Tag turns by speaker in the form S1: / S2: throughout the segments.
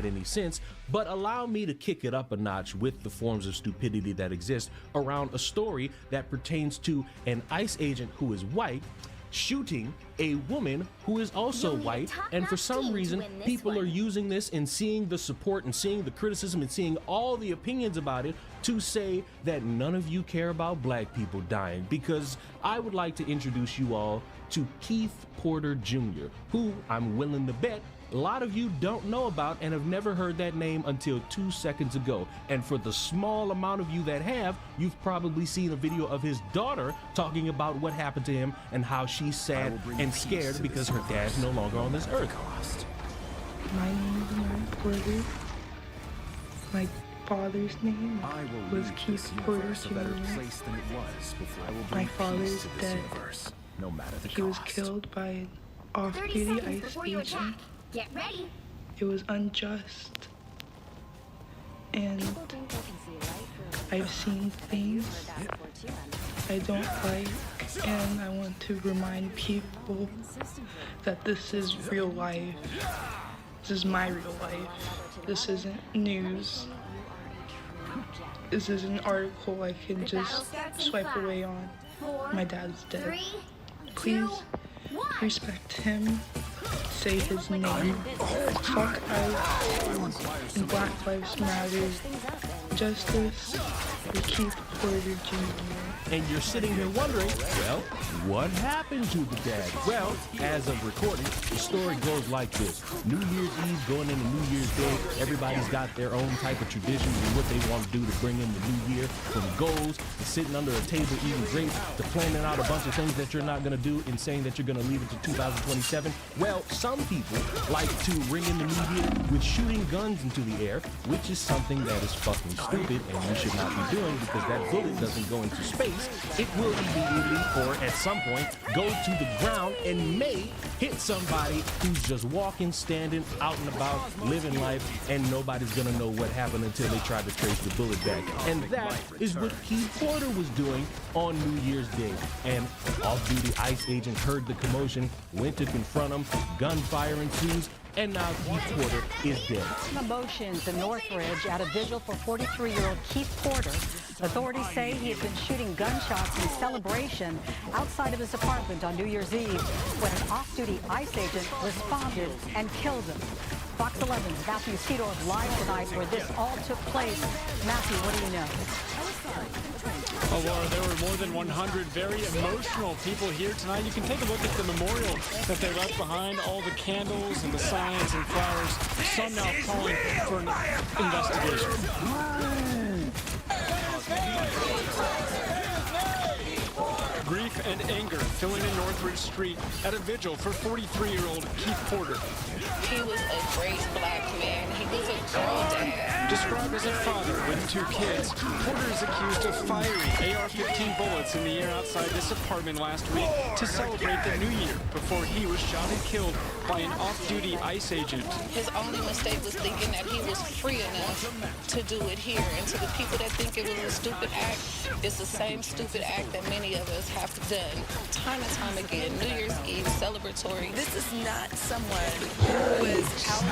S1: made any sense, but allow me to kick it up a notch with the forms of stupidity that exist around a story that pertains to an ICE agent who is white shooting a woman who is also white, and for some reason people are using this and seeing the support and seeing the criticism and seeing all the opinions about it to say that none of you care about black people dying, because I would like to introduce you all to Keith Porter Jr., who I'm willing to bet a lot of you don't know about and have never heard that name until 2 seconds ago. And for the small amount of you that have, you've probably seen a video of his daughter talking about what happened to him and how she's sad and scared because her dad's no longer on this earth.
S2: My name is Mary Porter. My father's name was Keith Porter Jr. My father's dead. He was killed by an off-duty ICE agent.
S3: Get ready.
S2: It was unjust. And I've seen things I don't like, and I want to remind people that this is real life. This is my real life. This isn't news. This is an article I can just swipe away on. My dad's dead. Please respect him. Say his name. Fuck ICE and Black Lives Matter. Justice for Keith Porter Jr.
S1: And you're sitting here wondering, well, what happened to the dad? Well, as of recording, the story goes like this. New Year's Eve going into New Year's Day, everybody's got their own type of traditions and what they want to do to bring in the new year, from goals to sitting under a table eating grapes to planning out a bunch of things that you're not going to do and saying that you're going to leave it to 2027. Well, some people like to ring in the new year with shooting guns into the air, which is something that is fucking stupid and you should not be doing, because that bullet doesn't go into space. It will immediately, or at some point, go to the ground and may hit somebody who's just walking, standing, out and about, living life, and nobody's gonna know what happened until they try to trace the bullet back. And that is what Keith Porter was doing on New Year's Day. An off-duty ICE agent heard the commotion, went to confront him, gunfire ensues, and now Keith Porter is dead.
S4: Emotions in Northridge at a vigil for 43-year-old Keith Porter. Authorities say he had been shooting gunshots in celebration outside of his apartment on New Year's Eve when an off-duty ICE agent responded and killed him. Fox 11's Matthew Seedorf live tonight where this all took place. Matthew, what do you know?
S5: Oh, Laura, there were more than 100 very emotional people here tonight. You can take a look at the memorial that they left behind, all the candles and the signs and flowers. Some now calling for an investigation. Grief and anger filling in Northridge Street at a vigil for 43-year-old Keith Porter.
S6: He was a great black man. He was a girl dad.
S5: Described as a father with 2 kids, Porter is accused of firing AR-15 bullets in the air outside this apartment last week to celebrate the new year before he was shot and killed by an off-duty ICE agent.
S6: His only mistake was thinking that he was free enough to do it here. And to the people that think it was a stupid act, it's the same stupid act that many of us have done time and time again. New Year's Eve celebratory.
S7: This is not someone who is out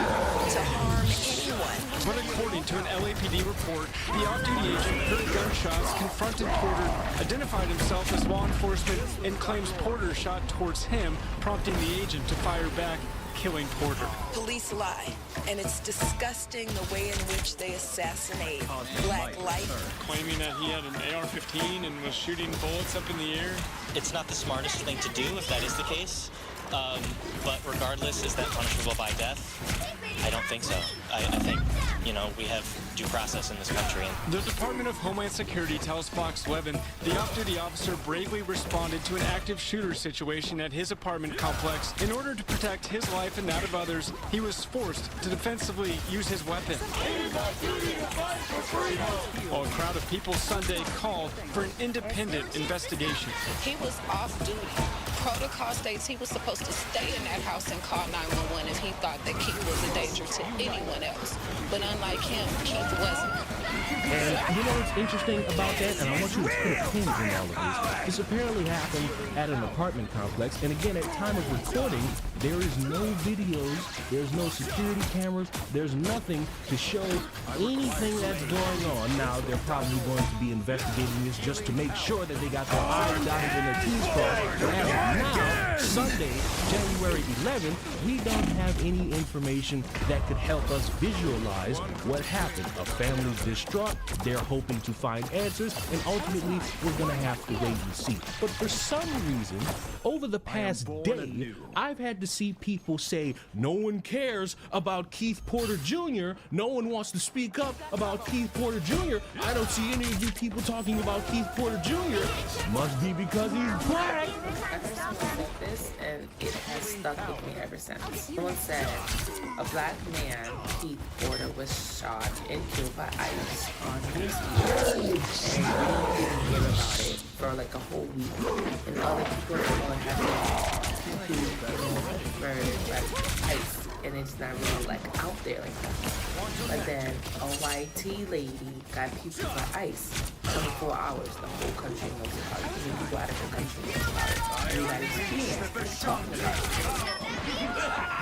S7: to harm anyone.
S5: But according to an LAPD report, the off-duty agent heard gunshots, confronted Porter, identified himself as law enforcement, and claims Porter shot towards him, prompting the agent to fire back, killing Porter.
S7: Police lie, and it's disgusting the way in which they assassinate black life.
S5: Claiming that he had an AR-15 and was shooting bullets up in the air.
S8: It's not the smartest thing to do if that is the case, but regardless, is that punishable by death? I don't think so. I think, we have due process in this country.
S5: The Department of Homeland Security tells Fox 11 the off-duty officer bravely responded to an active shooter situation at his apartment complex. In order to protect his life and that of others, he was forced to defensively use his weapon. While a crowd of people Sunday called for an independent investigation.
S6: He was off duty. Protocol states he was supposed to stay in that house and call 911 if he thought that Keith was a danger to anyone else. But unlike him, Keith wasn't.
S1: And you know what's interesting about that? And I want you to put a pin in all of this. This apparently happened at an apartment complex. And again, at time of recording, there is no videos, there's no security cameras, there's nothing to show anything that's going on. Now, they're probably going to be investigating this just to make sure that they got their I's dotted and their T's crossed. But as of now, Sunday, January 11th, we don't have any information that could help us visualize what happened. A family's distraught, they're hoping to find answers, and ultimately, we're gonna have to wait and see. But for some reason, over the past day, I've had to see people say, no one cares about Keith Porter Jr., no one wants to speak up about Keith Porter Jr., I don't see any of you people talking about Keith Porter Jr., must be because he's black.
S3: I heard someone said this, and it has stuck with me ever since. Someone said a black man, Keith Porter, was shot and killed by ICE on New Year's Eve, and we didn't hear about it for like a whole week. And other people of color have been murdered by ICE, and it's not really like out there like that. But then a white tea lady got people by ICE. 24 hours, the whole country knows about it. Even people out of the country knows about it. Everybody is talking about it.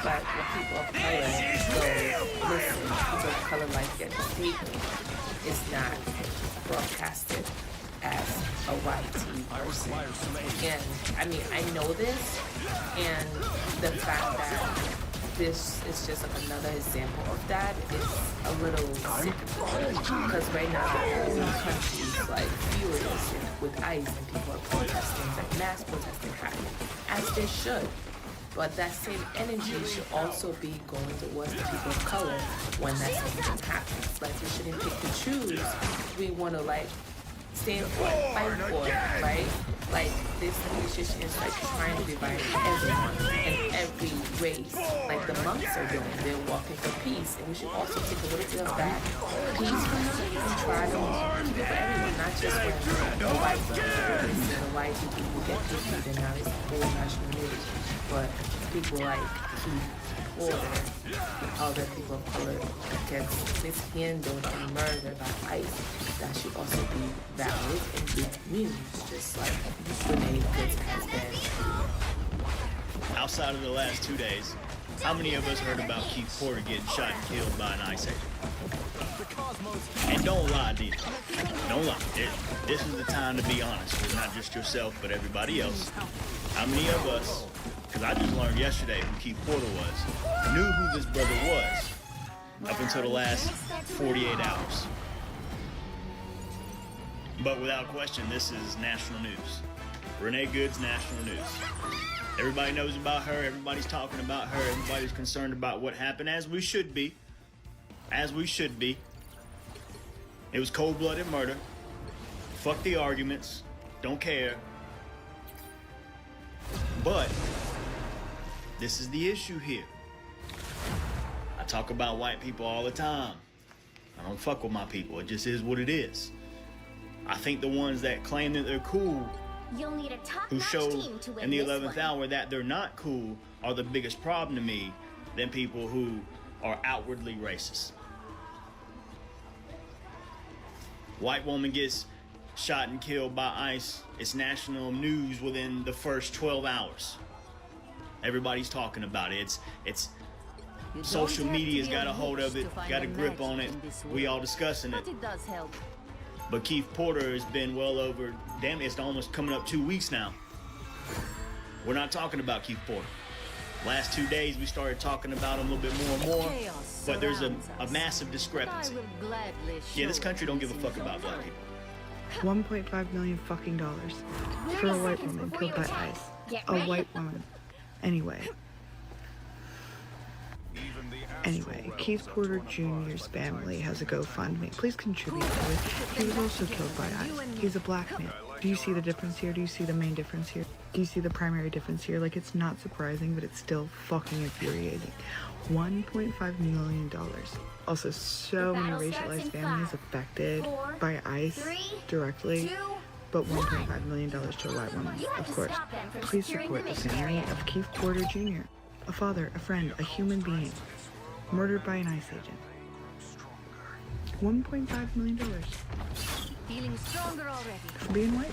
S3: But when people of color go listen, people of color like their statement is not broadcasted as a white tea person. And I mean, I know this, and the fact that this is just like another example of that is a little sick, because right now the whole country is like furious with ICE, and people are protesting, like mass protesting happening, as they should. But that same energy should also be going towards the people of color when that same thing happens. Like, we shouldn't pick and choose. We want to like stand for it, fight for it, right? Like, this administration is like trying to divide everyone and every race, like the monks are doing. They're walking for peace, and we should also take a little bit of that peace and try to keep it for everyone, not just when the white people and the white people who get defeated, and now it's whole national news, but people like Keith Porter and other people of color gets mishandled and murdered by ICE. That should also be valid and good news, just like Renee Goods has been.
S9: Outside of the last 2 days, how many of us heard about Keith Porter getting shot and killed by an ICE agent? And don't lie, D. Don't lie. This is the time to be honest with not just yourself, but everybody else. How many of us, because I just learned yesterday who Keith Porter was, knew who this brother was up until the last 48 hours. But without question, this is national news. Renee Goods, national news. Everybody knows about her. Everybody's talking about her. Everybody's concerned about what happened, as we should be. As we should be. It was cold-blooded murder. Fuck the arguments. Don't care. But this is the issue here. I talk about white people all the time. I don't fuck with my people. It just is what it is. I think the ones that claim that they're cool, who show in the 11th hour that they're not cool, are the biggest problem to me than people who are outwardly racist. White woman gets shot and killed by ICE. It's national news within the first 12 hours. Everybody's talking about it. It's social media's got a hold of it, got a grip on it. We all discussing it. But Keith Porter has been well over, damn, it's almost coming up 2 weeks now. We're not talking about Keith Porter. Last 2 days, we started talking about him a little bit more and more, but there's a massive discrepancy. Yeah, this country don't give a fuck about black people.
S2: $1.5 million fucking dollars for a white woman killed by ICE. A white woman. Anyway, Keith Porter Jr.'s family has a GoFundMe. Please contribute to it. He was also killed by ICE. He's a black man. Do you see the difference here? Do you see the main difference here? Do you see the primary difference here? Like, it's not surprising, but it's still fucking infuriating. $1.5 million. Also, so many racialized families affected by ICE directly. But $1.5 million to a white woman, of course. Please support the family of Keith Porter Jr., a father, a friend, a human being, murdered by an ICE agent. $1.5 million.
S4: Feeling stronger already.
S2: For being white,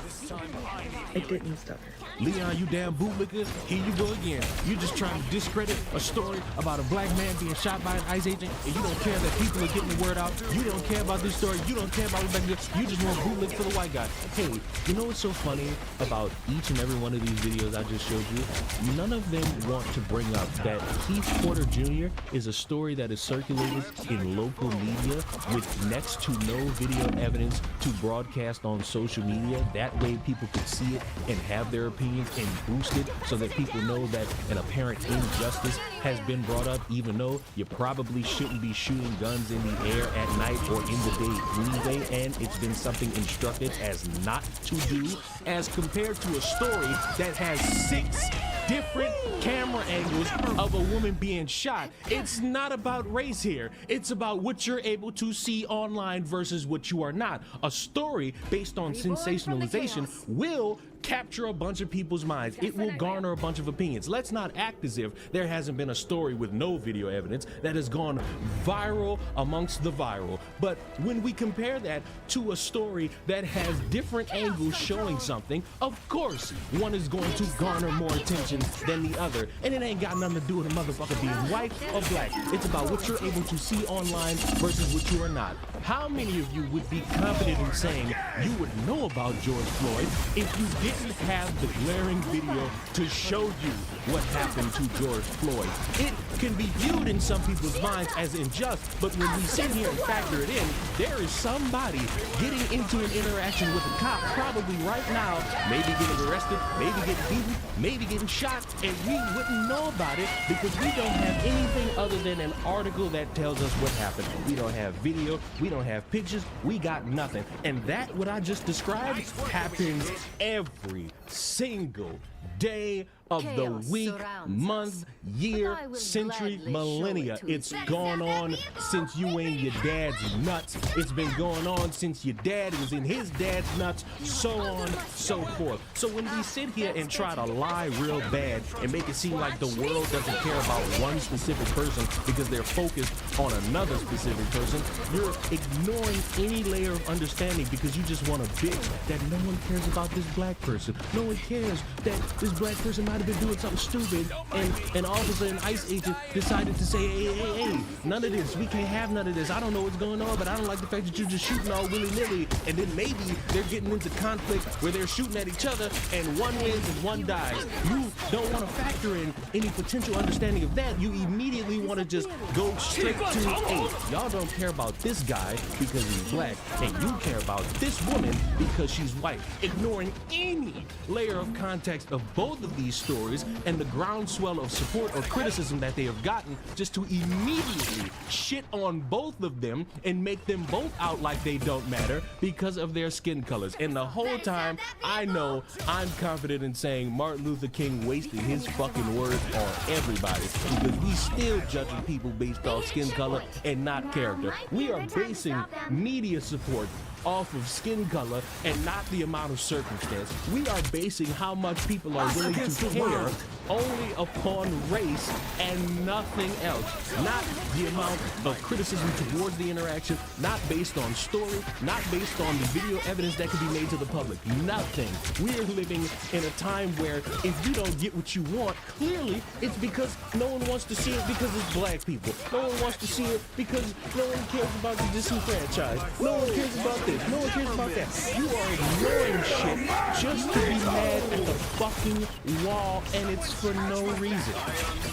S2: I didn't stutter.
S1: Leon, you damn bootlicker, here you go again. You just trying to discredit a story about a black man being shot by an ICE agent, and you don't care that people are getting the word out. You don't care about this story. You don't care about Rebecca. You just want bootlick for the white guy. Hey, you know what's so funny about each and every one of these videos I just showed you? None of them want to bring up that Keith Porter Jr. is a story that is circulated in local media with next to no video evidence to broadcast on social media. That way people could see it and have their opinions and boost it so that people know that an apparent injustice has been brought up, even though you probably shouldn't be shooting guns in the air at night or in the day anyway, and it's been something instructed as not to do, as compared to a story that has 6 different camera angles of a woman being shot. It's not about race here. It's about what you're able to see online versus what you are not. A story based on sensationalization will capture a bunch of people's minds. It will garner a bunch of opinions. Let's not act as if there hasn't been a story with no video evidence that has gone viral amongst the viral. But when we compare that to a story that has different angles showing something, of course one is going to garner more attention than the other. And it ain't got nothing to do with a motherfucker being white or black. It's about what you're able to see online versus what you are not. How many of you would be confident in saying you would know about George Floyd if you didn't have the glaring video to show you what happened to George Floyd? It can be viewed in some people's minds as unjust, but when we sit here and factor it in, there is somebody getting into an interaction with a cop probably right now, maybe getting arrested, maybe getting beaten, maybe getting shot, and we wouldn't know about it because we don't have anything other than an article that tells us what happened. We don't have video, we don't have pictures, we got nothing. And that, what I just described, happens every single day of the week, month, year, century, millennia. It's gone on since you and your dad's nuts. It's been going on since your dad was in his dad's nuts, so on, so forth. So when we sit here and try to lie real bad and make it seem like the world doesn't care about one specific person because they're focused on another specific person, you're ignoring any layer of understanding because you just want to bitch that no one cares about this black person. No one cares that this black person might have been doing something stupid, and an officer, an ICE agent decided to say, hey, none of this, we can't have none of this. I don't know what's going on, but I don't like the fact that you're just shooting all willy-nilly, and then maybe they're getting into conflict where they're shooting at each other and one wins and one dies. You don't want to factor in any potential understanding of that. You immediately want to just go straight to, hey, y'all don't care about this guy because he's black, and you care about this woman because she's white, ignoring any layer of context of both of these stories and the groundswell of support or criticism that they have gotten, just to immediately shit on both of them and make them both out like they don't matter because of their skin colors. And the whole time, I know I'm confident in saying Martin Luther King wasted his fucking words on everybody because we still judging people based off skin color and not character. We are basing media support off of skin color and not the amount of circumstance. We are basing how much people are willing to care only upon race and nothing else. Not the amount of criticism towards the interaction, not based on story, not based on the video evidence that can be made to the public. Nothing. We're living in a time where if you don't get what you want, clearly it's because no one wants to see it because it's black people. No one wants to see it because no one cares about the disenfranchised. No one cares about this. No one cares about that. You are ignoring shit just to be mad at the fucking wall, and it's for no reason.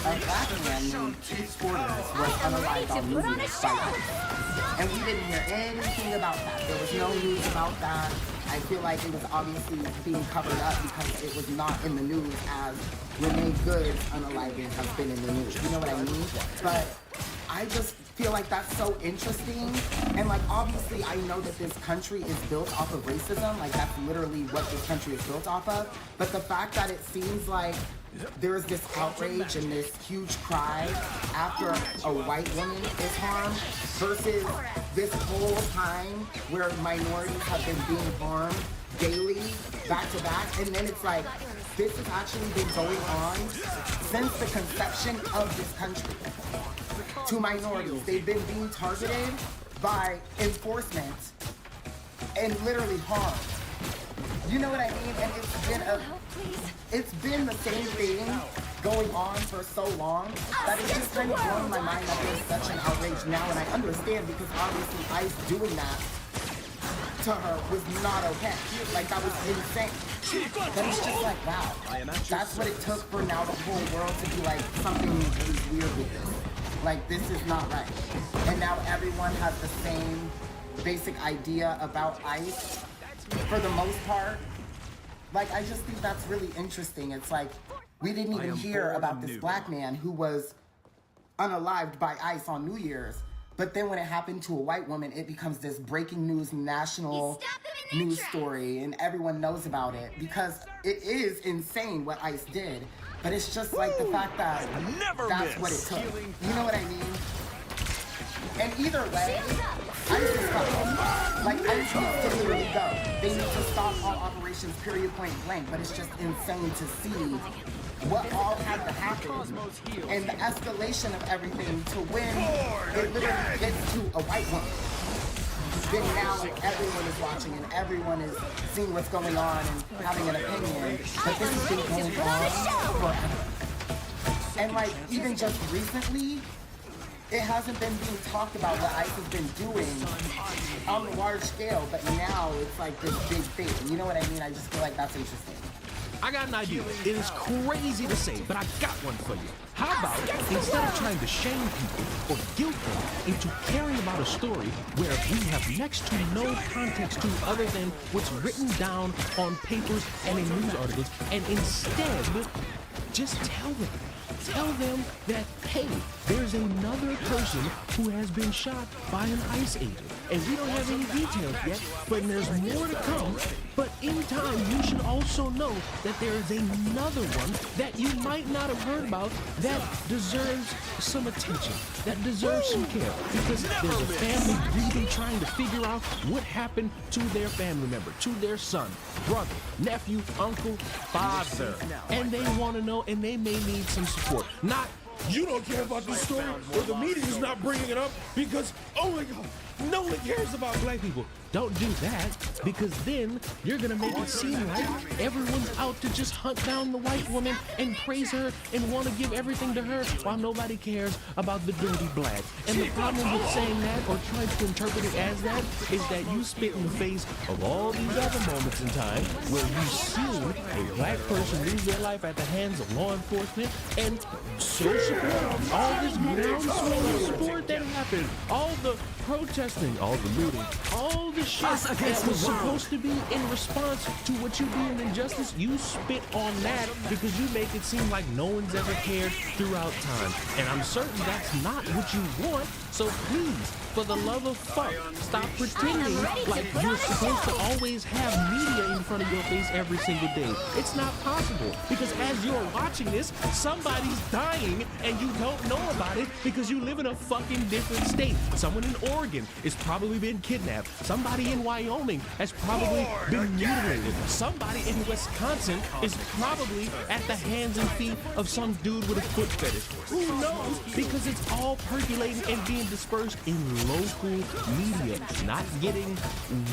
S10: Back then, Keith Porter was unalived on movie despite, and we didn't hear anything about that. There was no news about that. I feel like it was obviously being covered up because it was not in the news as Renee Good's unaliving has been in the news. You know what I mean? But I just feel like that's so interesting. And like, obviously I know that this country is built off of racism. Like, that's literally what this country is built off of. But the fact that it seems like there's this outrage and this huge cry after a white woman is harmed versus this whole time where minorities have been being harmed daily, back to back, and then it's like, this has actually been going on since the conception of this country. to minorities. They've been being targeted by enforcement and literally harmed. You know what I mean? And it's been the same thing going on for so long that it's just kind of blowing my mind that there's such an outrage now. And I understand because obviously ICE doing that to her was not okay. Like, that was insane. But it's just like, wow, that's what it took for now the whole world to be like, something is weird with this. Like, this is not right. And now everyone has the same basic idea about ICE for the most part. Like, I just think that's really interesting. It's like, we didn't even hear about this black man who was unalived by ICE on New Year's. But then when it happened to a white woman, it becomes this breaking news national news story, and everyone knows about it because it is insane what ICE did. But it's just like the fact that that's what it took. You know what I mean? And either way, ICE is fucked. Like, ICE needs to literally go. They need to stop all operations, period, point blank. But it's just insane to see what all had to happen and the escalation of everything to when it literally gets to a white woman. Then now everyone is watching and everyone is seeing what's going on and having an opinion. But this has been going on forever. And like, even just recently, it hasn't been being talked about what ICE has been doing on a large scale, but now it's like this big thing. You know what I mean? I just feel like that's interesting.
S1: I got an idea. It is crazy to say, but I got one for you. How about instead of trying to shame people or guilt them into caring about a story where we have next to no context to other than what's written down on papers and in news articles, and instead just tell them that, hey, there's another person who has been shot by an ICE agent. And we don't have any details yet, but there's more to come. But in time, you should also know that there is another one that you might not have heard about that deserves some attention, that deserves some care. Because there's a family grieving, trying to figure out what happened to their family member, to their son, brother, nephew, uncle, father. And they want to know, and they may need some support. Not, you don't care about this story, or the media's not bringing it up because, oh my God, no one cares about black people. Don't do that, because then you're gonna make it seem like everyone's out to just hunt down the white woman and praise her and want to give everything to her while nobody cares about the dirty black. And the problem with saying that or trying to interpret it as that is that you spit in the face of all these other moments in time where you've seen a black person lose their life at the hands of law enforcement, and so support all this groundswell of support that happened, all the protesting, all the looting, all the shit that was supposed to be in response to what you deem injustice. You spit on that because you make it seem like no one's ever cared throughout time. And I'm certain that's not what you want. So please, for the love of fuck, stop pretending like you're supposed to always have media in front of your face every single day. It's not possible, because as you're watching this, somebody's dying and you don't know about it because you live in a fucking different state. Someone in Oregon is probably been kidnapped. Somebody in Wyoming has probably been mutilated. Somebody in Wisconsin is probably at the hands and feet of some dude with a foot fetish. Who knows? Because it's all percolating and being dispersed in local media. Not getting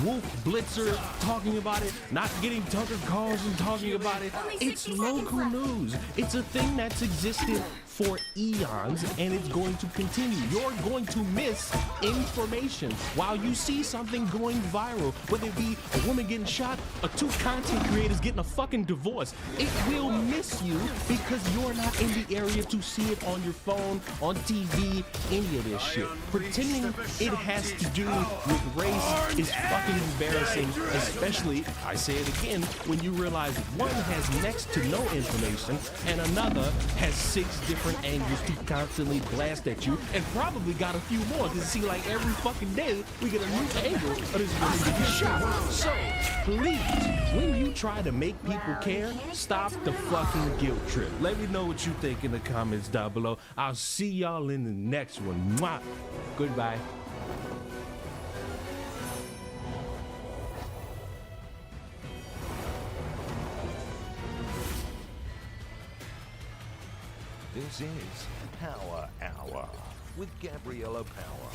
S1: Wolf Blitzer talking about it, not getting Tucker Carlson talking about it. It's local news. It's a thing that's existed for eons, and it's going to continue. You're going to miss information while you see something going viral, whether it be a woman getting shot or two content creators getting a fucking divorce. It will miss you because you're not in the area to see it on your phone, on TV, any of this shit. Pretending it has to do with race is fucking embarrassing, especially, I say it again, when you realize one has next to no information and another has 6 different angles to constantly blast at you, and probably got a few more, because it seems like every fucking day we get a new angle of this really good shot. So, please, when you try to make people care, stop the fucking guilt trip. Let me know what you think in the comments down below. I'll see y'all in the next one. Mwah. Goodbye.
S11: This is Power Hour. with Gabriella Power.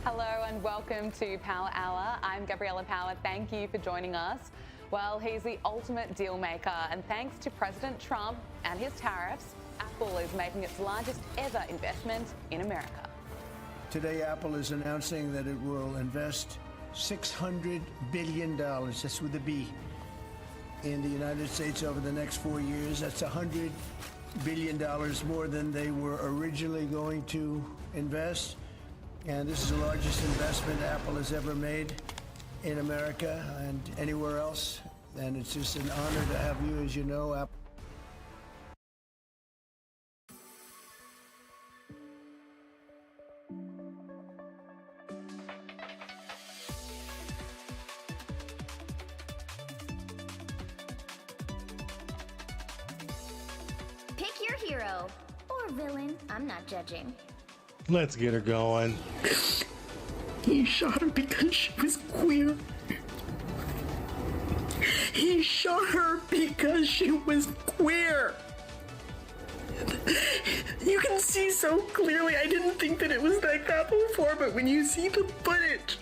S12: Hello and welcome to Power Hour. I'm Gabriella Power. Thank you for joining us. Well, he's the ultimate deal maker, and thanks to President Trump and his tariffs, Apple is making its largest ever investment in America.
S13: Today, Apple is announcing that it will invest $600 billion, that's with a B, in the United States over the next 4 years. That's $100 billion more than they were originally going to invest. And this is the largest investment Apple has ever made in America and anywhere else. And it's just an honor to have you, as you know, Apple.
S14: Pick your hero or villain. I'm not judging.
S15: Let's get her going.
S16: He shot her because she was queer. He shot her because she was queer. You can see so clearly. I didn't think that it was that cop before, but when you see the footage,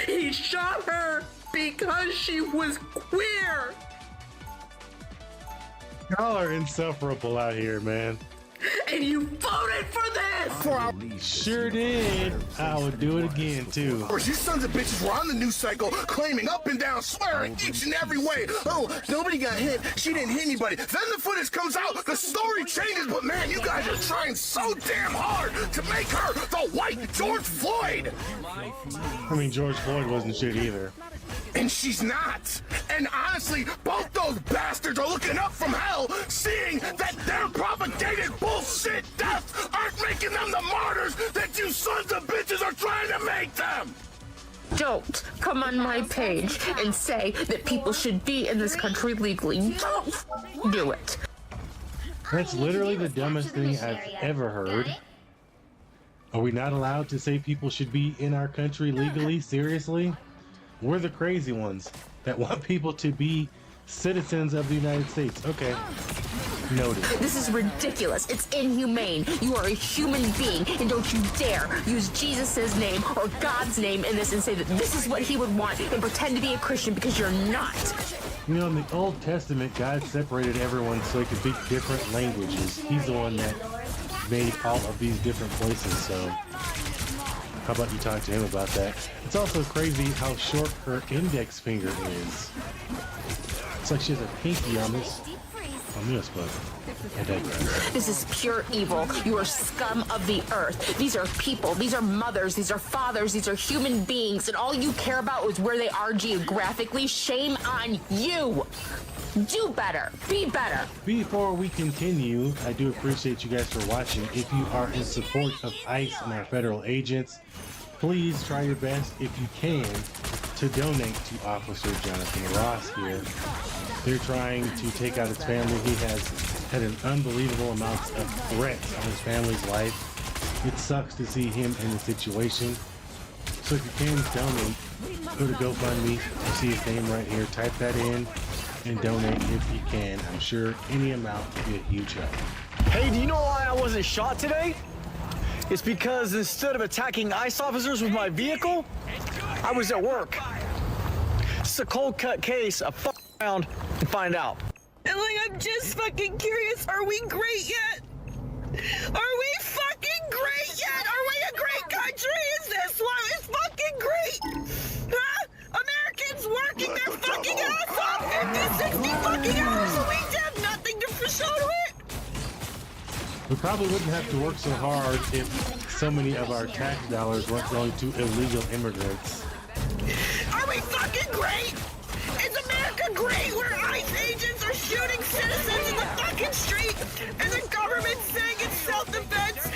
S16: he shot her because she was queer.
S15: Y'all are insufferable out here, man.
S16: And you voted for this!
S15: Sure did. I would do it again, too.
S17: Of course, you sons of bitches were on the news cycle, claiming up and down, swearing each and every way. Oh, nobody got hit. She didn't hit anybody. Then the footage comes out, the story changes, but man, you guys are trying so damn hard to make her the white George Floyd.
S15: I mean, George Floyd wasn't shit either.
S17: And she's not. And honestly, both those bastards are looking up from hell, seeing that their propagated bullshit deaths aren't making them the martyrs that you sons of bitches are trying to make them.
S18: Don't come on my page and say that people should be in this country legally. Don't do it.
S15: That's literally the dumbest thing I've ever heard. Are we not allowed to say people should be in our country legally? Seriously? We're the crazy ones that want people to be citizens of the United States. Okay. Noted.
S18: This is ridiculous. It's inhumane. You are a human being, and don't you dare use Jesus' name or God's name in this and say that this is what he would want and pretend to be a Christian, because you're not.
S15: You know, in the Old Testament, God separated everyone so they could speak different languages. He's the one that made all of these different places, so how about you talk to him about that? It's also crazy how short her index finger is. It's like she has a pinky on this, but I digress.
S18: This is pure evil. You are scum of the earth. These are people. These are mothers. These are fathers. These are human beings. And all you care about is where they are geographically. Shame on you. Do better. Be better.
S15: Before we continue, I do appreciate you guys for watching. If you are in support of ICE and our federal agents, please try your best, if you can, to donate to Officer Jonathan Ross here. They're trying to take out his family. He has had an unbelievable amount of threats on his family's life. It sucks to see him in the situation. So if you can donate, go to GoFundMe. You see his name right here. Type that in and donate if you can. I'm sure any amount would be a huge help.
S19: Hey, do you know why I wasn't shot today? It's because instead of attacking ICE officers with my vehicle, I was at work. It's a cold cut case. I fuck around and find out.
S20: And like, I'm just fucking curious, are we great yet? Are we fucking great yet? Are we a great country? Is this what is fucking great? Huh? Americans working their fucking ass off 50, 60 fucking hours a week to have nothing to show to it?
S15: We probably wouldn't have to work so hard if so many of our tax dollars weren't going to illegal immigrants.
S20: Are we fucking great? Is America great where ICE agents are shooting citizens in the fucking street and the government saying it's self-defense?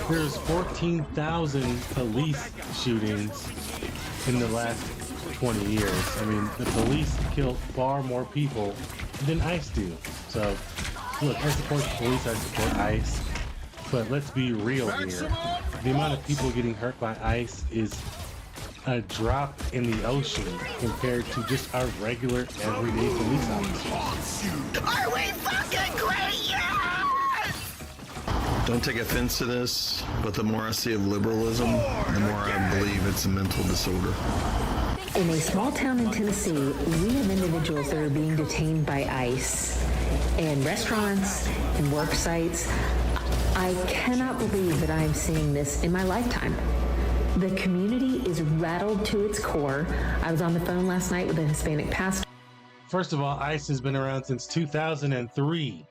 S15: There's 14,000 police shootings in the last 20 years. I mean, the police kill far more people than ICE do. So, look, I support the police, I support ICE, but let's be real here. The amount of people getting hurt by ICE is a drop in the ocean compared to just our regular everyday police officers.
S20: Are we fucking great yet?
S11: Don't take offense to this, but the more I see of liberalism, the more I believe it's a mental disorder.
S21: In a small town in Tennessee, we have individuals that are being detained by ICE in restaurants and work sites. I cannot believe that I am seeing this in my lifetime. The community is rattled to its core. I was on the phone last night with a Hispanic pastor.
S15: First of all, ICE has been around since 2003.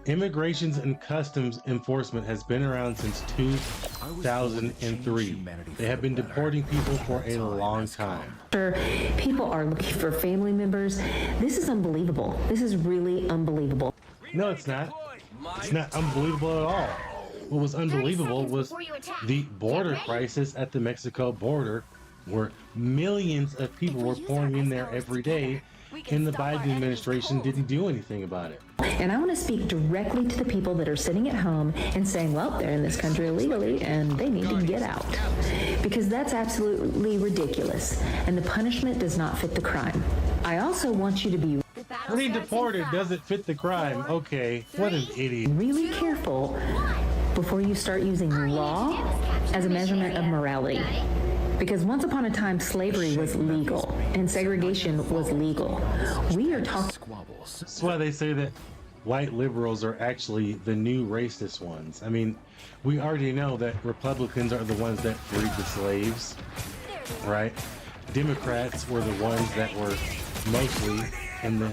S15: Immigrations and Customs Enforcement has been around since 2003. They have been deporting people for a long time.
S21: People are looking for family members. This is unbelievable. This is really unbelievable.
S15: No, it's not. It's not unbelievable at all. What was unbelievable was the border crisis at the Mexico border, where millions of people were pouring in there every day, and the Biden administration didn't do anything about it.
S21: And I want to speak directly to the people that are sitting at home and saying, well, they're in this country illegally and they need to get out. Because that's absolutely ridiculous. And the punishment does not fit the crime. I also want you to be
S15: Being deported doesn't fit the crime. Okay, what an idiot.
S21: Really careful before you start using law as a measurement of morality. Because once upon a time, slavery was legal and segregation was legal. We are talking squabbles.
S15: That's why they say that white liberals are actually the new racist ones. I mean, we already know that Republicans are the ones that freed the slaves, right? Democrats were the ones that were mostly in the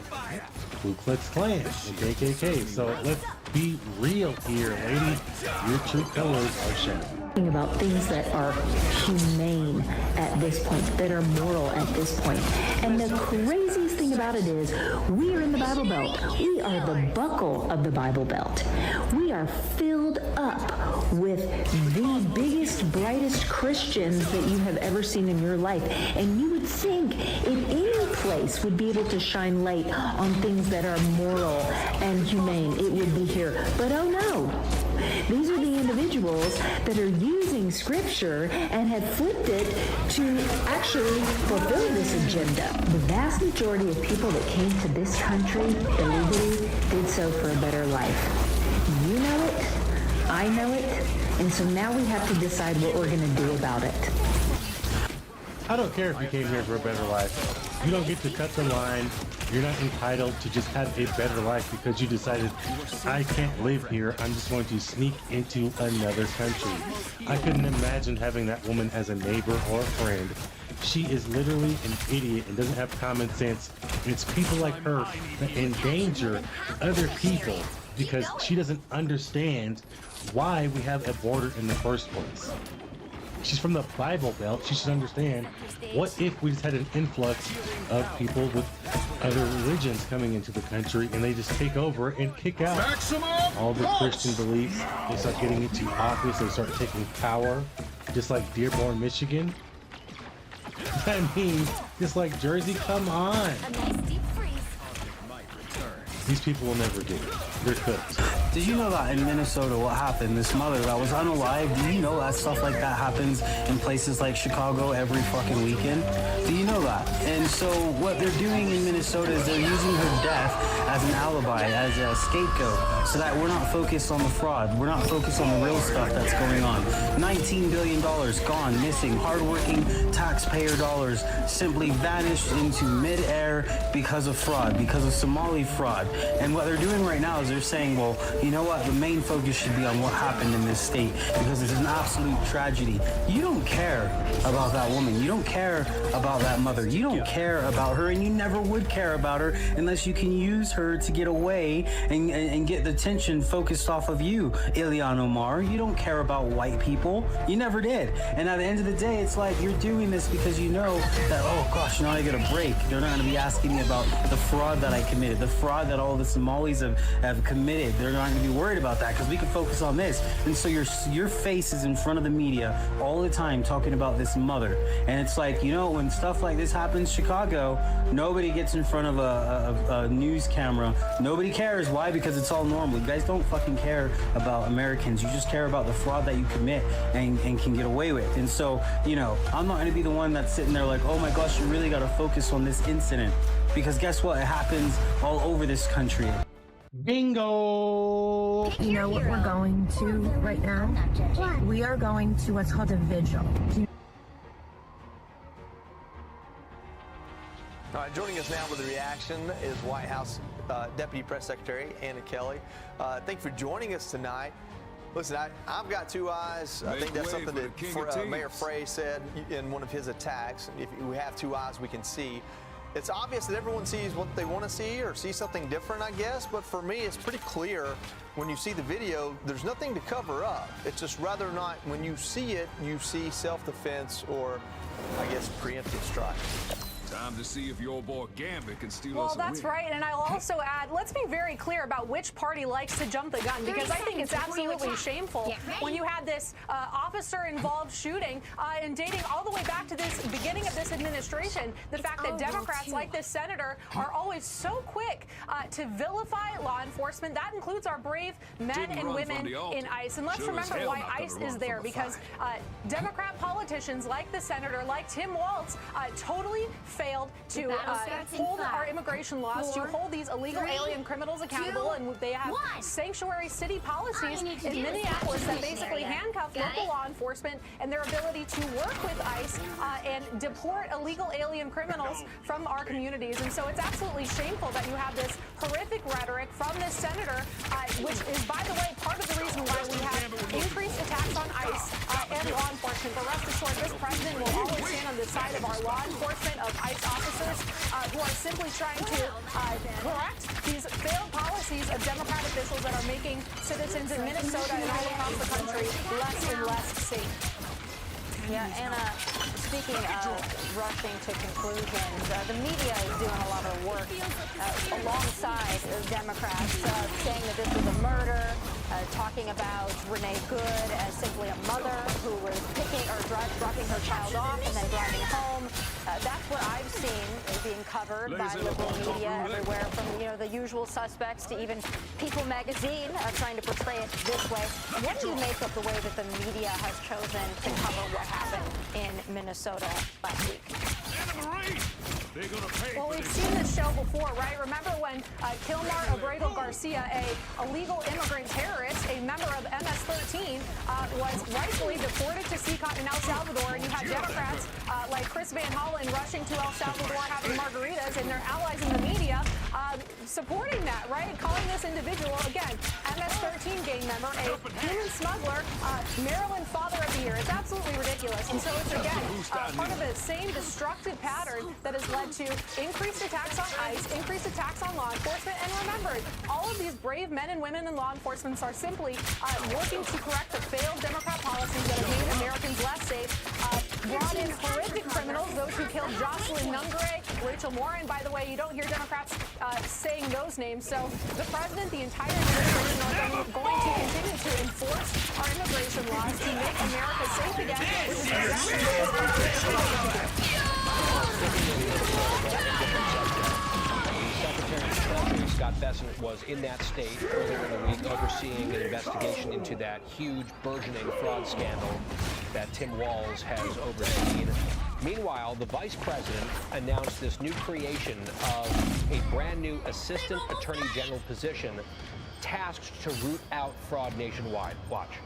S15: Ku Klux Klan and KKK. So let's be real here, lady. Your true colors are shown.
S21: About things that are humane at this point, that are moral at this point. And the craziest thing about it is, we are in the Bible Belt. We are the buckle of the Bible Belt. We are filled up with the biggest, brightest Christians that you have ever seen in your life. And you would think if any place would be able to shine light on things that are moral and humane, it would be here. But oh no. These are the individuals that are using scripture and have flipped it to actually fulfill this agenda. The vast majority of people that came to this country illegally did so for a better life. You know it, I know it, and so now we have to decide what we're going to do about it.
S15: I don't care if you came here for a better life. You don't get to cut the line. You're not entitled to just have a better life because you decided, I can't live here. I'm just going to sneak into another country. I couldn't imagine having that woman as a neighbor or a friend. She is literally an idiot and doesn't have common sense. And it's people like her that endanger other people because she doesn't understand why we have a border in the first place. She's from the Bible Belt. She should understand, what if we just had an influx of people with other religions coming into the country and they just take over and kick out all the Christian beliefs? They start getting into office. They start taking power, just like Dearborn, Michigan. I mean, just like Jersey, come on. These people will never get it. They're cooked.
S22: Did you know that in Minnesota what happened? This mother that was unalive, do you know that stuff like that happens in places like Chicago every fucking weekend? Do you know that? And so what they're doing in Minnesota is they're using her death as an alibi, as a scapegoat, so that we're not focused on the fraud. We're not focused on the real stuff that's going on. $19 billion gone, missing, hardworking taxpayer dollars simply vanished into midair because of fraud, because of Somali fraud. And what they're doing right now is they're saying, well, you know what? The main focus should be on what happened in this state because it's an absolute tragedy. You don't care about that woman. You don't care about that mother. You don't care about her, and you never would care about her unless you can use her to get away and get the attention focused off of you, Ilhan Omar. You don't care about white people. You never did. And at the end of the day, it's like you're doing this because you know that, oh gosh, now I get a break. They're not going to be asking me about the fraud that I committed, the fraud that all the Somalis have committed. They're not going to be worried about that because we can focus on this. And so your face is in front of the media all the time talking about this mother. And it's like, you know, when stuff like this happens, Chicago, nobody gets in front of a news camera. Nobody cares. Why? Because it's all normal. You guys don't fucking care about Americans. You just care about the fraud that you commit and can get away with. And so, you know, I'm not going to be the one that's sitting there like, oh my gosh, you really got to focus on this incident. Because guess what? It happens all over this country.
S15: Bingo!
S7: You know what we're going to right now? We are going to what's called a vigil.
S8: All right, joining us now with a reaction is White House Deputy Press Secretary Anna Kelly. Thank you for joining us tonight. Listen, I've got two eyes. I think that's something that Mayor Frey said in one of his attacks. If we have two eyes, we can see. It's obvious that everyone sees what they want to see or see something different, I guess. But for me, it's pretty clear when you see the video, there's nothing to cover up. It's just rather not, when you see it, you see self-defense or, I guess, preemptive strike.
S23: Time to see if your boy Gambit can steal
S24: well,
S23: us a
S24: that's
S23: win.
S24: right, and I'll also add, let's be very clear about which party likes to jump the gun, because I think it's absolutely shameful when you had this officer-involved shooting and dating all the way back to this beginning of this administration, the fact that Democrats like this senator are always so quick to vilify law enforcement. That includes our brave men and women in ICE. And let's remember why ICE is there, because Democrat politicians like the senator, like Tim Walz, totally failed to hold our immigration laws, to hold these illegal alien criminals accountable, and they have sanctuary city policies in Minneapolis that basically handcuff local law enforcement and their ability to work with ICE and deport illegal alien criminals from our communities. And so it's absolutely shameful that you have this horrific rhetoric from this senator, which is, by the way, part of the reason why we have increased attacks on ICE and law enforcement. But rest assured, this president will always stand on the side of our law enforcement, of ICE officers who are simply trying to correct these failed policies of Democrat officials that are making citizens in Minnesota and all across the country less and less safe.
S25: Yeah, Anna, speaking of rushing to conclusions, the media is doing a lot of work alongside Democrats, saying that this was a murder, talking about Renee Good as simply a mother who was picking or dropping her child off and then driving home. That's what I've seen being covered by liberal media everywhere, from the usual suspects to even People magazine trying to portray it this way. What do you make of the way that the media has chosen to cover what happened in Minnesota last week?
S24: Well, we've seen this show before, right? Remember when Kilmar Abrego Garcia, a illegal immigrant terrorist, a member of MS-13, was rightfully deported to CECOT in El Salvador, and you had Democrats like Chris Van Hollen rushing to El Salvador having margaritas, and their allies in the media supporting that, right? Calling this individual, again, MS-13 gang member, a human smuggler, Maryland Father of the Year. It's absolutely ridiculous. And so it's, again, part of the same destructive pattern that has led to increased attacks on ICE, increased attacks on law enforcement. And remember, all of these brave men and women in law enforcement are simply working to correct the failed Democrat policies that have made Americans less safe, brought in horrific criminals, those who killed Jocelyn Nungare, Rachel Morin. By the way, you don't hear Democrats saying those names. So the president, the entire administration are going to continue to enforce our immigration laws to make America safe again, which is exactly what this president
S26: Secretary of the Treasury, Scott Bessent, was in that state earlier in the week overseeing an investigation into that huge burgeoning fraud scandal that Tim Walz has overseen. Meanwhile, the vice president announced this new creation of a brand new assistant attorney general position tasked to root out fraud nationwide. Watch.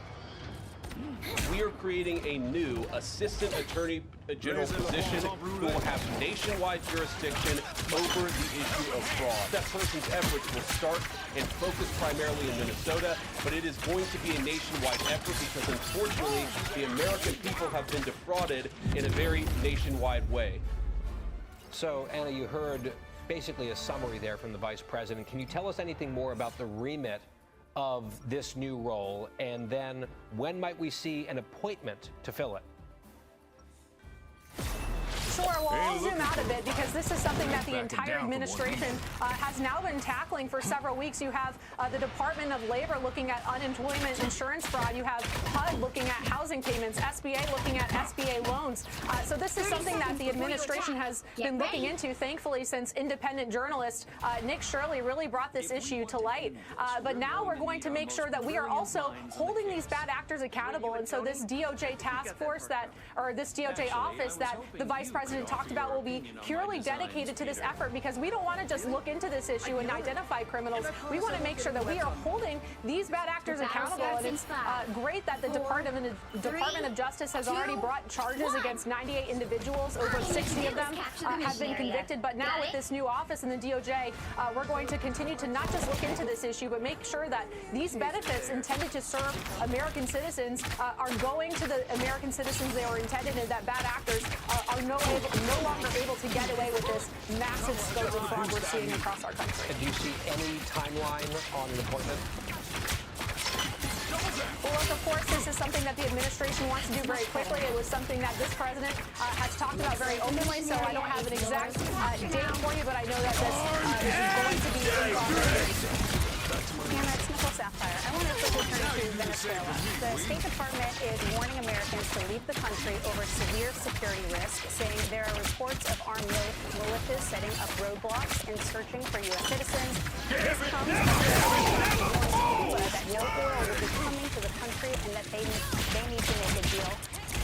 S27: We are creating a new assistant attorney general position who will have nationwide jurisdiction over the issue of fraud. That person's efforts will start and focus primarily in Minnesota, but it is going to be a nationwide effort because, unfortunately, the American people have been defrauded in a very nationwide way.
S26: So, Anna, you heard basically a summary there from the vice president. Can you tell us anything more about the remit of this new role, and then when might we see an appointment to fill it?
S24: Sure, well, I'll zoom out a bit because this is something that the entire administration has now been tackling for several weeks. You have the Department of Labor looking at unemployment insurance fraud. You have HUD looking at housing payments, SBA looking at SBA loans. So this is something that the administration has been looking into, thankfully, since independent journalist Nick Shirley really brought this issue to light. But now we're going to make sure that we are also holding these bad actors accountable. And so this DOJ task force or this DOJ office that the vice president president talked about will be purely dedicated to this effort, because we don't want to just look into this issue and identify criminals. We want to make sure that we are holding these bad actors accountable. And it's great that the Department of Justice has already brought charges against 98 individuals. Over 60 of them have been convicted. But now with this new office in the DOJ, we're going to continue to not just look into this issue, but make sure that these benefits intended to serve American citizens are going to the American citizens they were intended, and that bad actors are no longer able to get away with this massive scope of fraud we're seeing across our country.
S26: And do you see any timeline on an appointment?
S24: Well, look, of course, this is something that the administration wants to do very quickly. It was something that this president has talked about very openly, so I don't have an exact date for you, but I know that this is going to be in progress.
S2: Hannah, it's Nicole Sapphire. I want to quickly turn to Venezuela. The State Department is warning Americans to leave the country over severe security risk, saying there are reports of armed militias setting up roadblocks and searching for U.S. citizens. This comes after Cuba that no oil will be coming to the country and that they need to make a deal.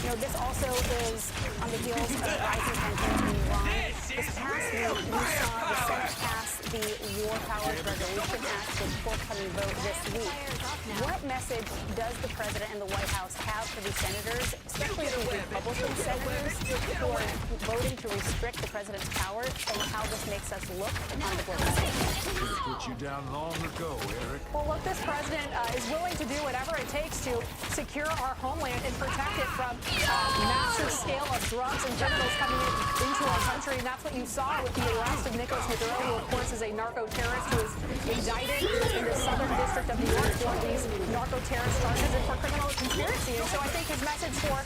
S2: You know, this also is on the heels of rising tensions in Iran. This past week, we saw the Senate pass the War Powers Resolution Act with forthcoming vote this week. What message does the president and the White House have for these senators, especially the Republican senators, who are voting to restrict the president's powers, and how this makes us look on the global stage?
S23: Put you down long ago, Eric.
S24: Well, look, this president is willing to do whatever it takes to secure our homeland and protect it from massive scale of drugs and criminals coming into our country. And that's what you saw with the arrest of Nicolas Maduro, who, of course, is a narco-terrorist who is indicted in the Southern District of New York for these narco-terrorist charges and for criminal conspiracy. And so I think his message for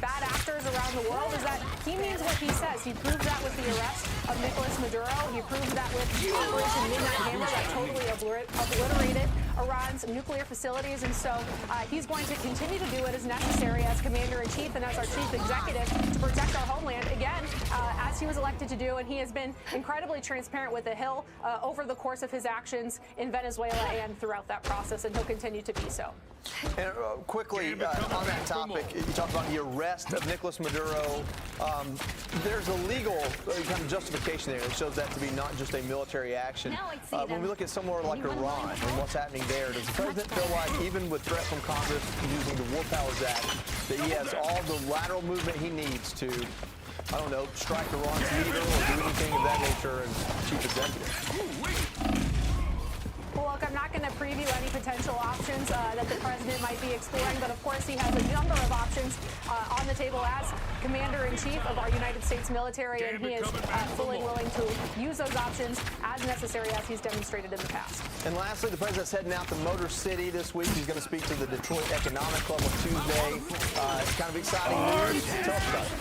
S24: bad actors around the world is that he means what he says. He proved that with the arrest of Nicolas Maduro. He proved that with Operation Midnight Hammer that totally obliterated Iran's nuclear facilities. And so he's going to continue to do what is necessary as Commander-in-Chief and as our Chief Executive to protect our homeland, again, as he was elected to do. And he has been incredibly transparent with the Hill over the course of his actions in Venezuela and throughout that process, and he'll continue to be so.
S8: And quickly, on that topic, you talked about the arrest of Nicolas Maduro. There's a legal kind of justification there that shows that to be not just a military action. When we look at somewhere like Iran and what's happening there, does the president feel like, even with threat from Congress using the War Powers Act, that he has all the lateral movement he needs to, I don't know, strike Iran's leader or do anything of that nature as chief executive?
S24: Well, look, I'm not going to preview any potential options that the president might be exploring, but of course he has a number of options on the table as Commander-in-Chief of our United States military, and he is fully willing to use those options as necessary, as he's demonstrated in the past.
S8: And lastly, the president's heading out to Motor City this week. He's going to speak to the Detroit Economic Club on Tuesday. Kind of exciting news. Tell us about it.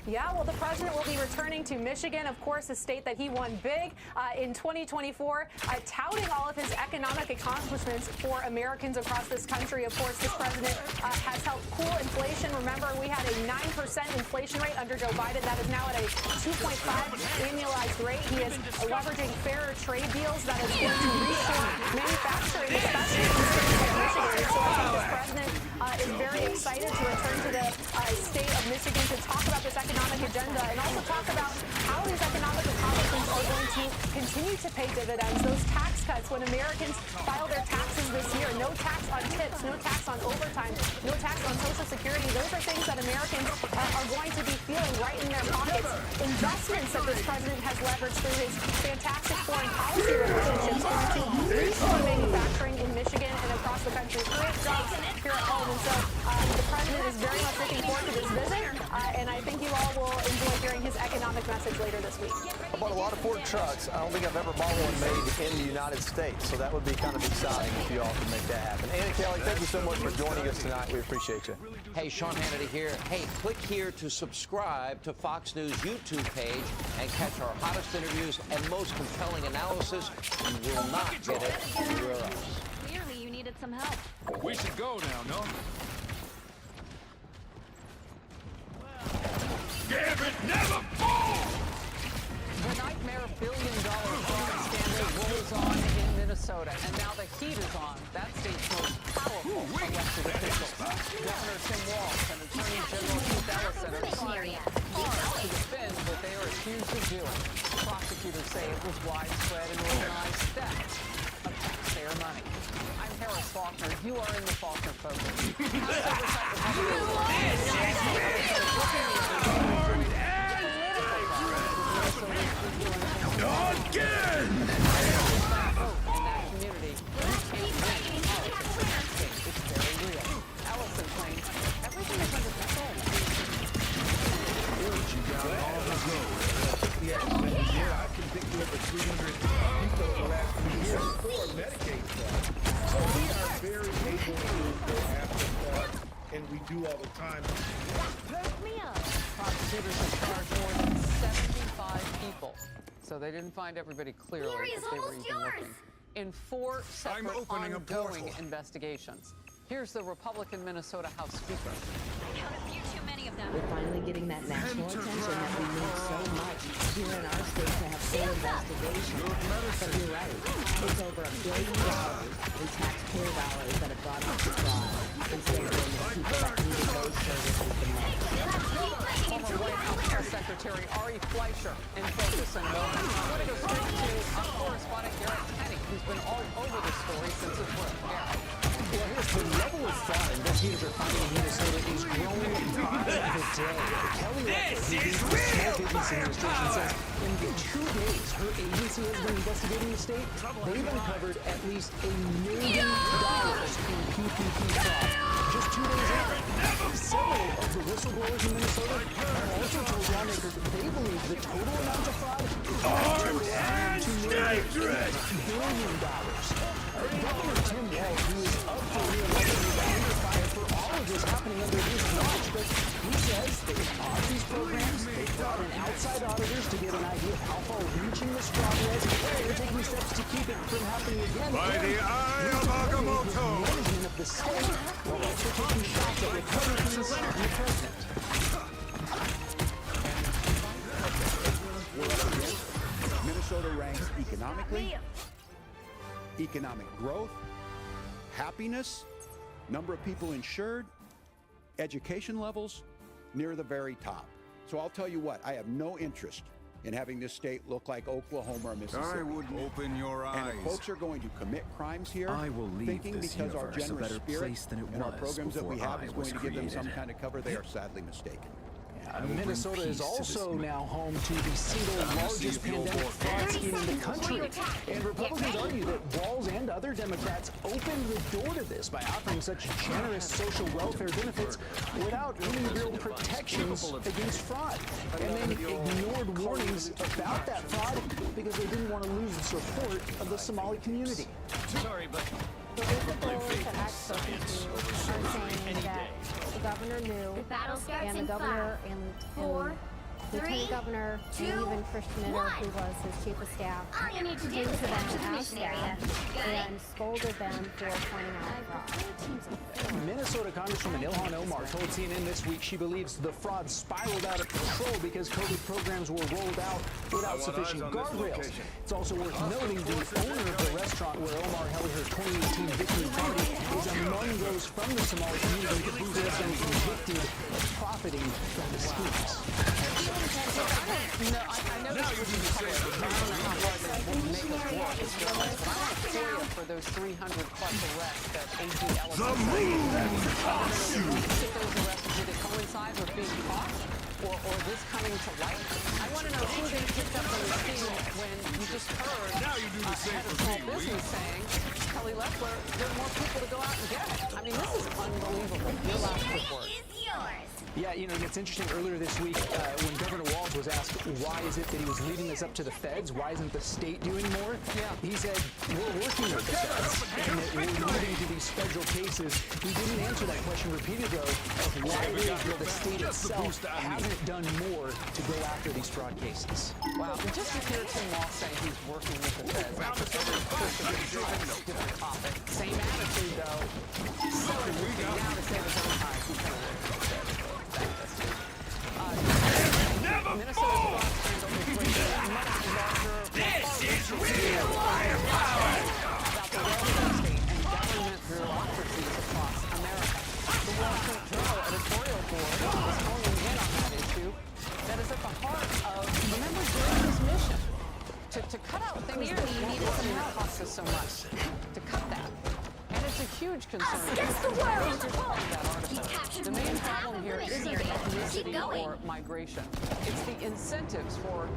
S24: Yeah, well, the president will be returning to Michigan, of course, a state that he won big in 2024, touting all of his economic accomplishments for Americans across this country. Of course, this president has helped cool inflation. Remember, we had a 9% inflation rate under Joe Biden. That is now at a 2.5 annualized rate. He is leveraging fairer trade deals that is going to reshore manufacturing, especially in states like Michigan. So I think this president is very excited to return to the state of Michigan to talk about this economic agenda and also talk about how these economic accomplishments are going to continue to pay dividends. Those tax cuts, when Americans file their taxes this year, no tax on tips, no tax on overtime, no tax on Social Security, those are things that Americans are going to be feeling right in their pockets. Investments that this president has leveraged through his fantastic foreign policy relationships to restore manufacturing in Michigan and across the country, create jobs here at home. And so the president is very much looking forward to this visit, and I think you all will enjoy hearing his economic message later this week.
S8: I bought a lot of Ford trucks. I don't think I've ever bought one made in the United States, so that would be kind of exciting if you all could make that happen. Anna Kelly, thank you so much for joining us tonight. We appreciate you.
S3: Hey, Sean Hannity here. Hey, click here to subscribe to Fox News YouTube page and catch our hottest interviews and most compelling analysis. You will not get it anywhere else.
S2: Clearly, you needed some help.
S23: We should go now, no? Gambit never falls!
S4: The nightmare billion-dollar fraud scandal rolls on in Minnesota, and now the heat is on. That state's most powerful elected officials. Governor Tim Walz and Attorney General Keith Ellison are
S14: area.
S4: Hard to defend what they are accused of doing. Prosecutors say it was widespread and organized theft of taxpayer money. I'm Harris Faulkner. You are in the Faulkner Focus.
S17: And we do all the time.
S4: Prosecutors have charged more than 75 people. So they didn't find everybody clearly, but they were even looking. In 4 separate ongoing investigations. Here's the Republican Minnesota House Speaker.
S21: We're finally getting that national attention that we need so much here in our state to have full investigation. But you're right. It's over $1 billion in taxpayer dollars that have gone up to fraud instead of the people that needed those services the most.
S4: Former White House Press Secretary Ari Fleischer in Focus and Moment. I want to go straight to our correspondent Garrett Kenny, who's been all over the story since its birth. Garrett.
S1: Well, here's the level of fraud investigators are finding in Minnesota is growing by the day. Kelly Loeffler, who leads the Small Business Administration, says in the 2 days her agency has been investigating the state, they've uncovered at least $1 million in PPP fraud. Just 2 days in. Several of the whistleblowers in Minnesota have also told lawmakers they believe the total amount of fraud is $2 billion. Governor Tim Walz, who is up for re-election, is under fire for all of this happening under his watch, but he says they paused these programs, they brought in outside auditors to get an idea of how far-reaching this fraud was, they're taking steps to keep it from happening again.
S23: By the eye of Agamotto!
S1: Management of the state, while also taking shots at Republicans and the president.
S5: Minnesota ranks economically, economic growth, happiness, number of people insured, education levels, near the very top. So I'll tell you what, I have no interest in having this state look like Oklahoma or Mississippi.
S23: I wouldn't open your eyes.
S5: And if folks are going to commit crimes here,
S6: I will leave
S5: thinking
S6: this
S5: because our
S6: universe a
S5: generous
S6: better
S5: spirit
S6: place than it
S5: and our
S6: was
S5: programs that we
S6: before
S5: have
S6: I
S5: is
S6: was
S5: going to give them some
S6: created.
S5: kind of cover, they are sadly mistaken.
S1: Minnesota is also now home to the single largest pandemic fraud scheme in the country. And Republicans argue that Walz and other Democrats opened the door to this by offering such generous social welfare benefits without any real protections against fraud. And then ignored warnings about that fraud because they didn't want to lose the support of the Somali community.
S23: Sorry, but
S2: The whistleblowers that I've spoken to are saying that the governor knew,
S14: The battle starts
S2: and the
S14: in
S2: governor
S14: 5,
S2: and
S14: 4,
S2: Lieutenant
S14: 3,
S2: Governor
S14: 2,
S2: and even Christian Miller,
S14: 1.
S2: who was his chief of staff,
S14: All you need to do
S2: came
S14: is
S2: to
S14: get
S2: them
S14: to the
S2: and asked
S14: mission area.
S2: them
S14: Got it?
S2: and scolded them for pointing out fraud.
S1: Minnesota Congresswoman Ilhan Omar told CNN this week she believes the fraud spiraled out of control because COVID programs were rolled out without sufficient guardrails. It's also worth noting the owner of the restaurant where Omar held her 2018 victory party is among those from the Somali community who have been convicted of profiting from the schemes.
S4: No, I know this was in public. I don't know how hard they will make us work as journalists, but I want to clear up for those 300-plus arrests that A.G. Ellis
S23: The
S4: is
S23: move
S4: saying.
S23: costs you.
S4: If those arrests, did it coincide with being caught or this coming to light? I want to know who they picked up on the scene when you just heard
S23: Now you do the same
S4: head of
S23: for
S4: small
S23: me,
S4: business saying, Kelly Loeffler, there are more people to go out and get it. I mean, this is unbelievable. Your last quick word.
S1: Yeah, you know, and it's interesting, earlier this week, when Governor Walz was asked why is it that he was leaving this up to the feds, why isn't the state doing more? Yeah. He said, we're working with the feds, and that we're moving to these federal cases. He didn't answer that question repeatedly, though, of why it is that the state itself hasn't done more to go after these fraud cases.
S4: Wow, and just to hear Tim Walz say he's working with the feds, after every different topic. Same attitude, though. So easy now to say the Democrats who kind of work with the feds. Minnesota's fraud scandal is raising a much larger,
S23: This is real firepower!
S4: about the welfare state and government bureaucracies across America. The Wall Street Journal editorial board is honing in on that issue concerned
S14: against the world.
S4: the main problem here isn't ethnicity or migration. It's the incentives for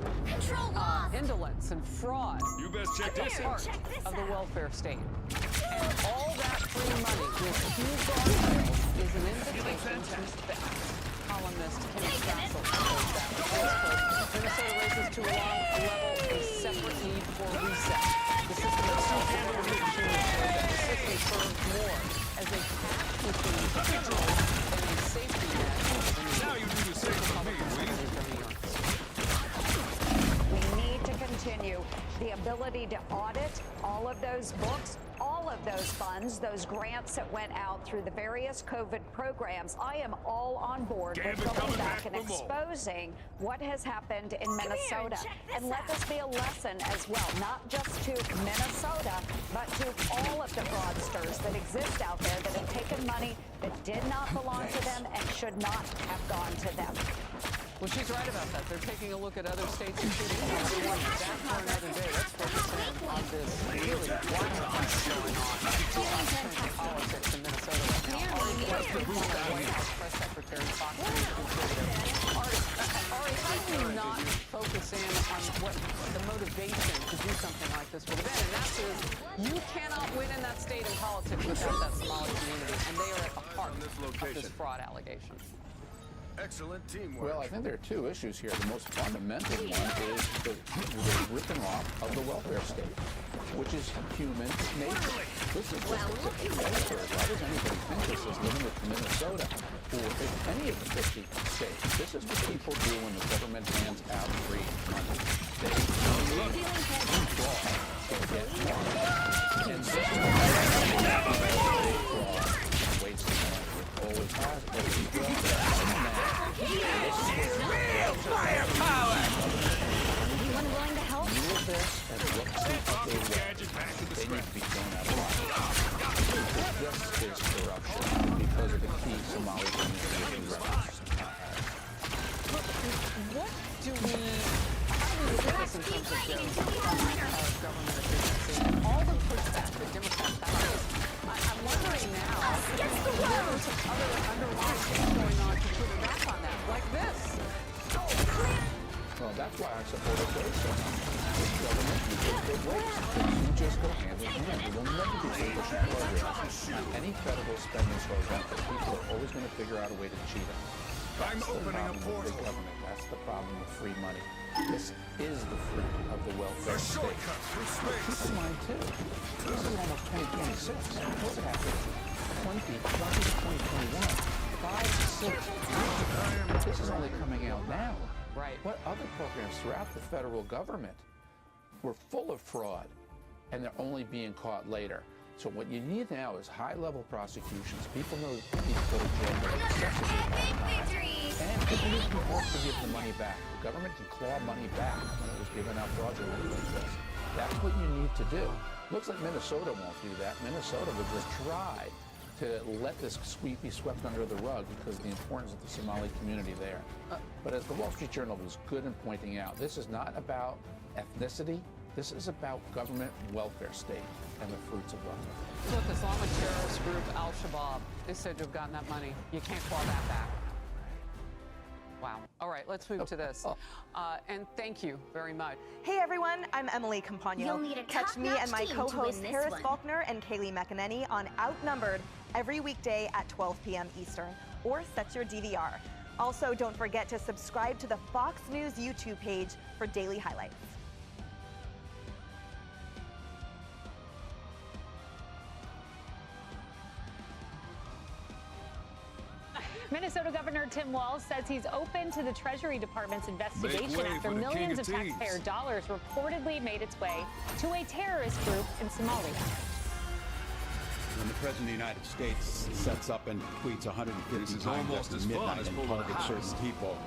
S4: indolence and fraud.
S23: You best check
S4: at the
S23: this
S4: heart
S23: out.
S4: of the welfare state. And all that free money with few guardrails is an invitation to spend. Columnist Kim Strassel says that. Minnesota races to a level a separate need for reset. The system of social protection that the system serves more as a cash machine than a safety net.
S23: Now you do the same for me,
S6: We need to continue the ability to audit all of those books, all of those funds, those grants that went out through the various COVID programs. I am all on board with going back and exposing what has happened in Minnesota. And let this be a lesson as well, not just to Minnesota, but to all of the fraudsters that exist out there that have taken money that did not belong to them and should not have gone to them.
S4: Well, she's right about that. They're taking a look at other states, including California. That for another day. Let's focus in on this really wild thing going on in politics in Minnesota right now. Ari Fleischer, former White House press secretary, Fox News contributor. Ari, how do you not focus in on what the motivation to do something like this would have been? And that is, you cannot win in that state in politics without that Somali community, and they are at the heart of this fraud allegation.
S23: Excellent teamwork.
S9: Well, I think there are two issues here. The most fundamental one is the ripping off of the welfare state, which is human nature. This is just a typical welfare. Why does anybody think this is limited to Minnesota or any of the 50 states? This is what people do when the government hands out free money. They need fraud to get more. And this is waste of money. It always has.
S23: Firepower!
S6: Anyone willing to help?
S9: Rule this and look see what they want. They need to be thrown out of line. This is corruption because of the key Somali community references.
S4: What do we, how do we look at this in terms of government efficiency? All the pushback that Democrats have, I'm wondering now, if there's other underlying things going on to put a wrap on that, like this.
S9: Well, that's why I support a trade center. This government uses big waste. You just go hand in hand. You will never be able to programs on any federal spending program, but people are always going to figure out a way to cheat it.
S23: I'm opening a portal.
S9: Big government. That's the problem with free money. This is the fruit of the welfare state. Keep in mind, too, this is almost 2026. What's happening? 2021. 5, 6. This is only coming out now.
S4: Right.
S9: What other programs throughout the federal government were full of fraud, and they're only being caught later? So what you need now is high-level prosecutions. People know that people go to jail for excessively. And people need to be forced to give the money back. The government can claw money back when it was given out fraudulently like this. That's what you need to do. Looks like Minnesota won't do that. Minnesota would just try to let this be swept under the rug because of the importance of the Somali community there. But as the Wall Street Journal was good in pointing out, this is not about ethnicity. This is about government welfare state and the fruits of welfare.
S4: Look, Islamic terrorist group Al-Shabaab, they said to have gotten that money. You can't claw that back. Wow. All right, let's move to this. And thank you very much.
S10: Hey everyone, I'm Emily Campagno.
S14: You'll need a
S10: Catch me and my
S14: top-notch team to win
S10: co-hosts
S14: this
S10: Harris
S14: one.
S10: Faulkner and Kaylee McEnany on Outnumbered every weekday at 12 p.m. Eastern, or set your DVR. Also, don't forget to subscribe to the Fox News YouTube page for daily highlights.
S2: Minnesota Governor Tim Walz says he's open to the Treasury Department's investigation after millions of taxpayer dollars reportedly made its way to a terrorist group in Somalia.
S5: When the President of the United States sets up and tweets 150 times
S23: almost
S5: after
S23: as fun
S5: midnight
S23: as
S5: and
S23: pulling a
S5: targets
S23: house.
S5: certain people,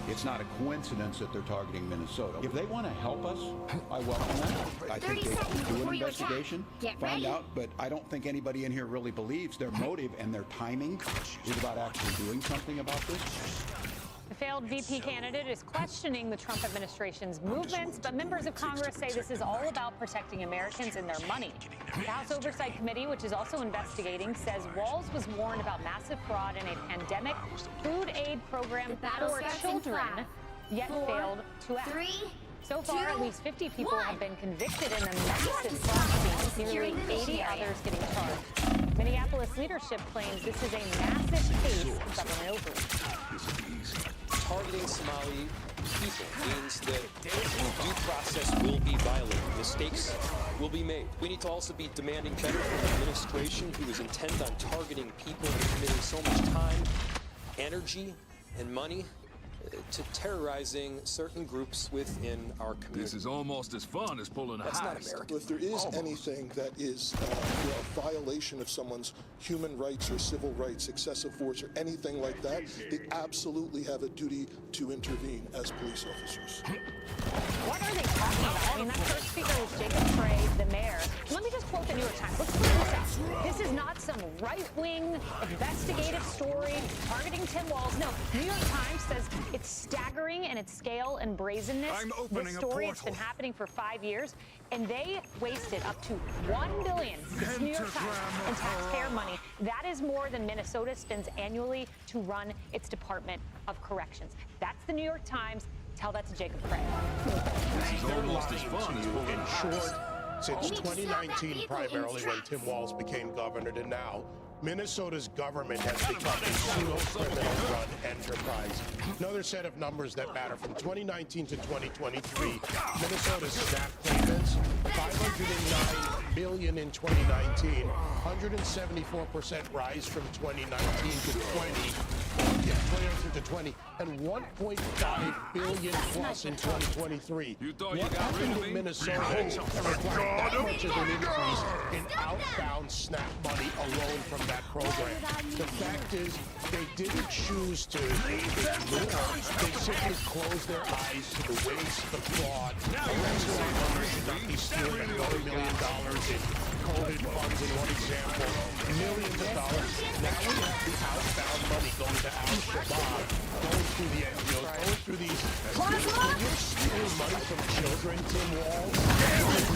S5: it's not a coincidence that they're targeting Minnesota. If they want to help us, I welcome that. I think they should do an investigation, find out, but I don't think anybody in here really believes their motive and their timing is about actually doing something about this.
S11: The failed VP candidate is questioning the Trump administration's movements, but members of Congress say this is all about protecting Americans and their money. The House Oversight Committee, which is also investigating, says Walz was warned about massive fraud in a pandemic food aid program for children, yet failed to act. So far, at least 50 people have been convicted in the massive fraud scheme, nearly 80 others getting charged. Minneapolis leadership claims this is a massive case of government overreach.
S12: Targeting Somali people means that due process will be violated. Mistakes will be made. We need to also be demanding better from the administration who is intent on targeting people and committing so much time, energy, and money to terrorizing certain groups within our community.
S23: This is almost as fun as pulling a
S12: That's not
S23: heist.
S12: American.
S13: If there is anything that is a violation of someone's human rights or civil rights, excessive force or anything like that, they absolutely have a duty to intervene as police officers.
S11: What are they talking about? I mean, that first speaker was Jacob Frey, the mayor. Let me just quote the New York Times. Let's clear this out. This is not some right-wing investigative story targeting Tim Walz. No, New York Times says it's staggering in its scale and brazenness. This story has been happening for 5 years, and they wasted up to $1 billion, this is New York Times, in taxpayer money. That is more than Minnesota spends annually to run its Department of Corrections. That's the New York Times. Tell that to Jacob Frey.
S23: This is almost as fun as pulling a heist.
S16: Since 2019, primarily when Tim Walz became governor, to now, Minnesota's government has become a pseudo-criminal-run enterprise. Another set of numbers that matter. From 2019 to 2023, Minnesota's SNAP payments, $509 billion in 2019, 174% rise from 2019 to 20, and 1.5 billion plus in 2023.
S23: thought you
S16: What
S23: got rid
S16: happened
S23: of
S16: in
S23: me?
S16: Minnesota that required that much of an increase in outbound SNAP money alone from that program? The fact is, they didn't choose to ignore. They simply closed their eyes to the waste, the fraud. The rest of the money should not be stealing another $1 million in COVID funds in one example. Millions of dollars. Now we have the outbound money going to Al-Shabaab, going through the NGOs, going through these. You're stealing money from children, Tim Walz.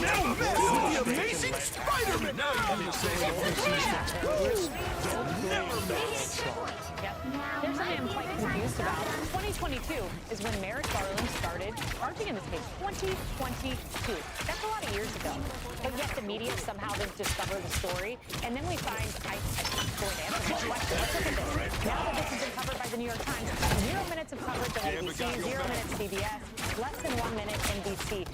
S23: Now this is the Amazing Spider-Man. Now you say overseas to terrorists.
S16: Don't blame Donald Trump.
S11: Yep. There's something I'm quite confused about. 2022 is when Merrick Garland started charging in this case. 2022. That's a lot of years ago. But yet the media somehow didn't discover the story. And then we find, I can't answer my question. Let's look at this. Now that this has been covered by the New York Times, 0 minutes of coverage on ABC, 0 minutes CBS, less than 1 minute NBC.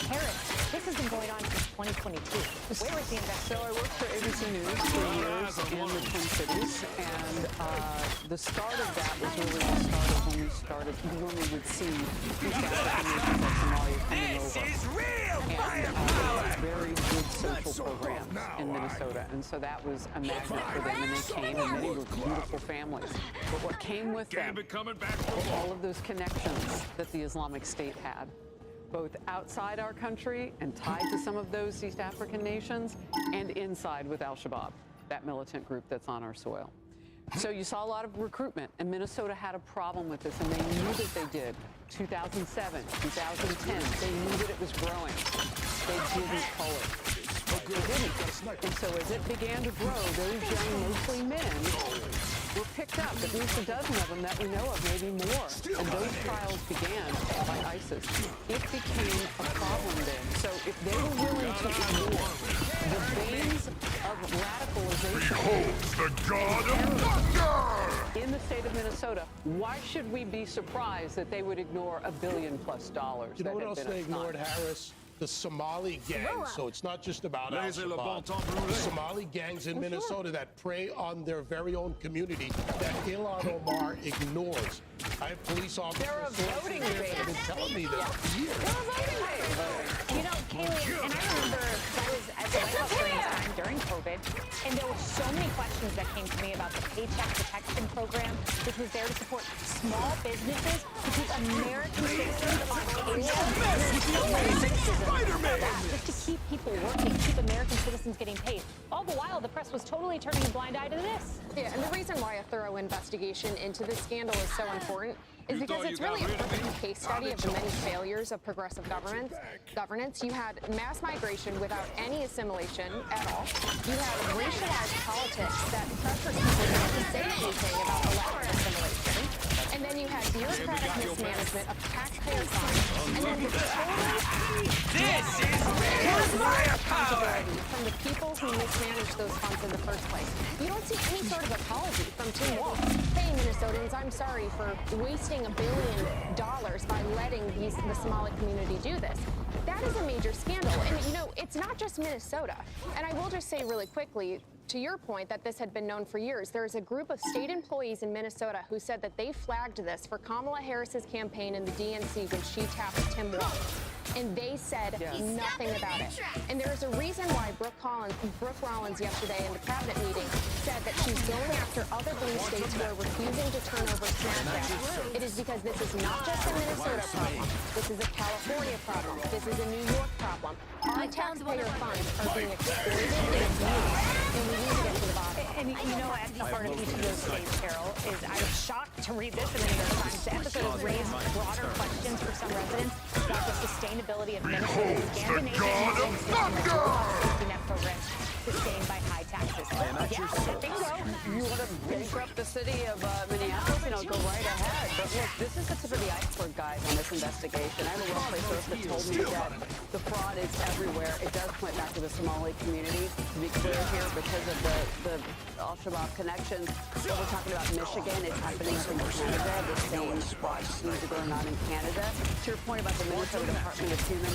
S11: Harris, this has been going on since 2022. Where was the investor?
S4: So I worked for ABC News for years in the Twin Cities, and the start of that was really the start of when we would see East African nations like Somalia coming over. And very good social programs in Minnesota, and so that was a magnet for them, and they came, and many were beautiful families. But what came with them were all of those connections that the Islamic State had, both outside our country and tied to some of those East African nations, and inside with Al-Shabaab, that militant group that's on our soil. So you saw a lot of recruitment, and Minnesota had a problem with this, and they knew that they did. 2007, 2010, they knew that it was growing. They didn't cull it. They didn't. And so as it began to grow, those young, mostly men, were picked up, at least a dozen of them that we know of, maybe more. And those trials began by ISIS. It became a problem then. So if they were willing to ignore the veins of radicalization
S23: the God of Thunder
S4: in the state of Minnesota, why should we be surprised that they would ignore $1 billion+
S16: You know what else they ignored, Harris? The Somali gangs. So it's not just about Al-Shabaab. The Somali gangs in Minnesota that prey on their very own community that Ilhan Omar ignores. I have police officers
S11: voting
S16: that have been telling me this for years.
S11: You know, Kaylee, and I remember I was at the White House during this time during COVID, and there were so many questions that came to me about the Paycheck Protection Program, which was there to support small businesses to keep American citizens on payroll. Just to keep people working, keep American citizens getting paid. All the while, the press was totally turning a blind eye to this.
S24: Yeah, and the reason why a thorough investigation into this scandal is so important
S7: is because it's really a perfect case study of the many failures of progressive governance. You had mass migration without any assimilation at all. You had racialized politics that pressured people not to say anything about the lack of assimilation. And then you had bureaucratic mismanagement of taxpayer funds. And then the responsibility from the people who mismanaged those funds in the first place. You don't see any sort of apology from Tim Walz. Hey, Minnesotans, I'm sorry for wasting $1 billion by letting the Somali community do this. That is a major scandal. And, you know, it's not just Minnesota. And I will just say really quickly, to your point that this had been known for years, there is a group of state employees in Minnesota who said that they flagged this for Kamala Harris's campaign in the DNC when she tapped Tim Walz. And they said nothing about it. And there is a reason why Brooke Rollins yesterday in the cabinet meeting said that she's going after other blue states who are refusing to turn over SNAP. It is because this is not just a Minnesota problem. This is a California problem. This is a New York problem. Our taxpayer funds are being exploited and abused, and we need to get to the bottom.
S2: And you know, as part of each of those states, Carol, is I'm shocked to read this in the New York Times. The episode has raised broader questions for some residents about the sustainability of Minnesota's Scandinavian safety net programs sustained by high taxes. Bingo.
S4: You want to bankrupt the city of Minneapolis? You know, go right ahead. But look, this is the tip of the iceberg, guys, on this investigation. I have a workplace source that told me that the fraud is everywhere. It does point back to the Somali community, to be clear here, because of the Al-Shabaab connections. What we're talking about Michigan, it's happening in Canada. The same fraud schemes are going on in Canada. To your point about the Minnesota Department of Human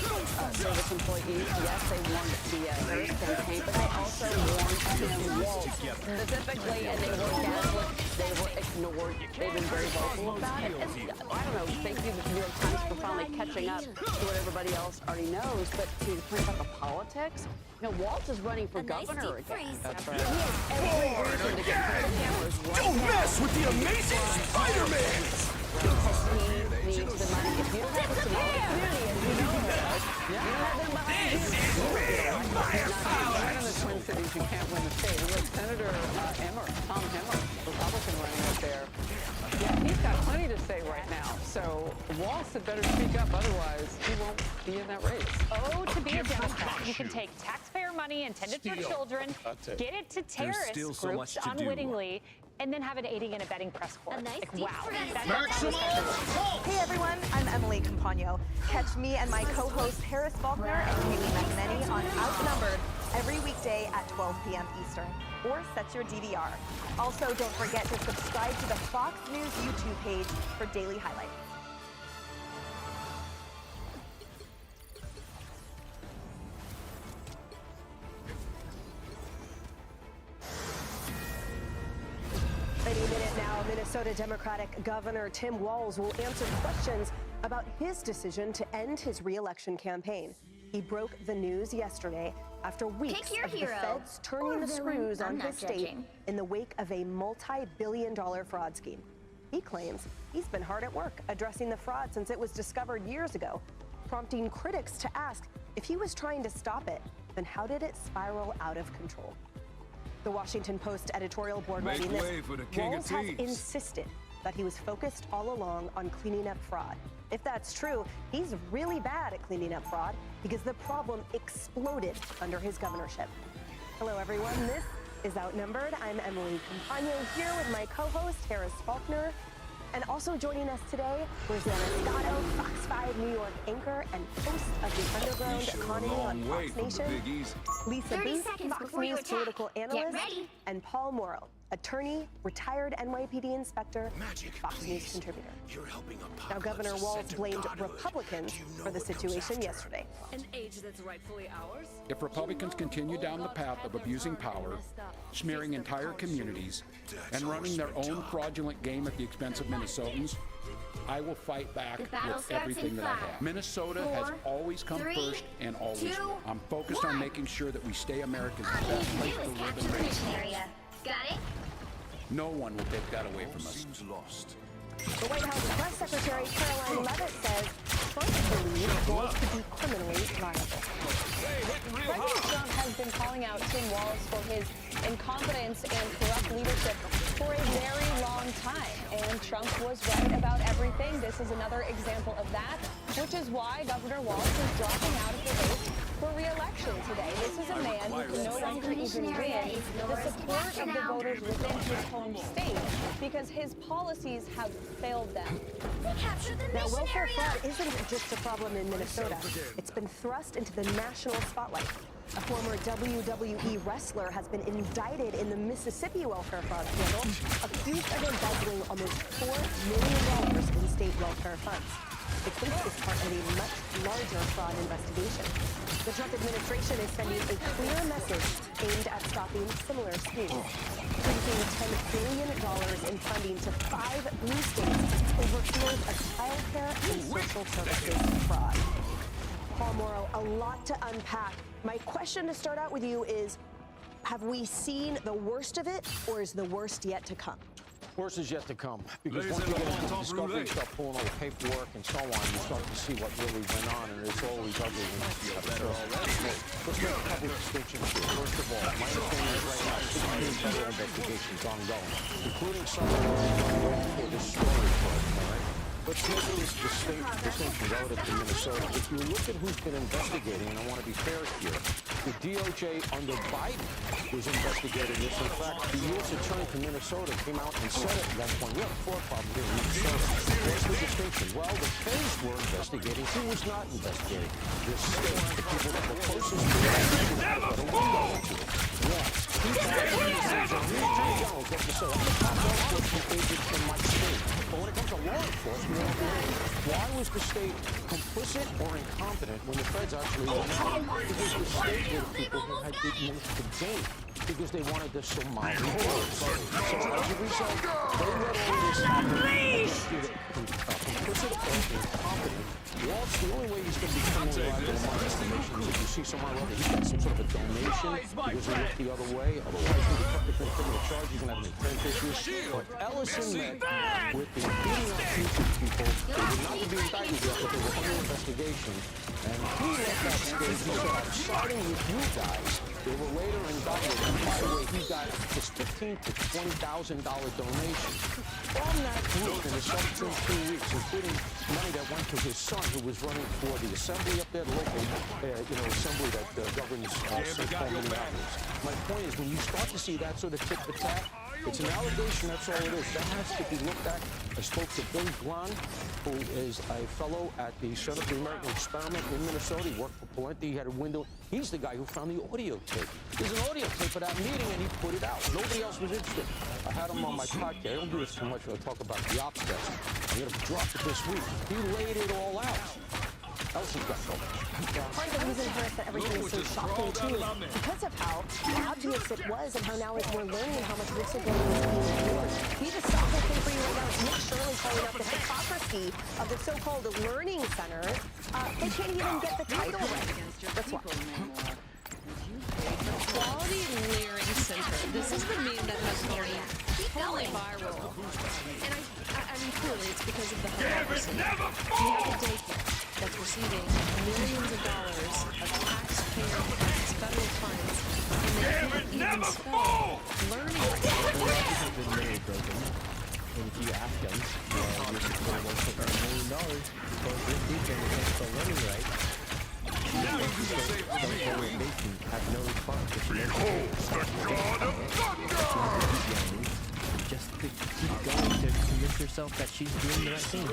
S4: Service employees, yes, they warned the Harris campaign, but they also warned Tim Walz specifically, and they were gaslit, they were ignored. They've been very vocal about it. And, I don't know, thank you, the New York Times, for finally catching up to what everybody else already knows. But to the point about the politics, you know, Walz is running for governor again. That's right. He has every reason to get the cameras right
S23: Don't
S4: now.
S23: mess with the amazing Spider-Man!
S4: Because he needs the money. If you don't have a Somali community, as you know, you don't have them behind you. Right in the Twin Cities, you can't win the state. We have Senator Tom Emmer, Republican, running up there. Yeah, he's got plenty to say right now. So Walz had better speak up, otherwise he won't be in that race.
S11: Oh, to be a Democrat, you can take taxpayer money intended for children, get it to terrorist groups unwittingly, and then have an aiding and abetting press corps. Wow.
S10: Hey everyone, I'm Emily Campagno. Catch me and my co-host Harris Faulkner and Kaylee McEnany on Outnumbered every weekday at 12 p.m. Eastern, or set your DVR. Also, don't forget to subscribe to the Fox News YouTube page for daily highlights.
S15: Any minute now, Minnesota Democratic Governor Tim Walz will answer questions about his decision to end his re-election campaign. He broke the news yesterday after weeks of the feds turning the screws on his state in the wake of a multi-billion-dollar fraud scheme. He claims he's been hard at work addressing the fraud since it was discovered years ago, prompting critics to ask if he was trying to stop it, then how did it spiral out of control? The Washington Post editorial board writing this, Walz has insisted that he was focused all along on cleaning up fraud. If that's true, he's really bad at cleaning up fraud because the problem exploded under his governorship. Hello, everyone. This is Outnumbered. I'm Emily Campagno here with my co-host, Harris Faulkner. And also joining us today, Rosanna Scotto, Fox 5 New York anchor and host of the Underground Economy on Fox Nation, Lisa Booth, Fox News political analyst, and Paul Morrow, attorney, retired NYPD inspector, Fox News contributor. Now, Governor Walz blamed Republicans for the situation yesterday.
S18: An age that's rightfully ours?
S5: If Republicans continue down the path of abusing power, smearing entire communities, and running their own fraudulent game at the expense of Minnesotans, I will fight back with everything that I have. Minnesota has always come first and always will. I'm focused on making sure that we stay America's best place to live and raise.
S14: Got it?
S5: No one will take that away from us.
S15: The White House Press Secretary Caroline Leavitt says folks believe Walz could be criminally liable.
S7: President Trump has been calling out Tim Walz for his incompetence and corrupt leadership for a very long time. And President Trump was right about everything. This is another example of that, which is why Governor Walz is dropping out of the race for re-election today. This is a man who can no longer even win the support of the voters within his home state because his policies have failed them.
S15: Now, welfare fraud isn't just a problem in Minnesota. It's been thrust into the national spotlight. A former WWE wrestler has been indicted in the Mississippi welfare fraud scandal, accused of embezzling almost $4 million in state welfare funds. The case is part of a much larger fraud investigation. The Trump administration is sending a clear message aimed at stopping similar schemes, freezing $10 billion in funding to 5 blue states over fears of child care and social services fraud. Paul Morrow, a lot to unpack. My question to start out with you is, have we seen the worst of it, or is the worst yet to come?
S8: Worse is yet to come, because once you get into the discovery, start pulling all the paperwork and so on, you start to see what really went on, and it's always ugly when you see it. Let's make a couple of distinctions here. First of all, my opinion is right now 16 federal investigations ongoing, including some of them for this story, all right? Let's make this distinction relative to Minnesota. If you look at who's been investigating, and I want to be fair here, the DOJ under Biden was investigating this. In fact, the U.S. Attorney for Minnesota came out and said at that point, we have a fraud problem here in Minnesota. What's the distinction? Well, the Kens were investigating. Who was not investigating? The state, the people that were closest to it, that a window into it. Yes. The Attorney General gets to say, I'm the top law enforcement agent in my state. But when it comes to law enforcement, why was the state complicit or incompetent when the feds actually went out? Because the state were the people who had the most to gain, because they wanted the Somali hordes. So as a result, they let all this happen. Complicit or incompetent. Waltz, the only way he's going to be criminally liable in my estimation is if you see someone whether he got some sort of a donation because he looked the other way. Otherwise, he'll be put in criminal charge. He's going to have an intent issue. But Ellison met with the beating up future people. They did not be indicted yet, but they were under investigation. And he left that stage. He said, I'm siding with you guys. They were later indicted. And by the way, he got this $15,000 to $20,000 donation from that group in the subsequent 2 weeks, including money that went to his son, who was running for the assembly up there, the local, assembly that governs St. Paul, Minneapolis. My point is, when you start to see that sort of tit for tat, it's an allegation, that's all it is. That has to be looked at. I spoke to Bill Glahn, who is a fellow at the Center for the American Experiment in Minnesota. He worked for Pawlenty. He had a window. He's the guy who found the audio tape. There's an audio tape of that meeting, and he put it out. Nobody else was interested. I had him on my podcast. I don't do this too much when I talk about the ops desk. I'm going to drop it this week. He laid it all out. Elson's got trouble.
S15: Part of the reason, Harris, that everything is so shocking, too, is because of how obvious it was and how now as we're learning how much whistleblowing is being ignored. Be the softball thing for you right now is Nick Shirley calling out the hypocrisy of the so-called learning centers. They can't even get the title right. That's why.
S19: Quality Learning Center. This is the meme that has gone totally viral. And I mean, clearly it's because of the hypocrisy. You have a daycare that's receiving millions of dollars of taxpayer funds, federal funds, and they can't even spell learning.
S1: Have been really broken. And if you ask them, you're supporting $1.5 million for this weekend against the learning right. Now you can say for me, have no response. Behold the God of Thunder! Just to keep going to convince yourself that she's doing the right thing.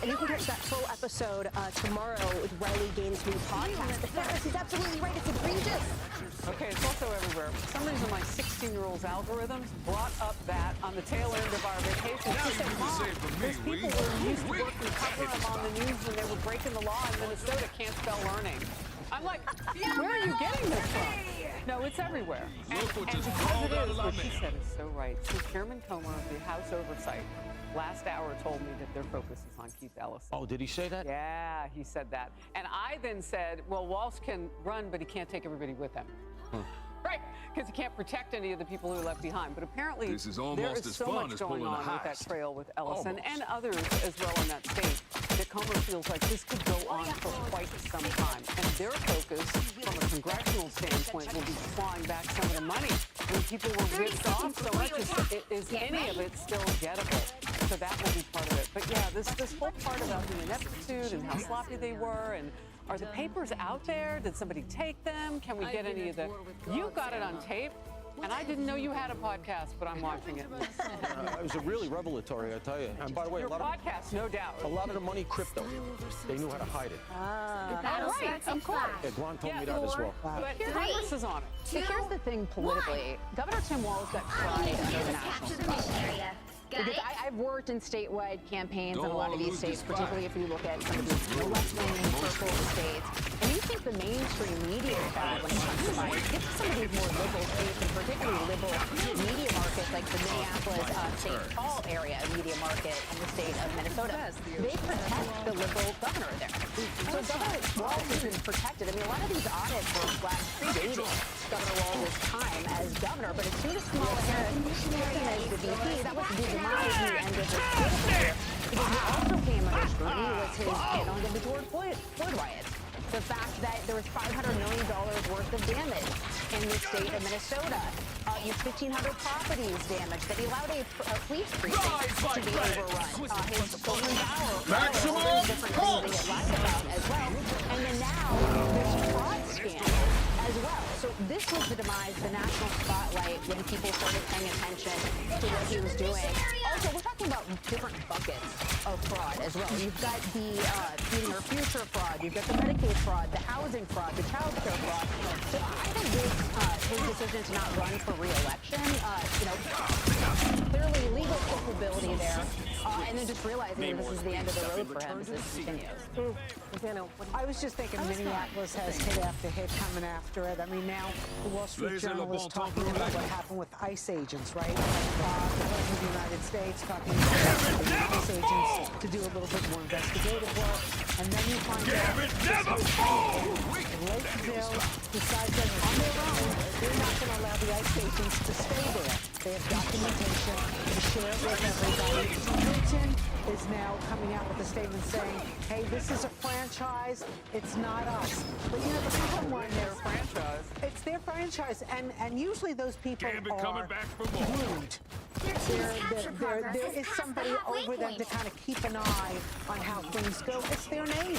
S15: And you can catch that full episode tomorrow with Riley Gaines' new podcast. The Ferris is absolutely right. It's egregious.
S4: Okay, it's also everywhere. For some reason, my 16-year-old's algorithms brought up that on the tail end of our vacation. She said, Mom, those people were used to working covering them on the news when they were breaking the law in Minnesota can't spell learning. I'm like, where are you getting this from? No, it's everywhere. And because it is, what she said is so right. So Chairman Comer of the House Oversight last hour told me that their focus is on Keith Ellison.
S8: Oh, did he say that?
S4: Yeah, he said that. And I then said, well, Walz can run, but he can't take everybody with him. Right, because he can't protect any of the people who are left behind. But apparently,
S20: this is almost
S4: there is so much going on with that trail with Ellison and others as well in that state that Comer feels like this could go on for quite some time. And their focus, from a congressional standpoint, will be clawing back some of the money when people were ripped off so much. Is any of it still gettable? So that will be part of it. But yeah, this whole part about the ineptitude and how sloppy they were, and are the papers out there? Did somebody take them? Can we get any of the... You got it on tape. And I didn't know you had a podcast, but I'm watching it.
S8: It was a really revelatory, I tell you. And by the way,
S4: Your podcast, no doubt.
S8: A lot of the money crypto. They knew how to hide it.
S4: Right, of course.
S8: Yeah, Gron told me that as well.
S4: But Congress is on it.
S11: So here's the thing politically. Governor Tim Walz got tried under the national spotlight. Because I've worked in statewide campaigns in a lot of these states, particularly if you look at some of these left-wing purple states. And you think the mainstream media is bad when it comes to violence. Get to some of these more liberal states, and particularly liberal media markets like the Minneapolis St. Paul area media market in the state of Minnesota. They protect the liberal governor there. So Governor Walz has been protected. I mean, a lot of these audits were predating Governor Walz's time as governor, but as soon as Kamala Harris came as the VP, that was the demise he ended his political career. Because what also came under scrutiny was his hit on the George Floyd riots. The fact that there was $500 million worth of damage in the state of Minnesota. 1,500 properties damaged. That he allowed a police precinct to be overrun. His Golden Bower, different things they get lied about as well. And then now this fraud scandal as well. So this was the demise, the national spotlight, when people started paying attention to what he was doing. Also, we're talking about different buckets of fraud as well. You've got the Feeding Our Future fraud, you've got the Medicaid fraud, the housing fraud, the child care fraud. So I think his decision to not run for re-election, clearly legal culpability there, and then just realizing this is the end of the road for him as this continues.
S3: I was just thinking Minneapolis has hit after hit coming after it. I mean, now the Wall Street Journal is talking about what happened with ICE agents, right? The President of the United States talking about the ICE agents to do a little bit more investigative work. And then you find out Lakeville decides that on their own, they're not going to allow the ICE agents to stay there. They have documentation to share with everybody. Hilton is now coming out with a statement saying, hey, this is a franchise, it's not us. But you know, the problem when they're a franchise, it's their franchise, and usually those people are glued. There is somebody over them to kind of keep an eye on how things go. It's their name.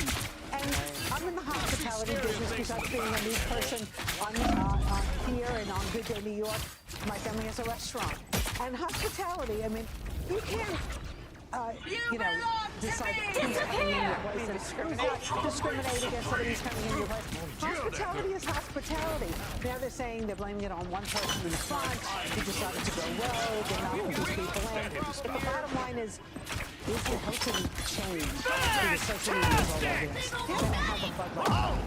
S3: And I'm in the hospitality business because being a new person on here and on Good Day New York, my family has a restaurant. And hospitality, I mean, you can't decide who's coming in your place and discriminate against somebody who's coming in your place. Hospitality is hospitality. Now they're saying they're blaming it on one person in the front who decided to go rogue and not put these people in. But the bottom line is the Hilton chain through social media all over this. They don't have a Bud Light.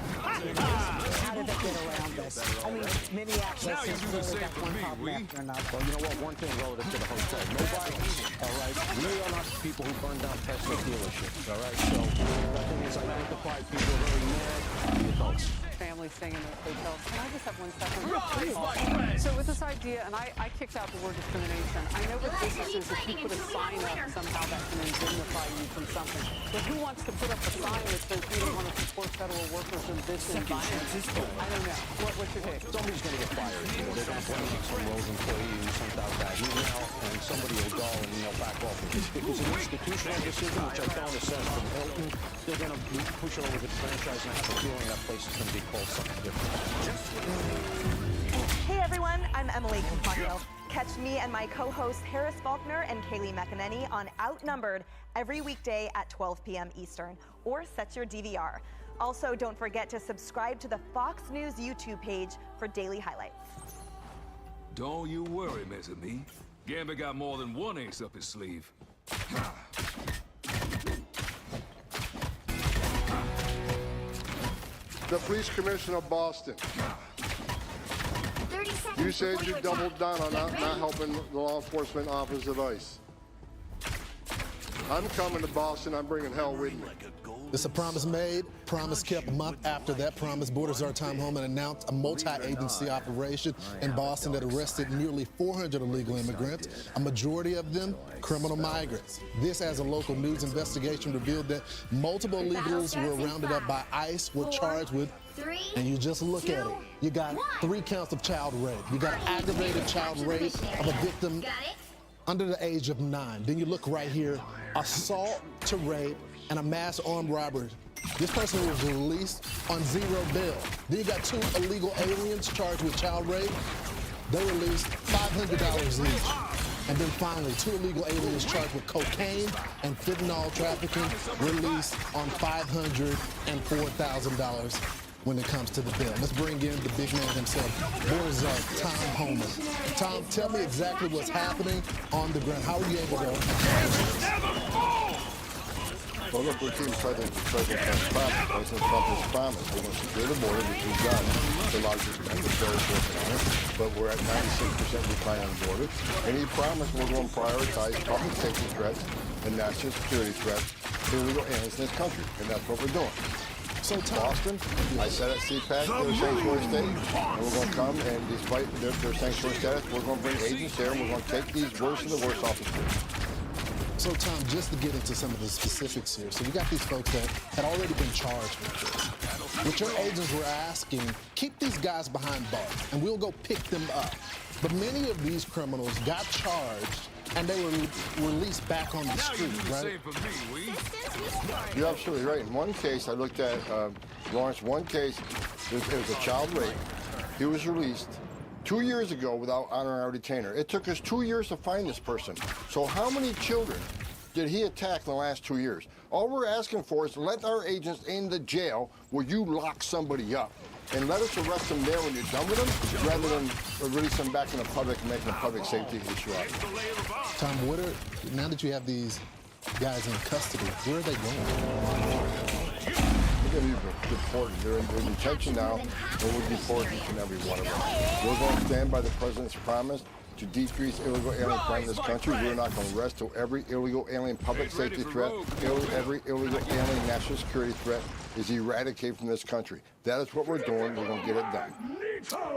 S3: How did they get around this? I mean, Minneapolis has really got one problem after another.
S8: Well, you know what? One thing relative to the hotel. No violence, all right? We are not the people who burned down Tesla dealerships, all right? So the thing is, identified people are very mad at the adults.
S4: Families staying in those hotels. Can I just have 1 second? So with this idea, and I kicked out the word discrimination. I know with businesses, if you put a sign up somehow that can indemnify you from something. But who wants to put up a sign that says we don't want to support federal workers in this environment? I don't know. What's your take?
S8: Somebody's going to get fired. You know, they're going to blame some Rose employee who sent out that email, and somebody will go and back off. If it was an institutional decision, which I don't assess from Hilton, they're going to push it over to the franchise, and I have a feeling that place is going to be called something different.
S10: Hey everyone, I'm Emily Compagno. Catch me and my co-hosts Harris Faulkner and Kaylee McEnany on Outnumbered every weekday at 12 p.m. Eastern, or set your DVR. Also, don't forget to subscribe to the Fox News YouTube page for daily highlights.
S17: Don't you worry, Miss Me. Gambit got more than one ace up his sleeve.
S20: The police commissioner of Boston. You said you doubled down on not helping the law enforcement office of ICE. I'm coming to Boston. I'm bringing hell with me.
S22: It's a promise made, promise kept. A month after that promise, Borders Our Time Home and announced a multi-agency operation in Boston that arrested nearly 400 illegal immigrants, a majority of them criminal migrants. This, as a local news investigation revealed that multiple illegals were rounded up by ICE, were charged with, and you just look at it, you got 3 counts of child rape. You got aggravated child rape of a victim under the age of 9. Then you look right here, assault to rape and a mass armed robbery. This person was released on 0 bail. Then you got 2 illegal aliens charged with child rape. They released $500 each. And then finally, 2 illegal aliens charged with cocaine and fentanyl trafficking released on $500 and $4,000 when it comes to the bill. Let's bring in the big man himself, Border Czar Tom Homan. Tom, tell me exactly what's happening on the ground. How are you able to
S20: Well, look, we're keeping President Trump's promise. President Trump has promised we're going to secure the border, which we've done. The largest military force on it, but we're at 96% decline on the border. And he promised we're going to prioritize public safety threats and national security threats to illegal aliens in this country, and that's what we're doing.
S22: So,
S20: Boston, I said at CPAC, they're a sanctuary state, and we're going to come, and despite their sanctuary status, we're going to bring agents there, and we're going to take these worst of the worst off the street.
S22: So, Tom, just to get into some of the specifics here, so you got these folks that had already been charged with this. What your agents were asking, keep these guys behind bars, and we'll go pick them up. But many of these criminals got charged, and they were released back on the street, right?
S20: You're absolutely right. In one case, I looked at, Lawrence, one case, it was a child rape. He was released 2 years ago without honoring our detainer. It took us 2 years to find this person. So how many children did he attack in the last 2 years? All we're asking for is let our agents in the jail where you lock somebody up and let us arrest them there when you're done with them, rather than release them back in the public and making a public safety issue out of it.
S22: Tom, now that you have these guys in custody, where are they going?
S20: They're going to be deported. They're in detention now, and we'll deport each and every one of them. We're going to stand by the president's promise to decrease illegal alien crime in this country. We're not going to rest till every illegal alien public safety threat, every illegal alien national security threat is eradicated from this country. That is what we're doing. We're going to get it done.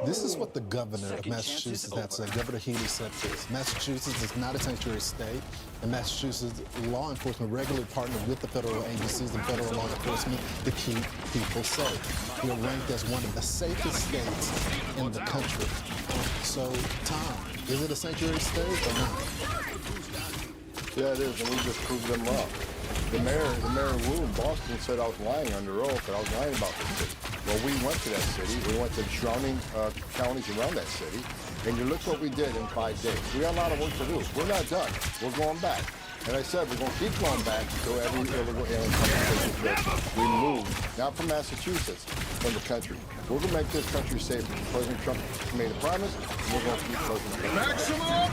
S22: This is what the governor of Massachusetts, that's Governor Healey, said this. Massachusetts is not a sanctuary state, and Massachusetts law enforcement regularly partners with the federal agencies and federal law enforcement to keep people safe. We are ranked as one of the safest states in the country. So, Tom, is it a sanctuary state or not?
S20: Yeah, it is, and we just proved them wrong. The mayor Wu in Boston said I was lying under oath, that I was lying about this city. Well, we went to that city. We went to the surrounding counties around that city, and you look what we did in 5 days. We got a lot of work to do. We're not done. We're going back. And I said we're going to keep going back until every illegal alien public threat removed, not from Massachusetts, from the country. We're going to make this country safer. President Trump made a promise, and we're going to keep President Trump.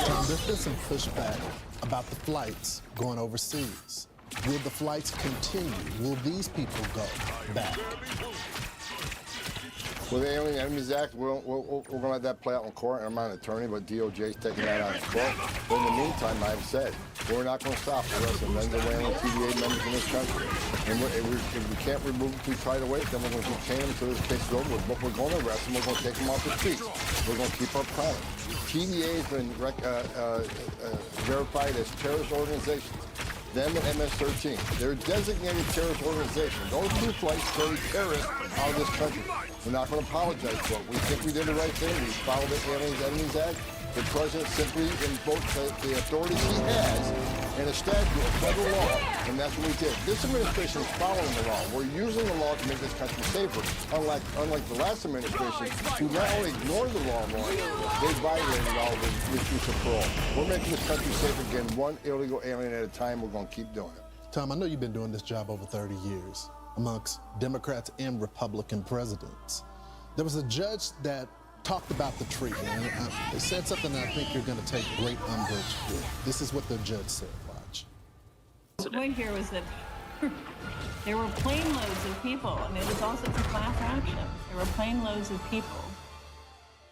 S22: Tom, there's been some pushback about the flights going overseas. Will the flights continue? Will these people go back?
S20: With the Alien Enemies Act, we're going to let that play out in court, and I'm not an attorney, but DOJ's taking that on its court. But in the meantime, I've said, we're not going to stop the rest of the alien TVA members in this country. And if we can't remove them through tidal wave, then we're going to detain them until this case is over with. But we're going to arrest them, we're going to take them off the streets. We're going to keep our promise. TVA has been verified as terrorist organizations. Them and MS-13. They're designated terrorist organizations. Those 2 flights carry terrorists out of this country. We're not going to apologize for it. We think we did the right thing. We followed the Alien Enemies Act. The president simply invoked the authorities he has and established a federal law, and that's what we did. This administration is following the law. We're using the law to make this country safer, unlike the last administration, who not only ignored the law, they violated all the issues of parole. We're making this country safer again, one illegal alien at a time. We're going to keep doing it.
S22: Tom, I know you've been doing this job over 30 years amongst Democrats and Republican presidents. There was a judge that talked about the treatment, and they said something that I think you're going to take great umbrage with. This is what the judge said. Watch.
S6: The point here was that there were plane loads of people, and it was also a class action. There were plane loads of people.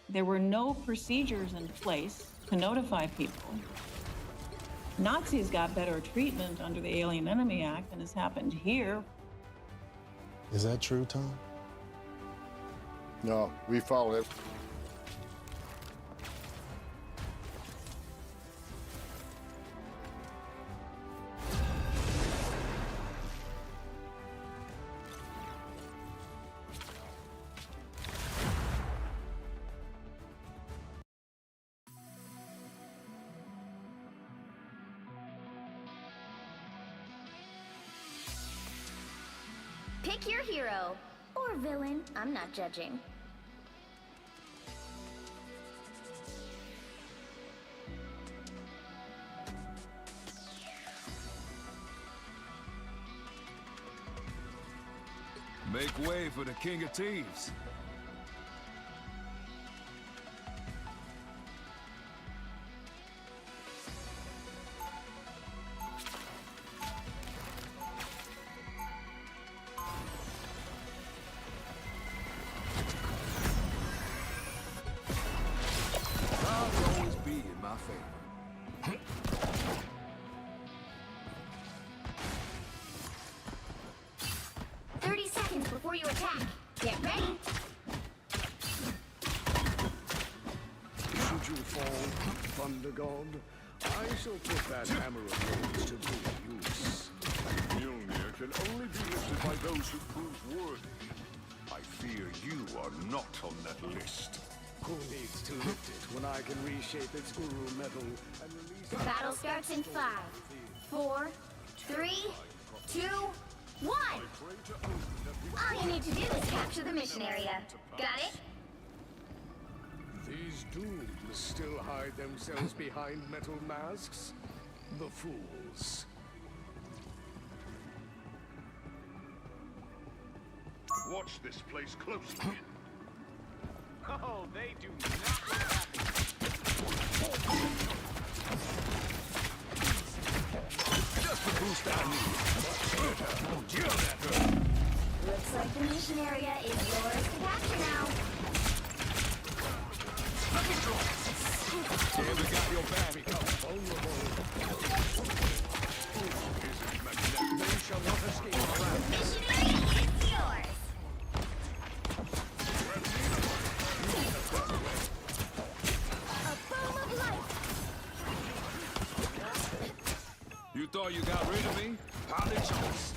S6: There were no procedures in place to notify people. Nazis got better treatment under the Alien Enemy Act than has happened here.
S22: Is that true, Tom?
S20: No, we followed it.
S14: Pick your hero. Or villain. I'm not judging.
S17: Make way for the King of Thieves. I'll always be in my favor.
S14: 30 seconds before you attack. Get ready.
S16: Should you fall, Thunder God, I shall put that hammer of yours to good use.
S9: Mjolnir can only be lifted by those who prove worthy. I fear you are not on that list.
S16: Who needs to lift it when I can reshape its uru metal and release...
S14: The battle starts in 5, 4, 3, 2, 1! All you need to do is capture the mission area. Got it?
S16: These dooms still hide themselves behind metal masks? The fools.
S9: Watch this place closely.
S12: Oh, they do not look happy.
S17: Just the boost I need. Deal that hurt.
S14: Looks like the mission area is yours to capture now.
S17: Gambit got your back.
S16: Become vulnerable. They shall not escape around.
S14: Mission area is yours. A boom of light.
S17: You thought you got rid of me? How'd it choice?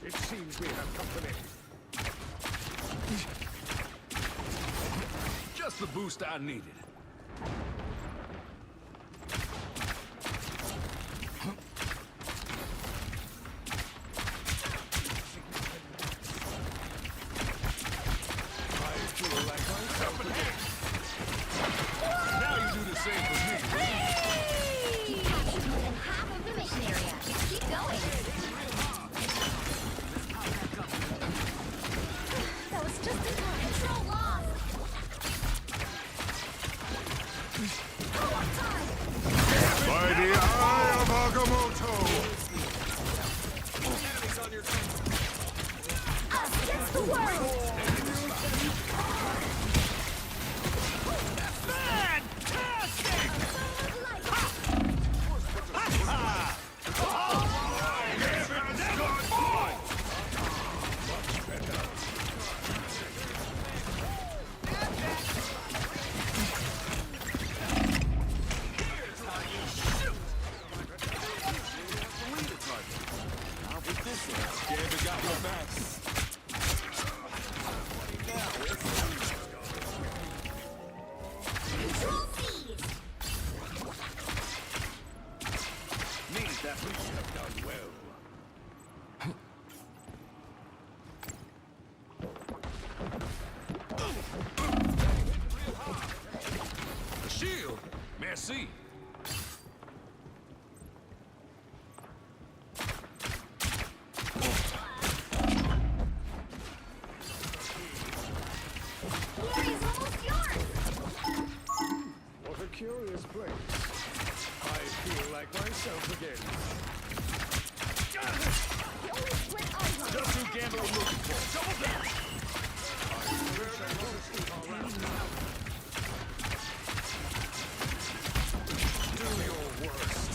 S16: It seems we have company.
S17: Just the boost I needed. Now you do the same for me.
S14: You captured more than half of the mission area. Keep going. That was just in time. Control lost.
S9: By the eye of Agamotto!
S14: Us against the world.
S17: Gambit got your back.
S14: Control seized.
S17: Means that we have done well. The shield. Merci.
S14: Glory's almost yours.
S16: What a curious place. I feel like myself again.
S14: The only split eyes.
S17: Just who Gambit was looking for. Double down.
S16: Do your worst.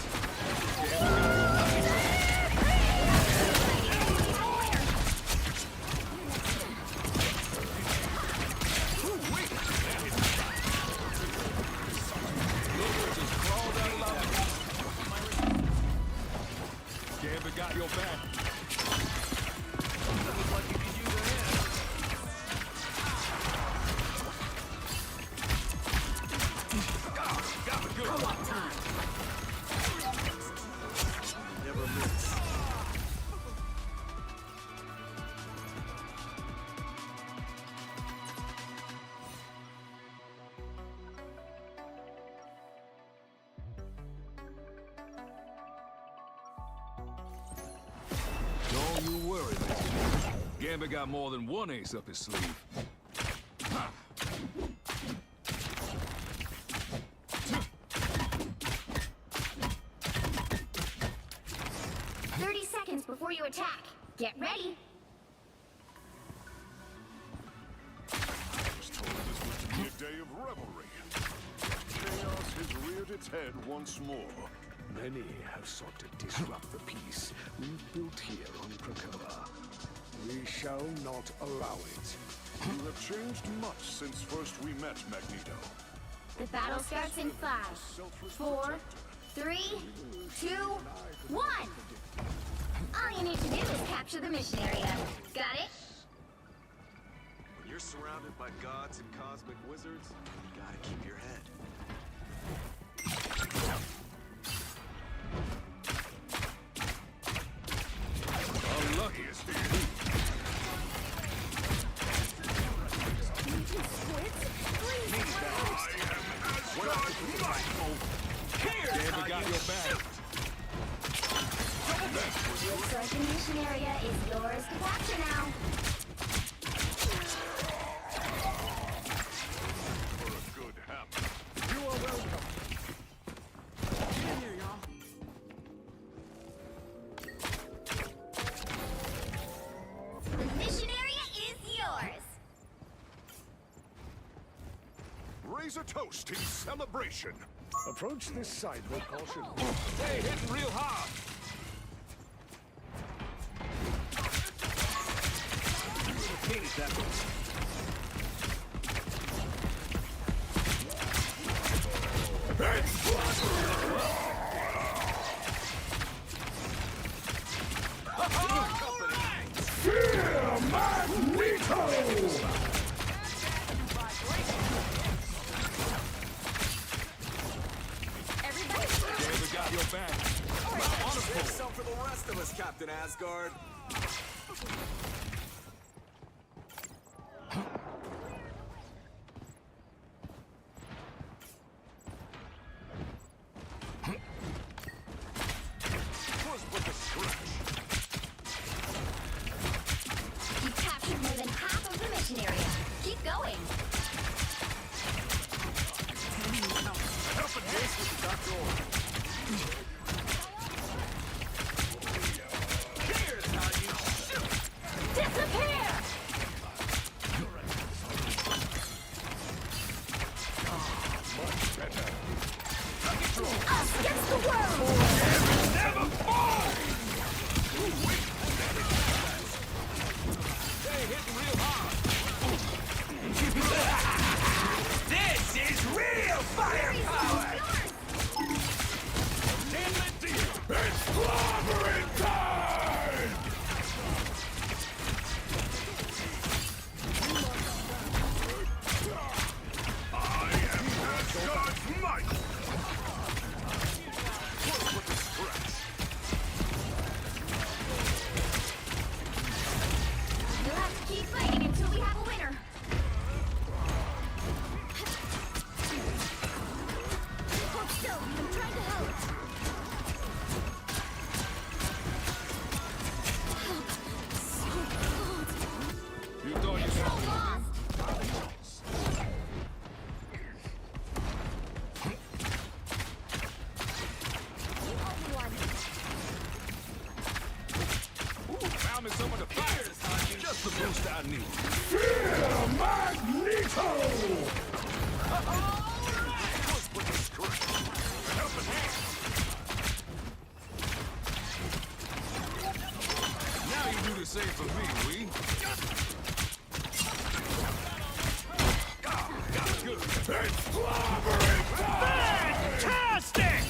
S17: Gambit got more than one ace up his sleeve. Ha.
S14: 30 seconds before you attack. Get ready.
S9: I was told this was to be a day of revelry. Chaos has reared its head once more.
S2: Many have sought to disrupt the peace we've built here on Krakoa. We shall not allow it.
S9: You have changed much since first we met, Magneto.
S14: The battle starts in 5, 4, 3, 2, 1. All you need to do is capture the mission area. Got it?
S12: When you're surrounded by gods and cosmic wizards, you gotta keep your head.
S17: Unluckiest thing.
S14: Gambit got your back. Looks like the mission area is yours to capture now.
S9: For a good hammer.
S14: You are welcome.
S9: Here, y'all.
S14: The mission area is yours.
S9: Raise a toast in celebration.
S2: Approach this site with caution.
S17: Hey, hitting real hard.
S2: Finish that one.
S23: Fear Magneto!
S17: Gambit got your back.
S12: Save some for the rest of us, Captain Asgard.
S14: You captured more than half of the mission area. Keep going.
S12: Helping Ace with the Dr. Here's how you shoot!
S14: Disappear!
S9: Much better.
S14: Us against the world!
S9: Never fall!
S17: Hey, hitting real hard.
S12: This is real firepower!
S23: It's clobbering time!
S9: I am Asgard's might! Close with the scratch.
S14: You'll have to keep fighting until we have a winner. Hold still. I'm trying to help.
S17: You thought you saw me. Found me someone to fire this time. Just the boost I need.
S23: Fear Magneto!
S9: Close with the scratch. An helping hand.
S17: Now you do the same for me, Wee. Got good.
S23: It's clobbering time!
S12: Fantastic!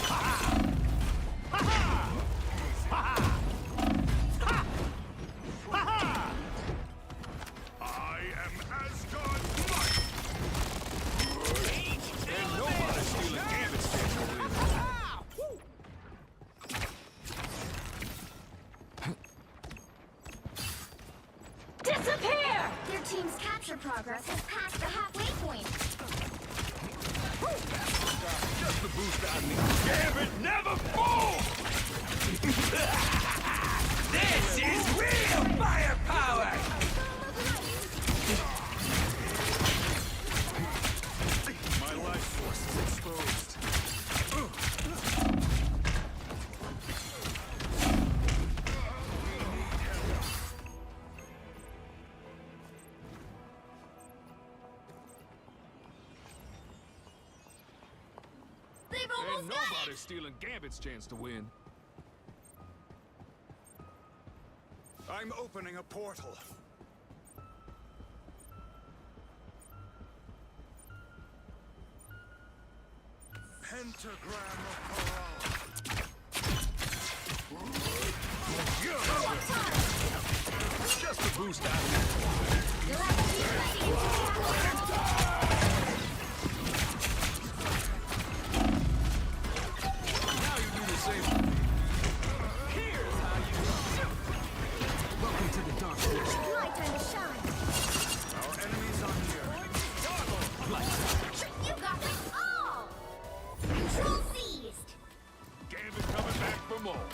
S12: Ha-ha! Ha-ha! Ha-ha! Ha! Ha-ha!
S9: I am Asgard's might!
S17: Ain't nobody stealing Gambit's schedule.
S14: Disappear! Their team's capture progress has passed the halfway point.
S17: Just the boost I need.
S12: Gambit never falls! This is real firepower!
S17: Ain't nobody stealing Gambit's chance to win.
S9: I'm opening a portal. Pentagram of
S17: It's just a boost out. Now you do the same. Here's how you shoot. Welcome to the dark forest.
S14: My time to shine.
S9: Our enemies are here.
S14: You got them all. Control seized.
S17: Gambit coming back for more.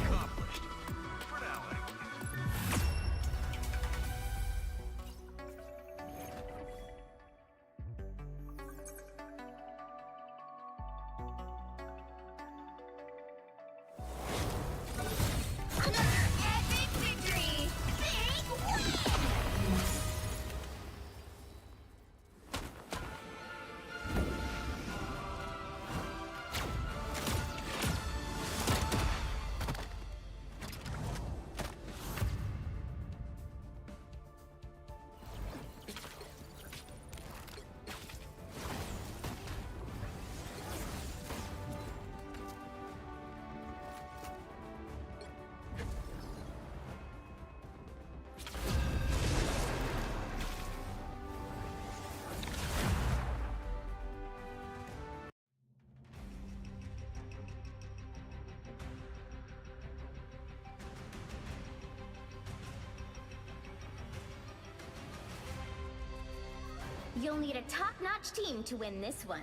S12: Accomplished. For now, anyway.
S14: Another epic victory. Big win. You'll need a top-notch team to win this one.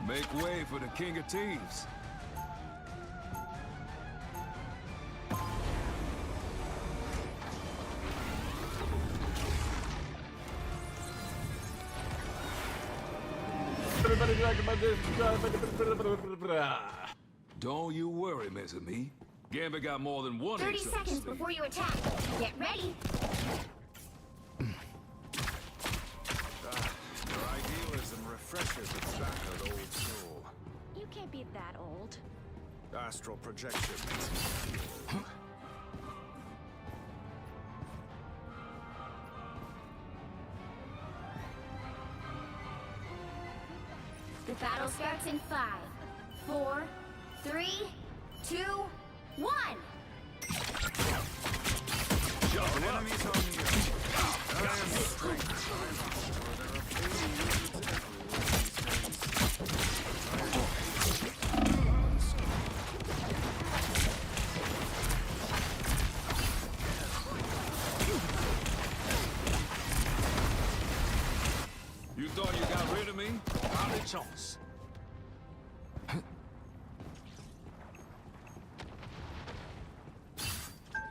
S17: Make way for the King of Thieves. Don't you worry, Miss Me. Gambit got more than one
S14: 30
S17: ace up his
S14: seconds
S17: sleeve.
S14: before you attack. Get ready.
S9: Your idealism refreshes the battered old soul.
S14: You can't be that old.
S9: Astral projection makes me feel old.
S14: The battle starts in 5, 4, 3, 2, 1.
S9: Our enemies are near. I am strength. I am sure there are baby wizards
S17: You thought you got rid of me? Not a chance.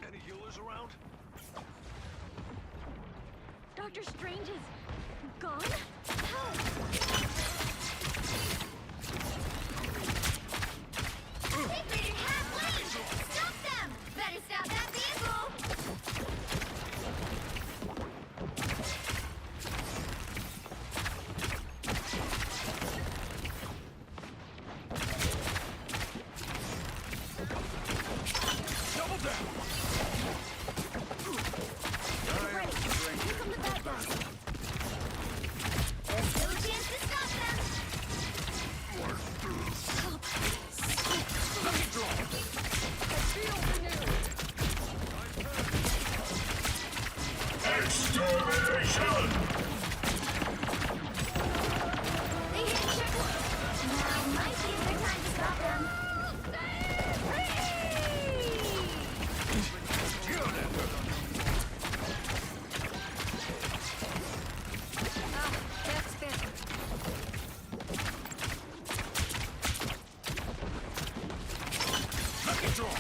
S12: Any healers around?
S14: Dr. Strange is gone? Secret halfway! Stop them! Better stop that vehicle!
S17: Double down!
S14: Here come the bad guys. There's still a chance to stop them!
S17: Let me draw!
S14: Extermination! They hit checkpoint. Now might be a good time to stop them. That's better.
S17: Let me draw!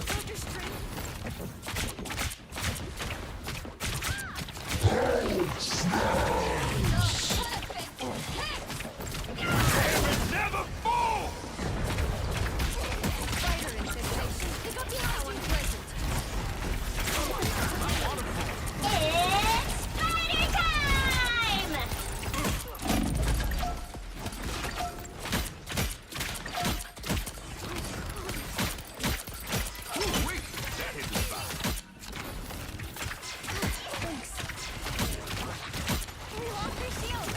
S14: Dr. Strange.
S17: Never fall!
S14: Spider infestation. Pick up the other one, pleasant. It's spider time!
S17: Wait, that hit the spot.
S14: Thanks. We lost their shields.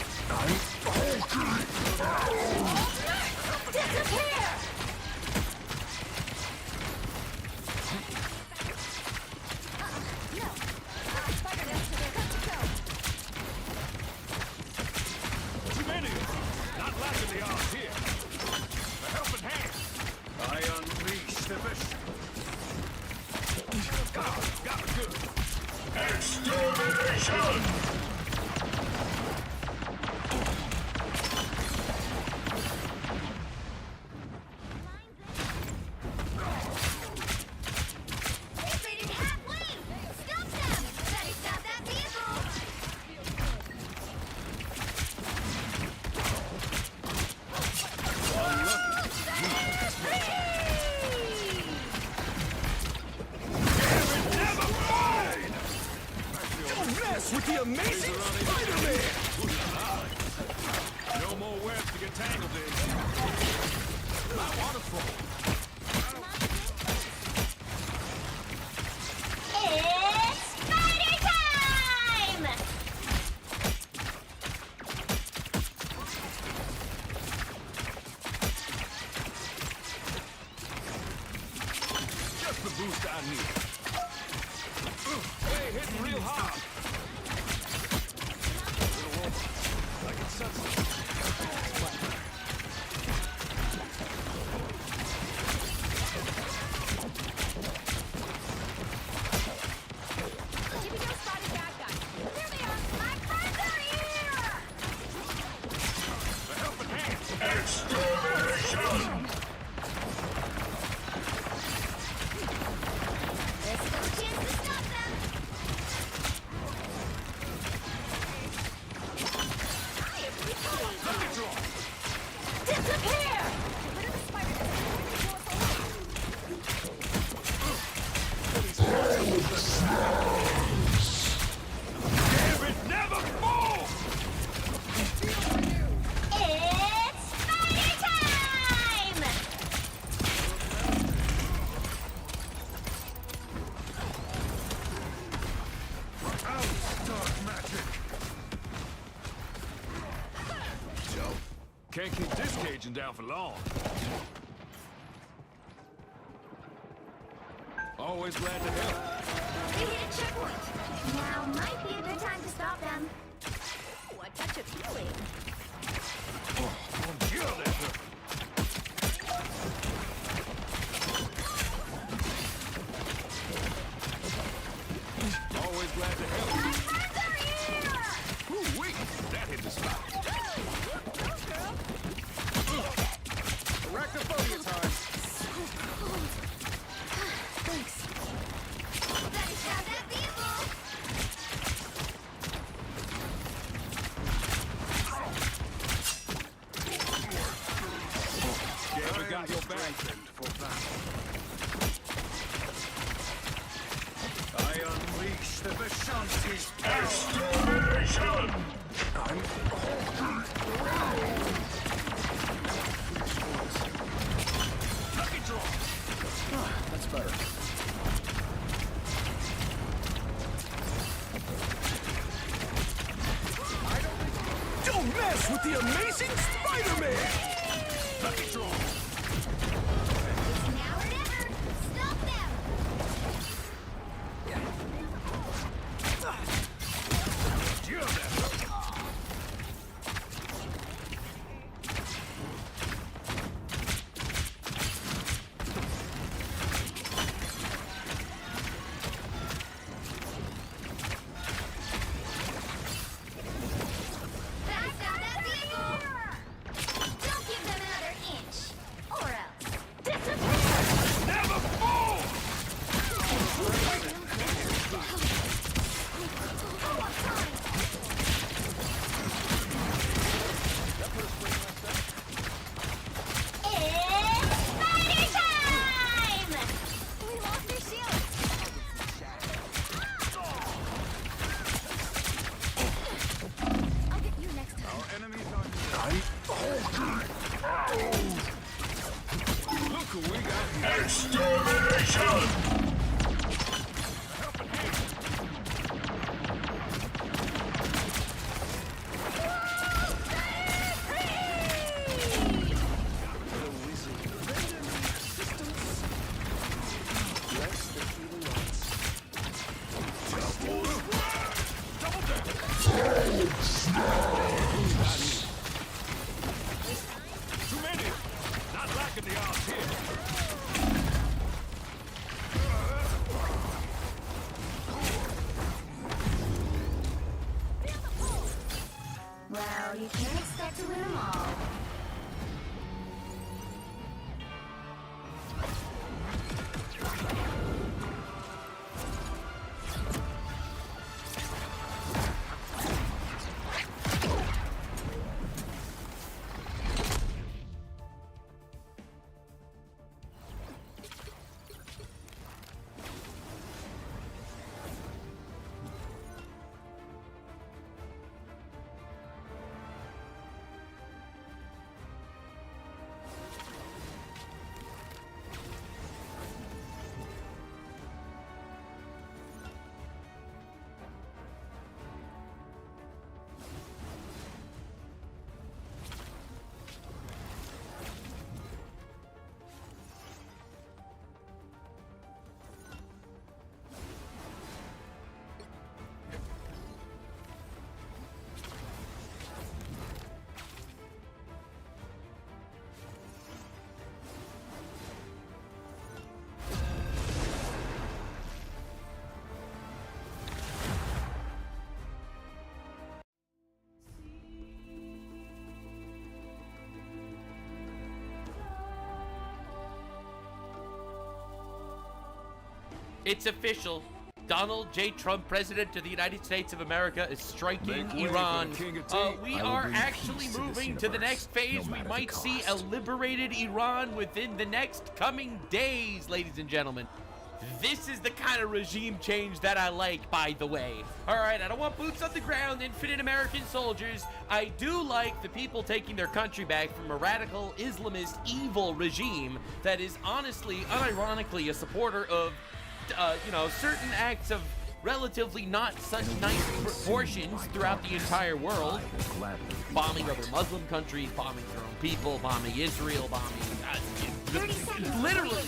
S14: Disappear! No. Spider next to their cut to go.
S17: Too many of them. Not lacking the odds here. A helping hand. I unleash the beast. God, got it good. Extermination!
S14: Separated halfway! Stop them! Better stop that vehicle!
S17: Never mind! Don't mess with the amazing Spider-Man! No more webs to get tangled in. My waterfall.
S14: It's spider time!
S17: Just the boost I need. Hey, hitting real hard. Like it's sunset.
S14: Here we go, spotted bad guy. There they are! My friends are here!
S17: A helping hand.
S14: Extermination! There's no chance to stop them! I am retaliating! Disappear! Get rid of the spider that's going to kill us all.
S17: Damn it, never fall!
S14: It's spider time!
S17: Dark magic. Can't keep this Cajun down for long. Always glad to help.
S14: They hit a checkpoint. Now might be a good time to stop them. Ooh, a touch of healing.
S17: Kill that hurt. Always glad to help.
S14: My friends are here!
S17: Ooh, wait, that hit the spot. Arachnophobia time.
S14: Thanks. Better stop that vehicle!
S17: Yeah, we got your back. I unleash the Vishanti's extermination! Lucky draw!
S5: That's better.
S17: Don't mess with the amazing Spider-Man! Lucky draw!
S14: It's now or never! Stop them!
S17: Kill that hurt.
S14: Back down that vehicle! Don't give them another inch! You can't expect to win them all.
S13: It's official. Donald J. Trump, President of the United States of America, is striking
S9: Make way
S13: Iran.
S9: for the King of Tea.
S13: We
S9: I will
S13: are
S9: bring
S13: actually
S9: peace to this
S13: moving to the
S9: universe,
S13: next phase.
S9: no
S13: We
S9: matter
S13: might
S9: the
S13: see a
S9: cost.
S13: liberated Iran within the next coming days, ladies and gentlemen. This is the kind of regime change that I like, by the way. All right, I don't want boots on the ground, infinite American soldiers. I do like the people taking their country back from a radical Islamist evil regime that is honestly, unironically, a supporter of, certain acts of relatively not such nice proportions throughout the entire world. Bombing other Muslim countries, bombing their own people, bombing Israel, bombing literally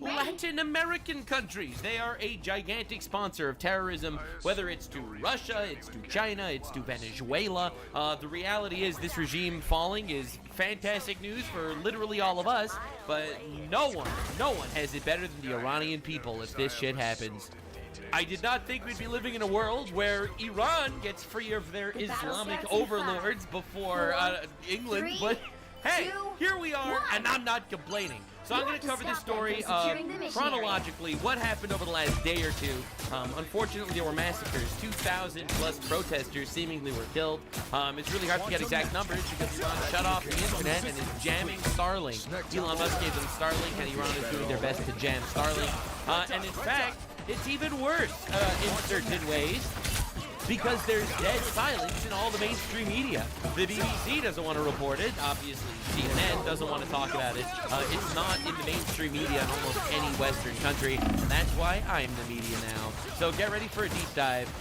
S13: Latin American countries. They are a gigantic sponsor of terrorism, whether it's to Russia, it's to China, it's to Venezuela. The reality is this regime falling is fantastic news for literally all of us, but no one has it better than the Iranian people if this shit happens. I did not think we'd be living in a world where Iran gets free of their Islamic overlords before England, but hey, here we are, and I'm not complaining. So I'm going to cover this story chronologically, what happened over the last day or two. Unfortunately, there were massacres. 2,000 plus protesters seemingly were killed. It's really hard to get exact numbers because Iran shut off the internet and is jamming Starlink. Elon Musk gave them Starlink, and Iran is doing their best to jam Starlink. And in fact, it's even worse in certain ways, because there's dead silence in all the mainstream media. The BBC doesn't want to report it. Obviously, CNN doesn't want to talk about it. It's not in the mainstream media in almost any Western country, and that's why I'm the media now. So get ready for a deep dive.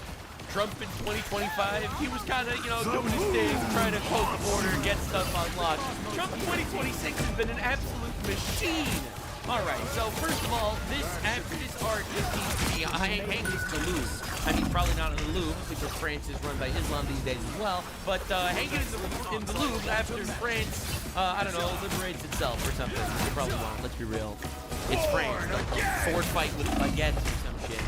S13: Trump in 2025, he was kind of, doing his thing, trying to close the border, get stuff unlocked. Trump 2026 has been an absolute machine. All right, so first of all, after this arc, this needs to be hanging to the Louvre. I mean, probably not in the Louvre, because France is run by Islam these days as well, but hanging in the Louvre after France, liberates itself or something. It probably won't, let's be real. It's France, like sword fight with baguettes or some shit.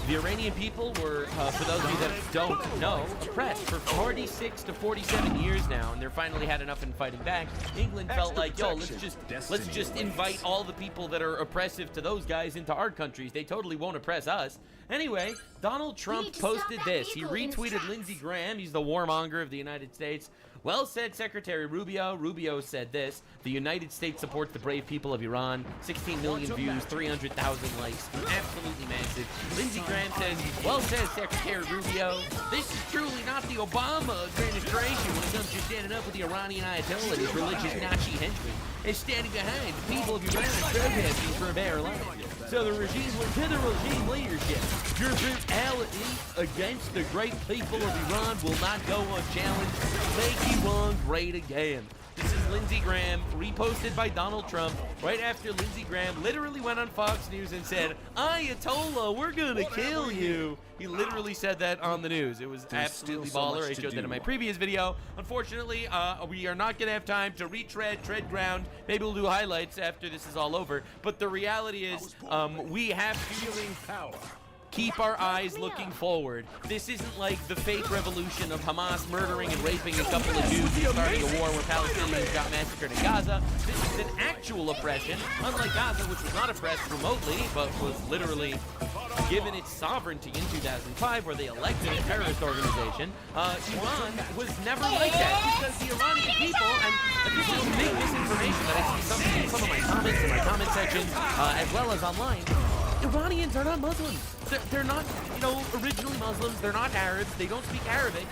S13: The Iranian people were, for those of you that don't know, oppressed for 46 to 47 years now, and they're finally had enough in fighting back. England felt like, yo, let's just invite all the people that are oppressive to those guys into our countries. They totally won't oppress us. Anyway, Donald Trump posted this. He retweeted Lindsey Graham. He's the warmonger of the United States. Well said, Secretary Rubio. Rubio said this: the United States supports the brave people of Iran. 16 million views, 300,000 likes. Absolutely massive. Lindsey Graham says, well said, Secretary Rubio. This is truly not the Obama administration when it comes to standing up with the Iranian Ayatollah and his religious Nazi henchmen. It's standing behind the people of Iran and protesting for a better life. So the regime, to the regime leadership, your brutality against the great people of Iran will not go unchallenged. Make Iran great again. This is Lindsey Graham, reposted by Donald Trump, right after Lindsey Graham literally went on Fox News and said, Ayatollah, we're gonna kill you. He literally said that on the news. It was absolutely baller. I showed that in my previous video. Unfortunately, we are not gonna have time to tread ground. Maybe we'll do highlights after this is all over. But the reality is, we have to... keep our eyes looking forward. This isn't like the fake revolution of Hamas murdering and raping a couple of Jews and starting a war where Palestinians got massacred in Gaza. This is an actual oppression, unlike Gaza, which was not oppressed remotely, but was literally given its sovereignty in 2005, where they elected a terrorist organization. Iran was never like that, because the Iranian people, and this is big misinformation that I see some of my comments in my comment section, as well as online. Iranians are not Muslims. They're not, originally Muslims. They're not Arabs. They don't speak Arabic.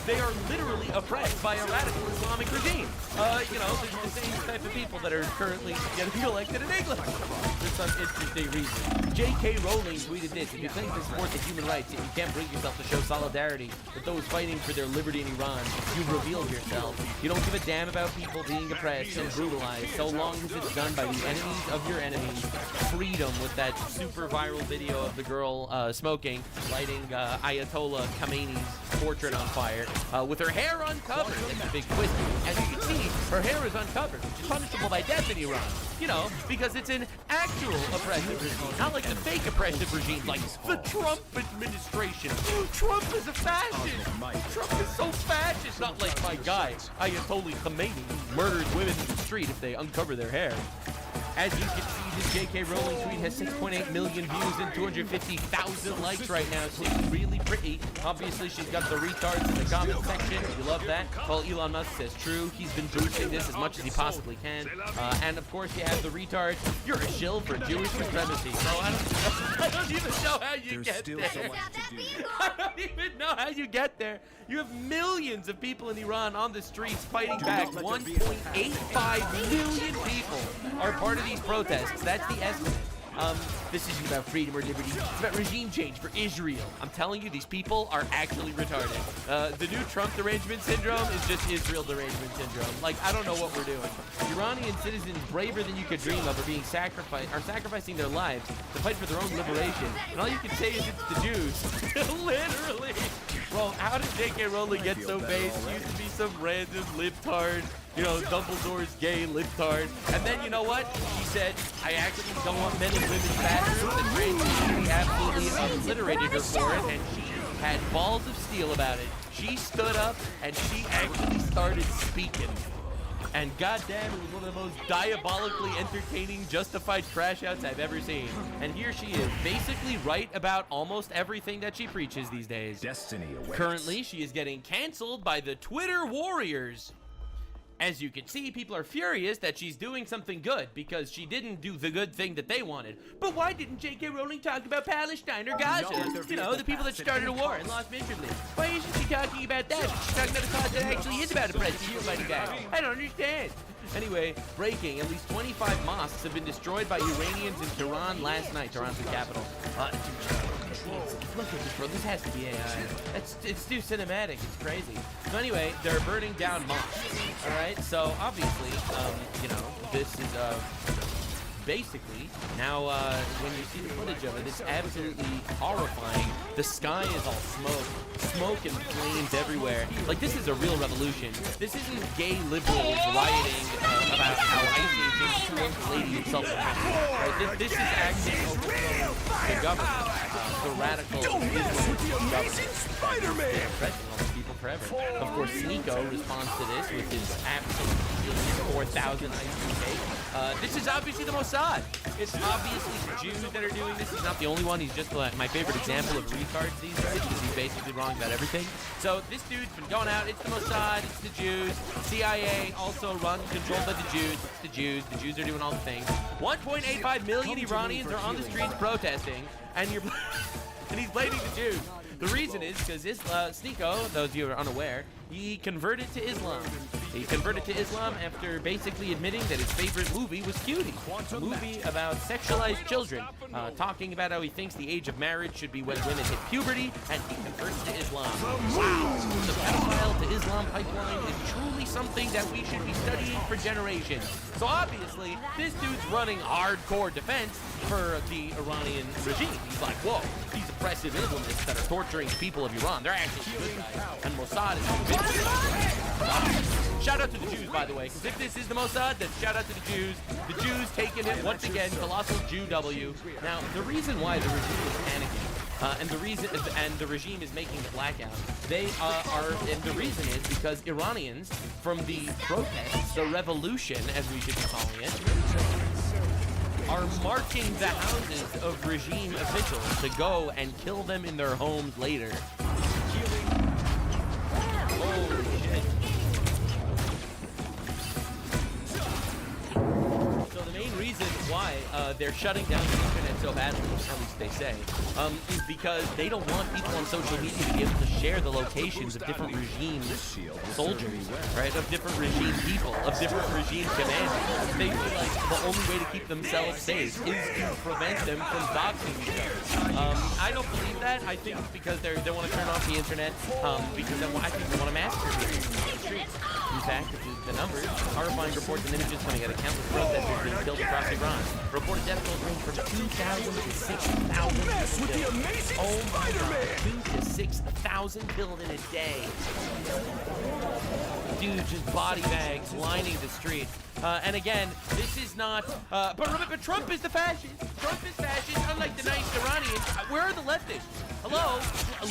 S13: They are literally oppressed by a radical Islamic regime. The same type of people that are currently getting elected in England for some interesting reason. J.K. Rowling tweeted this: if you claim to support the human rights and you can't bring yourself to show solidarity with those fighting for their liberty in Iran, you've revealed yourself. You don't give a damn about people being oppressed and brutalized, so long as it's done by the enemies of your enemies. Freedom, with that super viral video of the girl smoking, lighting Ayatollah Khamenei's portrait on fire, with her hair uncovered. That's a big twist. As you can see, her hair is uncovered, which is punishable by death in Iran. Because it's an actual oppressive regime, not like the fake oppressive regime, like the Trump administration. Trump is a fascist. Trump is so fascist. Not like my guy, Ayatollah Khamenei, murders women in the street if they uncover their hair. As you can see, this J.K. Rowling tweet has 6.8 million views and 250,000 likes right now. She's really pretty. Obviously, she's got the retards in the comment section. You love that. Well, Elon Musk says true. He's been boosting this as much as he possibly can. And of course, you have the retards. You're a shill for Jewish supremacy. So I don't even know how you get there. I don't even know how you get there. You have millions of people in Iran on the streets fighting back. 1.85 million people are part of these protests. That's the estimate. This isn't about freedom or liberty. It's about regime change for Israel. I'm telling you, these people are actually retarded. The new Trump derangement syndrome is just Israel derangement syndrome. Like, I don't know what we're doing. Iranian citizens braver than you could dream of are being sacrificing their lives to fight for their own liberation. And all you can say is it's the Jews. Literally. Well, how did J.K. Rowling get so based? Used to be some random libtard, Dumbledore's gay libtard. And then, you know what? She said, I actually don't want men in women's bathrooms, and Ray absolutely obliterated her for it, and she had balls of steel about it. She stood up, and she actually started speaking. And goddamn, it was one of the most diabolically entertaining, justified crash outs I've ever seen. And here she is, basically right about almost everything that she preaches these days.
S17: Destiny awaits.
S13: Currently, she is getting canceled by the Twitter warriors. As you can see, people are furious that she's doing something good because she didn't do the good thing that they wanted. But why didn't J.K. Rowling talk about Palestine or Gaza? The people that started a war and lost miserably. Why isn't she talking about that? She's talking about a cause that actually is about oppressing you fighting back. I don't understand. Anyway, breaking, at least 25 mosques have been destroyed by Iranians in Tehran last night. Tehran's the capital. Look at this, bro. This has to be AI. It's too cinematic. It's crazy. So anyway, they're burning down mosques. All right. So obviously, this is basically now when you see the footage of it, it's absolutely horrifying. The sky is all smoke and flames everywhere. Like, this is a real revolution. This isn't gay liberals rioting about how Ice Age is lady himself. Right? This is actually overthrowing the government, the radical government. Oppressing all these people forever. Of course, Sneeko responds to this with his absolute 4,000 IQ. This is obviously the Mossad. It's obviously the Jews that are doing this. He's not the only one. He's just my favorite example of retards these days because he's basically wrong about everything. So this dude's been going out. It's the Mossad. It's the Jews. CIA also controlled by the Jews. It's the Jews. The Jews are doing all the things. 1.85 million Iranians are on the streets protesting, and he's blaming the Jews. The reason is because Sneeko, those of you who are unaware, he converted to Islam. He converted to Islam after basically admitting that his favorite movie was Cutie, a movie about sexualized children, talking about how he thinks the age of marriage should be when women hit puberty, and he converts to Islam. Wow! The pedophile to Islam pipeline is truly something that we should be studying for generations. So obviously, this dude's running hardcore defense for the Iranian regime. He's like, whoa, these oppressive Islamists that are torturing people of Iran, they're actually good guys. And Mossad is shout out to the Jews, by the way, because if this is the Mossad, then shout out to the Jews. The Jews taking it once again, colossal Jew W. Now, the reason why the regime is panicking and the reason, and the regime is making the blackout. They and the reason is because Iranians from the protests, the revolution, as we should be calling it, are marching the houses of regime officials to go and kill them in their homes later. Holy shit. So the main reason why they're shutting down the internet so badly, at least they say, is because they don't want people on social media to be able to share the locations of different regime soldiers, right? Of different regime people, of different regime commanders. They feel like the only way to keep themselves safe is to prevent them from doxing each other. I don't believe that. I think it's because they want to turn off the internet, because I think they want to massacre people on the streets. In fact, the numbers, horrifying reports and images coming out of countless protesters being killed across Iran. Reported death tolls range from 2,000 to 6,000 killed. Oh my God, 2,000 to 6,000 killed in a day. Dude, just body bags lining the streets. And again, this is not. But remember, Trump is the fascist. Trump is fascist, unlike the nice Iranians. Where are the leftists? Hello,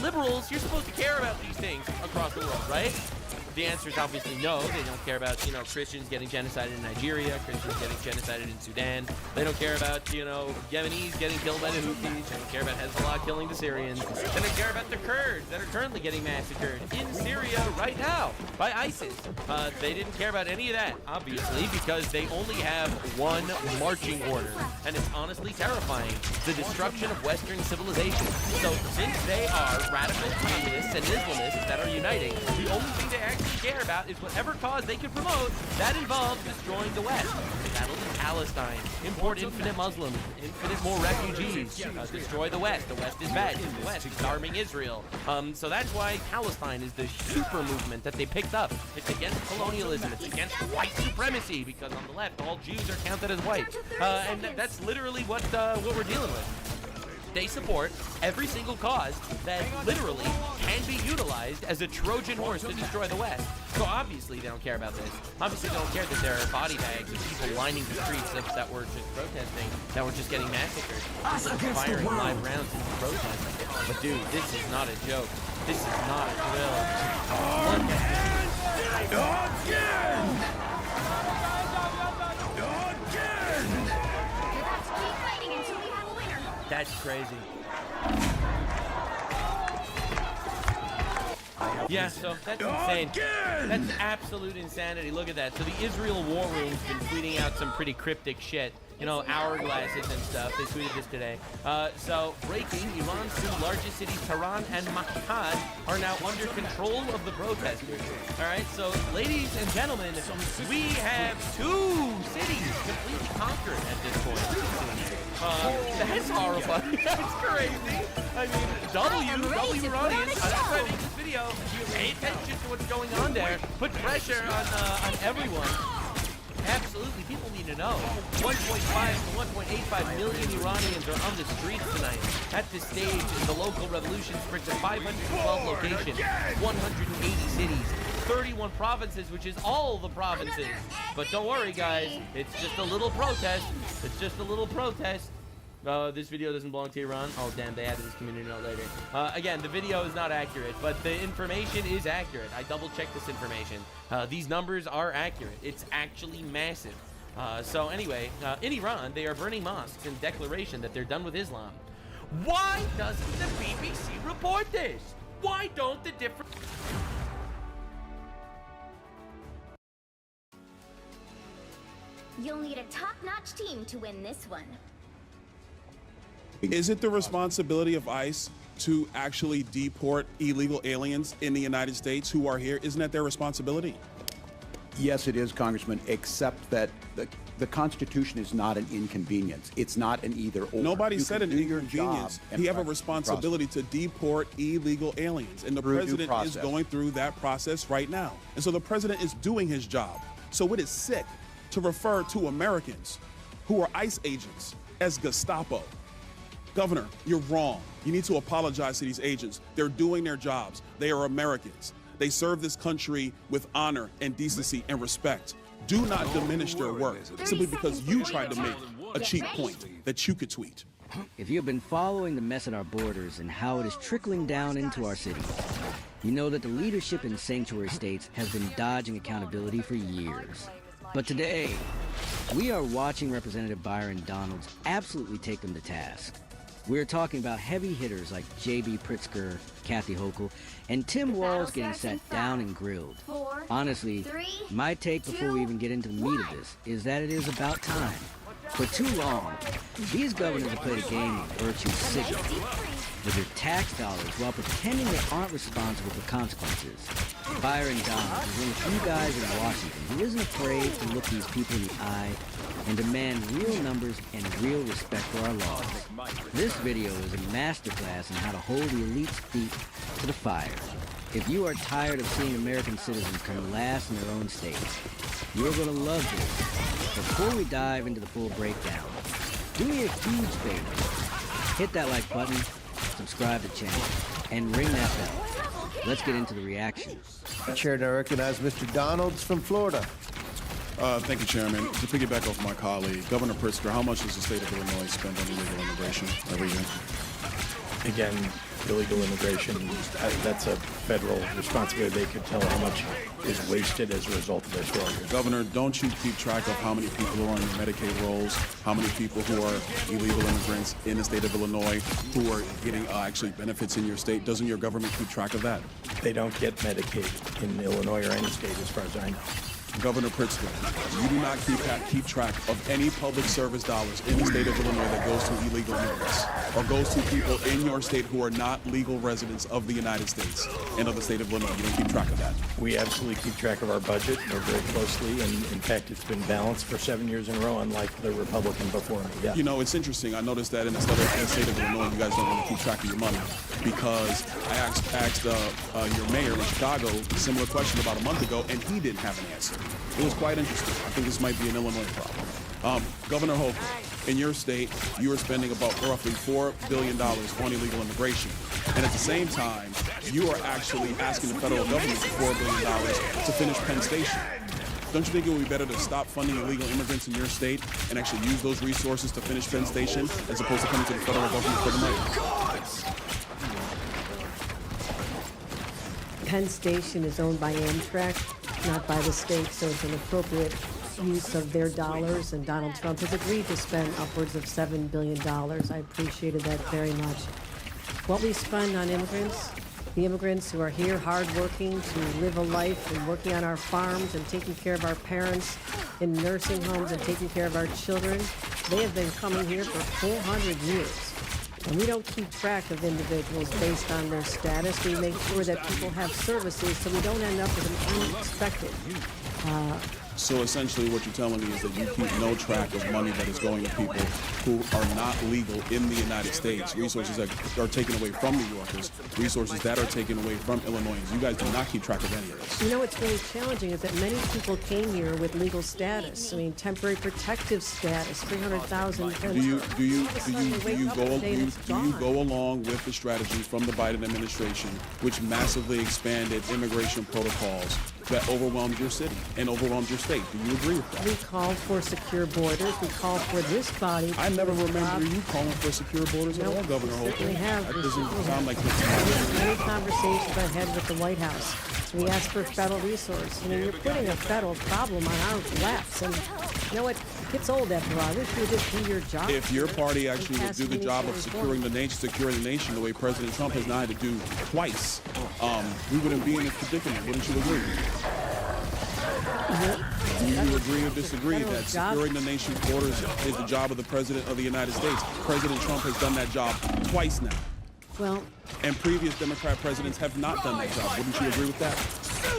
S13: liberals. You're supposed to care about these things across the world, right? The answer is obviously no. They don't care about, Christians getting genocided in Nigeria, Christians getting genocided in Sudan. They don't care about, Yemenis getting killed by the Houthis. They don't care about Hezbollah killing the Syrians. They don't care about the Kurds that are currently getting massacred in Syria right now by ISIS. They didn't care about any of that, obviously, because they only have one marching order. And it's honestly terrifying. The destruction of Western civilization. So since they are radical communists and Islamists that are uniting, the only thing they actually care about is whatever cause they can promote that involves destroying the West. That'll be Palestine. Import infinite Muslims, infinite more refugees. Destroy the West. The West is bad. The West is arming Israel. So that's why Palestine is the super movement that they picked up. It's against colonialism. It's against white supremacy, because on the left, all Jews are counted as white. And that's literally what we're dealing with. They support every single cause that literally can be utilized as a Trojan horse to destroy the West. So obviously they don't care about this. Obviously they don't care that there are body bags of people lining the streets that were just protesting, that were just getting massacred. People firing live rounds into protesting. But dude, this is not a joke. This is not a drill. That's crazy. Yeah, so that's insane. That's absolute insanity. Look at that. So the Israel War Room's been tweeting out some pretty cryptic shit. Hourglasses and stuff. They tweeted this today. So, breaking, Iran's two largest cities, Tehran and Mashhad, are now under control of the protesters. All right, so, ladies and gentlemen, we have two cities completely conquered at this point. That's horrifying. That's crazy. I mean, W Iranians, that's why I make this video. Pay attention to what's going on there. Put pressure on everyone. Absolutely, people need to know. 1.5 to 1.85 million Iranians are on the streets tonight. At this stage, the local revolution spread to 512 locations, 180 cities, 31 provinces, which is all the provinces. But don't worry, guys. It's just a little protest. It's just a little protest. This video doesn't belong to Iran. Oh, damn, they added this community note later. Again, the video is not accurate, but the information is accurate. I double-checked this information. These numbers are accurate. It's actually massive. So anyway, in Iran, they are burning mosques in declaration that they're done with Islam. Why doesn't the BBC report this? Why don't the different...
S14: You'll need a top-notch team to win this one.
S7: Is it the responsibility of ICE to actually deport illegal aliens in the United States who are here? Isn't that their responsibility?
S5: Yes, it is, Congressman, except that the Constitution is not an inconvenience. It's not an either-or.
S7: Nobody said an inconvenience. You have a responsibility to deport illegal aliens, and the president is going through that process right now. And so the president is doing his job. So it is sick to refer to Americans who are ICE agents as Gestapo. Governor, you're wrong. You need to apologize to these agents. They're doing their jobs. They are Americans. They serve this country with honor and decency and respect. Do not diminish their work simply because you tried to make a cheap point that you could tweet.
S18: If you have been following the mess at our borders and how it is trickling down into our cities, you know that the leadership in sanctuary states has been dodging accountability for years. But today, we are watching Representative Byron Donalds absolutely take them to task. We're talking about heavy hitters like J.B. Pritzker, Kathy Hochul, and Tim Walz getting sat down and grilled. Honestly, my take before we even get into the meat of this is that it is about time. For too long, these governors have played a game of virtue signaling with their tax dollars while pretending they aren't responsible for consequences. Byron Donalds is one of the few guys in Washington who isn't afraid to look these people in the eye and demand real numbers and real respect for our laws. This video is a masterclass in how to hold the elite's feet to the fire. If you are tired of seeing American citizens come last in their own states, you're going to love this. Before we dive into the full breakdown, do me a huge favor. Hit that like button, subscribe to the channel, and ring that bell. Let's get into the reaction.
S19: Chair, I recognize Mr. Donalds from Florida.
S7: Thank you, Chairman. To piggyback off my colleague, Governor Pritzker, how much does the state of Illinois spend on illegal immigration every year?
S21: Again, illegal immigration, that's a federal responsibility. They could tell how much is wasted as a result of this failure.
S7: Governor, don't you keep track of how many people are on your Medicaid rolls, how many people who are illegal immigrants in the state of Illinois who are getting actually benefits in your state? Doesn't your government keep track of that?
S21: They don't get Medicaid in Illinois or any state as far as I know.
S7: Governor Pritzker, you do not keep track of any public service dollars in the state of Illinois that goes to illegal immigrants or goes to people in your state who are not legal residents of the United States and of the state of Illinois. You don't keep track of that.
S21: We absolutely keep track of our budget. We're very closely, and in fact, it's been balanced for 7 years in a row, unlike the Republican before me. Yeah.
S7: You know, it's interesting. I noticed that in the state of Illinois, you guys don't want to keep track of your money because I asked your mayor in Chicago a similar question about a month ago, and he didn't have an answer. It was quite interesting. I think this might be an Illinois problem. Governor Hochul, in your state, you are spending about roughly $4 billion on illegal immigration. And at the same time, you are actually asking the federal government for $4 billion to finish Penn Station. Don't you think it would be better to stop funding illegal immigrants in your state and actually use those resources to finish Penn Station as opposed to coming to the federal government for the money?
S24: Penn Station is owned by Amtrak, not by the state, so it's an appropriate use of their dollars, and Donald Trump has agreed to spend upwards of $7 billion. I appreciated that very much. What we spend on immigrants, the immigrants who are here hardworking to live a life and working on our farms and taking care of our parents in nursing homes and taking care of our children, they have been coming here for 400 years. And we don't keep track of individuals based on their status. We make sure that people have services so we don't end up with an unexpected.
S7: So essentially what you're telling me is that you keep no track of money that is going to people who are not legal in the United States, resources that are taken away from New Yorkers, resources that are taken away from Illinoisans. You guys do not keep track of any of this.
S24: You know what's really challenging is that many people came here with legal status. I mean, temporary protective status, 300,000.
S7: Do you go along with the strategy from the Biden administration, which massively expanded immigration protocols that overwhelmed your city and overwhelmed your state? Do you agree with that?
S24: We call for secure borders. We call for this body.
S7: I never remember you calling for secure borders at all, Governor Hochul.
S24: We have.
S7: That doesn't sound like this.
S24: Many conversations I had with the White House. We asked for federal resources. You know, you're putting a federal problem on our laps, and you know what? It gets old after a while. I wish you would just do your job.
S7: If your party actually would do the job of securing the nation the way President Trump has now had to do twice, we wouldn't be in this predicament. Wouldn't you agree? Do you agree or disagree that securing the nation's borders is the job of the President of the United States? President Trump has done that job twice now.
S24: Well,
S7: and previous Democrat presidents have not done that job. Wouldn't you agree with that?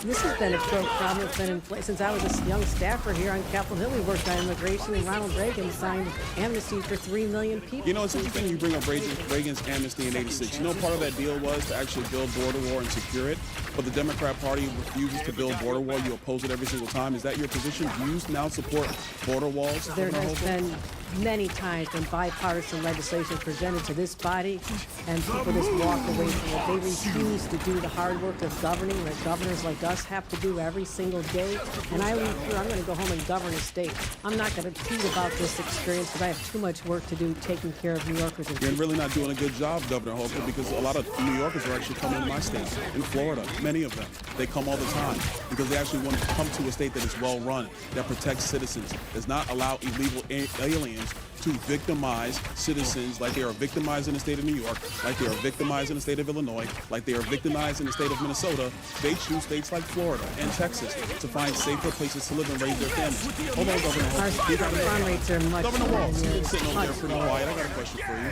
S24: This has been a problem that's been in place since I was a young staffer here on Capitol Hill. We worked on immigration, and Ronald Reagan signed amnesty for 3 million people.
S7: You know, it's interesting you bring up Reagan's amnesty in '86. You know, part of that deal was to actually build border wall and secure it, but the Democrat Party refuses to build border wall. You oppose it every single time. Is that your position? Do you now support border walls?
S24: There has been many times when bipartisan legislation is presented to this body and people just walk away from it. They refuse to do the hard work of governing that governors like us have to do every single day. And I leave here, I'm going to go home and govern a state. I'm not going to tweet about this experience because I have too much work to do taking care of New Yorkers. And
S7: you're really not doing a good job, Governor Hochul, because a lot of New Yorkers are actually coming to my state, in Florida, many of them. They come all the time because they actually want to come to a state that is well run, that protects citizens, does not allow illegal aliens to victimize citizens like they are victimized in the state of New York, like they are victimized in the state of Illinois, like they are victimized in the state of Minnesota. They choose states like Florida and Texas to find safer places to live and raise their families. Hold on, Governor Walz.
S24: Our rates are much
S7: Governor Walz, you've been sitting over there
S24: much
S7: pretty quiet. I got a question for you.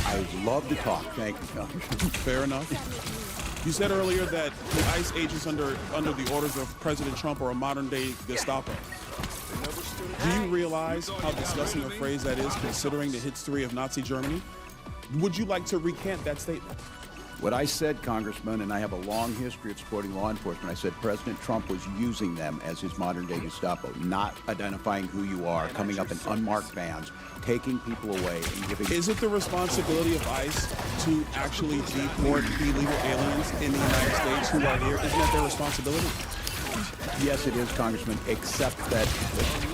S5: I love to talk. Thank you, Governor.
S7: Fair enough. You said earlier that the ICE agents under the orders of President Trump are a modern-day Gestapo. Do you realize how disgusting a phrase that is, considering the history of Nazi Germany? Would you like to recant that statement?
S5: What I said, Congressman, and I have a long history of supporting law enforcement, I said President Trump was using them as his modern-day Gestapo, not identifying who you are, coming up in unmarked vans, taking people away and giving...
S7: Is it the responsibility of ICE to actually deport illegal aliens in the United States who are here? Isn't that their responsibility?
S5: Yes, it is, Congressman, except that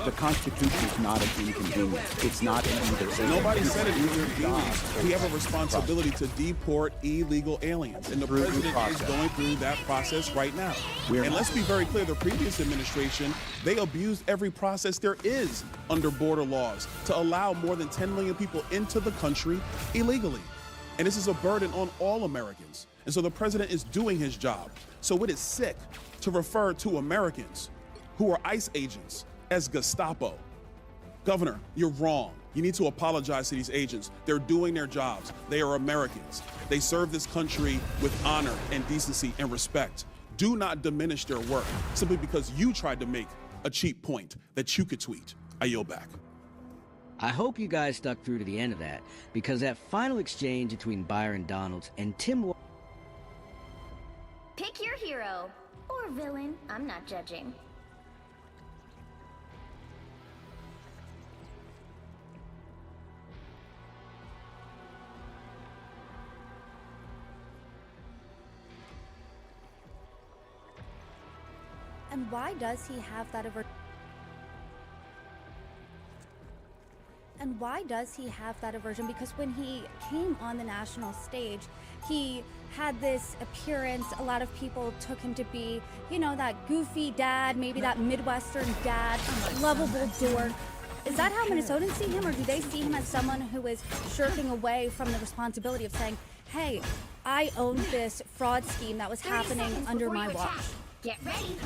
S5: the Constitution is not an inconvenience. It's not an either.
S7: Nobody said it was inconvenience. We have a responsibility to deport illegal aliens, and the president is going through that process right now. And let's be very clear, the previous administration, they abused every process there is under border laws to allow more than 10 million people into the country illegally. And this is a burden on all Americans. And so the president is doing his job. So it is sick to refer to Americans who are ICE agents as Gestapo. Governor, you're wrong. You need to apologize to these agents. They're doing their jobs. They are Americans. They serve this country with honor and decency and respect. Do not diminish their work simply because you tried to make a cheap point that you could tweet. I yield back.
S18: I hope you guys stuck through to the end of that, because that final exchange between Byron Donalds and Tim...
S14: Pick your hero. Or villain. I'm not judging.
S1: And why does he have that aversion? And why does he have that aversion? Because when he came on the national stage, he had this appearance. A lot of people took him to be, you know, that goofy dad, maybe that Midwestern dad, lovable dork. Is that how Minnesotans see him, or do they see him as someone who is shirking away from the responsibility of saying, hey, I owned this fraud scheme that was happening under my watch?
S14: Get ready.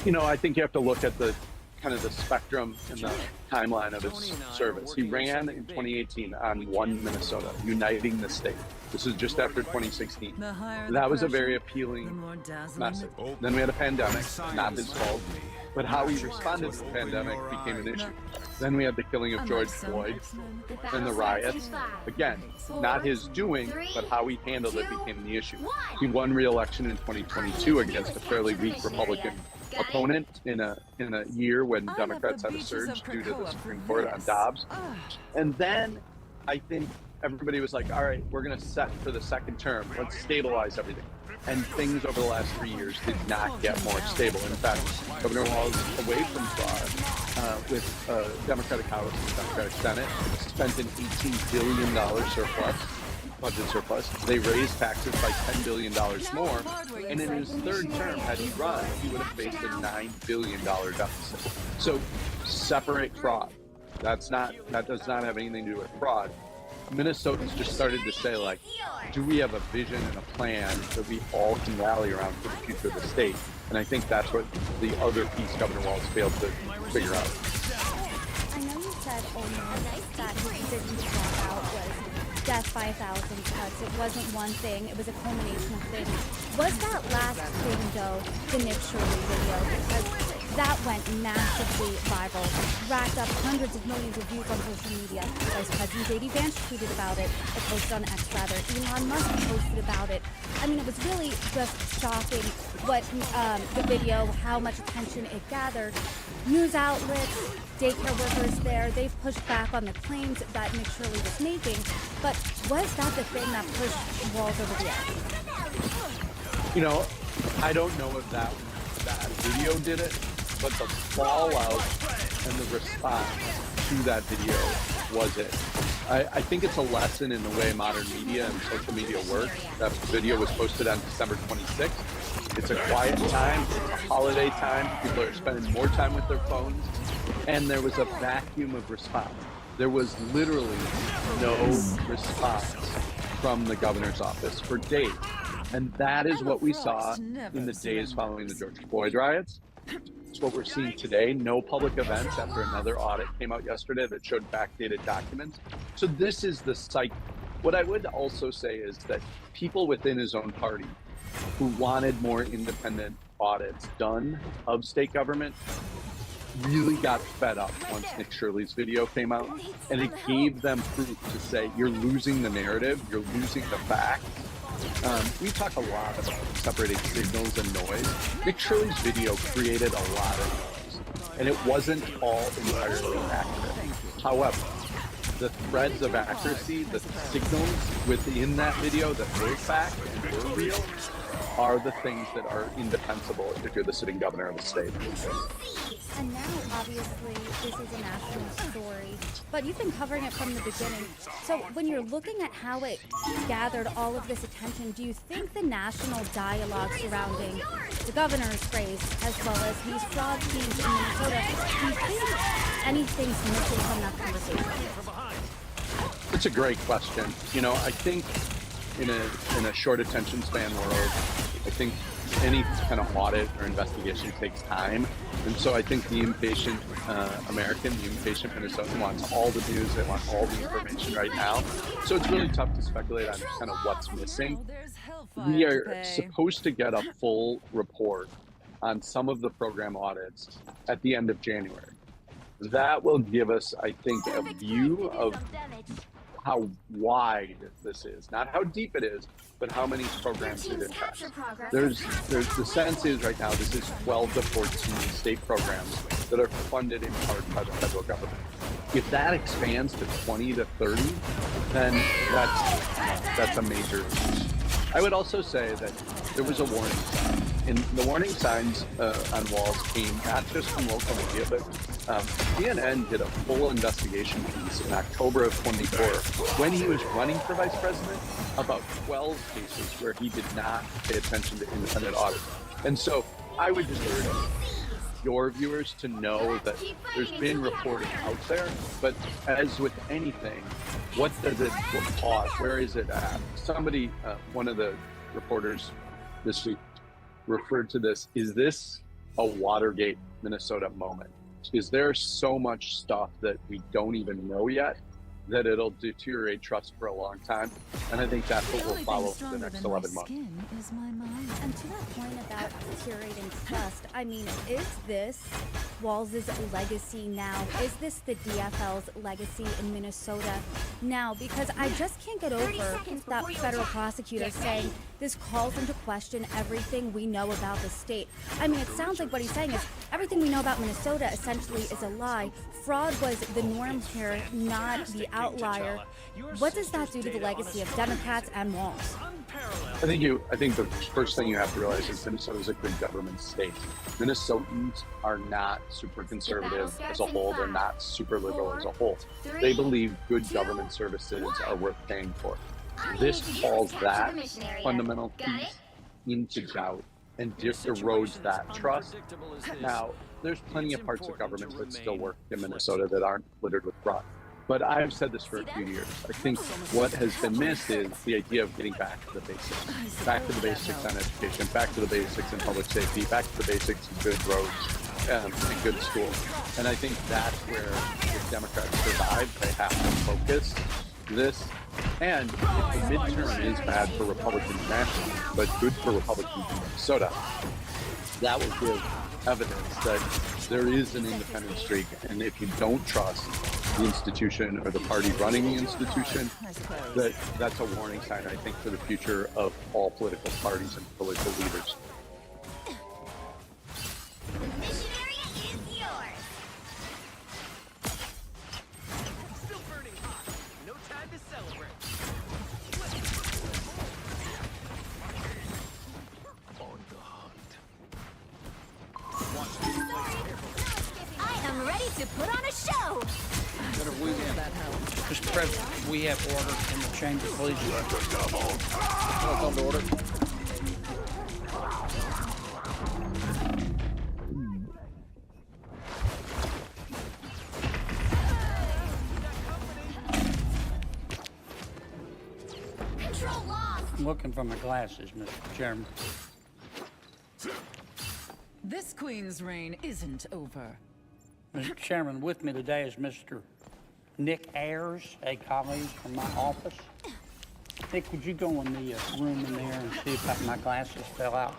S21: You know, I think you have to look at the kind of the spectrum and the timeline of his service. He ran in 2018 on One Minnesota, uniting the state. This is just after 2016. That was a very appealing message. Then we had a pandemic, not his fault, but how he responded to the pandemic became an issue. Then we had the killing of George Floyd and the riots. Again, not his doing, but how he handled it became the issue. He won re-election in 2022 against a fairly weak Republican opponent in a year when Democrats had a surge due to the Supreme Court on Dobbs. And then I think everybody was like, all right, we're going to set for the second term. Let's stabilize everything. And things over the last 3 years did not get more stable. In fact, Governor Walz, away from fraud, with Democratic House and Democratic Senate, spent an $18 billion surplus. Budget surplus. They raised taxes by $10 billion more, and in his third term, had he run, he would have faced a $9 billion deficit. So separate fraud. That does not have anything to do with fraud. Minnesotans just started to say, like, do we have a vision and a plan that we all can rally around for the future of the state? And I think that's what the other piece Governor Walz failed to figure out.
S1: I know you said that his decision to drop out was death by 1,000 cuts. It wasn't one thing, it was a culmination of things. Was that last thing, though, the Nick Shirley video? Because that went massively viral, racked up hundreds of millions of views on social media. Vice President J.D. Vance tweeted about it, or posted on X rather. Elon Musk posted about it. I mean, it was really just shocking what the video, how much attention it gathered. News outlets, daycare workers there. They've pushed back on the claims that Nick Shirley was making. But was that the thing that pushed Walz over the edge?
S21: You know, I don't know if that video did it, but the fallout and the response to that video was it. I think it's a lesson in the way modern media and social media work. That video was posted on December 26th. It's a quiet time, it's a holiday time. People are spending more time with their phones. And there was a vacuum of response. There was literally no response from the governor's office for days. And that is what we saw in the days following the George Floyd riots. It's what we're seeing today. No public events after another audit came out yesterday that showed backdated documents. So this is the cycle. What I would also say is that people within his own party who wanted more independent audits done of state government really got fed up once Nick Shirley's video came out. And it gave them proof to say, you're losing the narrative, you're losing the facts. We talk a lot about separating signals and noise. Nick Shirley's video created a lot of noise, and it wasn't all entirely accurate. However, the threads of accuracy, the signals within that video that were fact and were real, are the things that are indefensible if you're the sitting governor of the state.
S1: And now, obviously, this is a national story, but you've been covering it from the beginning. So when you're looking at how it gathered all of this attention, do you think the national dialogue surrounding the governor's race, as well as these fraud schemes in Minnesota, do you think anything's missing from that conversation?
S21: It's a great question. You know, I think in a short attention span world, I think any kind of audit or investigation takes time. And so I think the impatient American, the impatient Minnesotan wants all the news, they want all the information right now. So it's really tough to speculate on kind of what's missing. We are supposed to get a full report on some of the program audits at the end of January. That will give us, I think, a view of how wide this is, not how deep it is, but how many programs it impacts. There's the sense is right now this is 12 to 14 state programs that are funded in part by the federal government. If that expands to 20 to 30, then that's a major issue. I would also say that there was a warning sign. And the warning signs on Walz came not just from local media, but CNN did a full investigation piece in October of 24 when he was running for vice president about 12 cases where he did not pay attention to independent audit. And so I would just urge your viewers to know that there's been reporting out there, but as with anything, what does it cause? Where is it at? Somebody, one of the reporters this week referred to this, is this a Watergate, Minnesota moment? Is there so much stuff that we don't even know yet that it'll deteriorate trust for a long time? And I think that's what will follow for the next 11 months.
S1: And to that point about deteriorating trust, I mean, is this Walz's legacy now? Is this the DFL's legacy in Minnesota now? Because I just can't get over that federal prosecutor saying this calls into question everything we know about the state. I mean, it sounds like what he's saying is everything we know about Minnesota essentially is a lie. Fraud was the norm here, not the outlier. What does that do to the legacy of Democrats and Walz?
S21: I think the first thing you have to realize is Minnesota is a good government state. Minnesotans are not super conservative as a whole. They're not super liberal as a whole. They believe good government services are worth paying for. This calls that fundamental piece into doubt and erodes that trust. Now, there's plenty of parts of government that still work in Minnesota that aren't littered with fraud. But I've said this for a few years. I think what has been missed is the idea of getting back to the basics. Back to the basics on education, back to the basics in public safety, back to the basics in good roads and good schools. And I think that's where if Democrats survive, they have to focus this. And if the midterm is bad for Republicans nationally, but good for Republicans in Minnesota, that will give evidence that there is an independent streak. And if you don't trust the institution or the party running the institution, that's a warning sign, I think, for the future of all political parties and political leaders.
S14: ready to put on a show.
S3: What have we been? Mr. President, we have order in the chamber, please.
S19: Come to order.
S14: Control lost.
S3: I'm looking for my glasses, Mr. Chairman.
S4: This queen's reign isn't over.
S3: Mr. Chairman, with me today is Mr. Nick Ayers, a colleague from my office. Nick, would you go in the room in there and see if my glasses fell out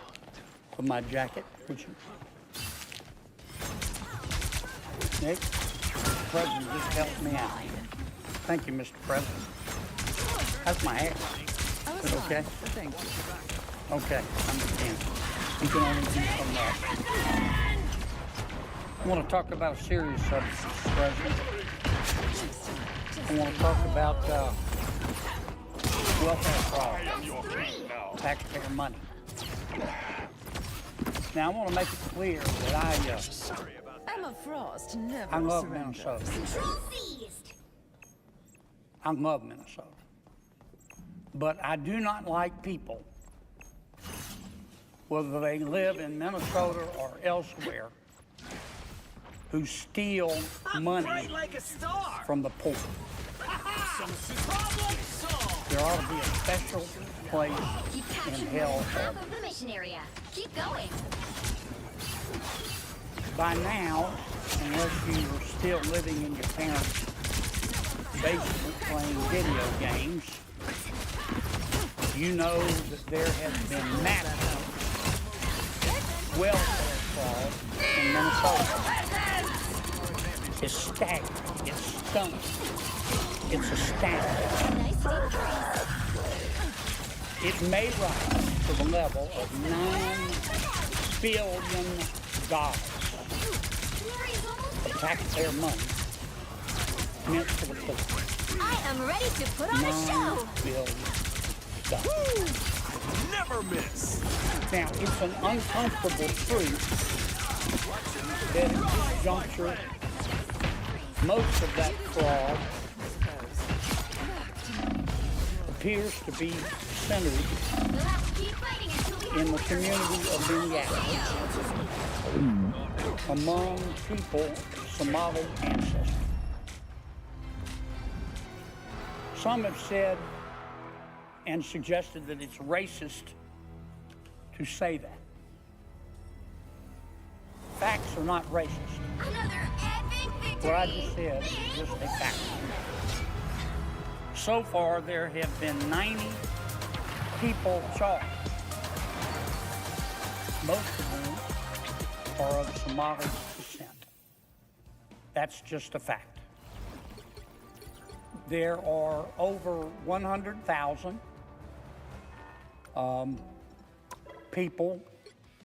S3: of my jacket, would you? Nick, the President just helped me out. Thank you, Mr. President. That's my hair. Is it okay?
S4: Thank you.
S3: Okay, understand. You can only do so much. I want to talk about a serious subject, Mr. President. I want to talk about welfare fraud, taxpayer money. Now, I want to make it clear that
S4: Emma Frost never
S3: I love
S4: surrenders.
S3: Minnesota. I love Minnesota. But I do not like people, whether they live in Minnesota or elsewhere, who steal money from the poor. There ought to be a special place
S14: You
S3: in
S14: captured
S3: hell
S14: half
S3: for
S14: of the mission area. Keep going.
S3: by now, unless you're still living in your parents' basement playing video games, you know that there has been massive welfare fraud in Minnesota. It's staggering. It's stunning. It's astounding. It may rise to the level of $9 billion of taxpayer money meant for the poor.
S14: I am ready to put on a show.
S3: $9 billion.
S17: Never miss.
S3: Now, it's an uncomfortable truth that at this juncture, most of that fraud appears to be centered in the community of Minneapolis among people of Somali ancestry. Some have said and suggested that it's racist to say that. Facts are not racist. What I just said is just a fact. So far, there have been 90 people charged, most of whom are of Somali descent. That's just a fact. There are over 100,000 people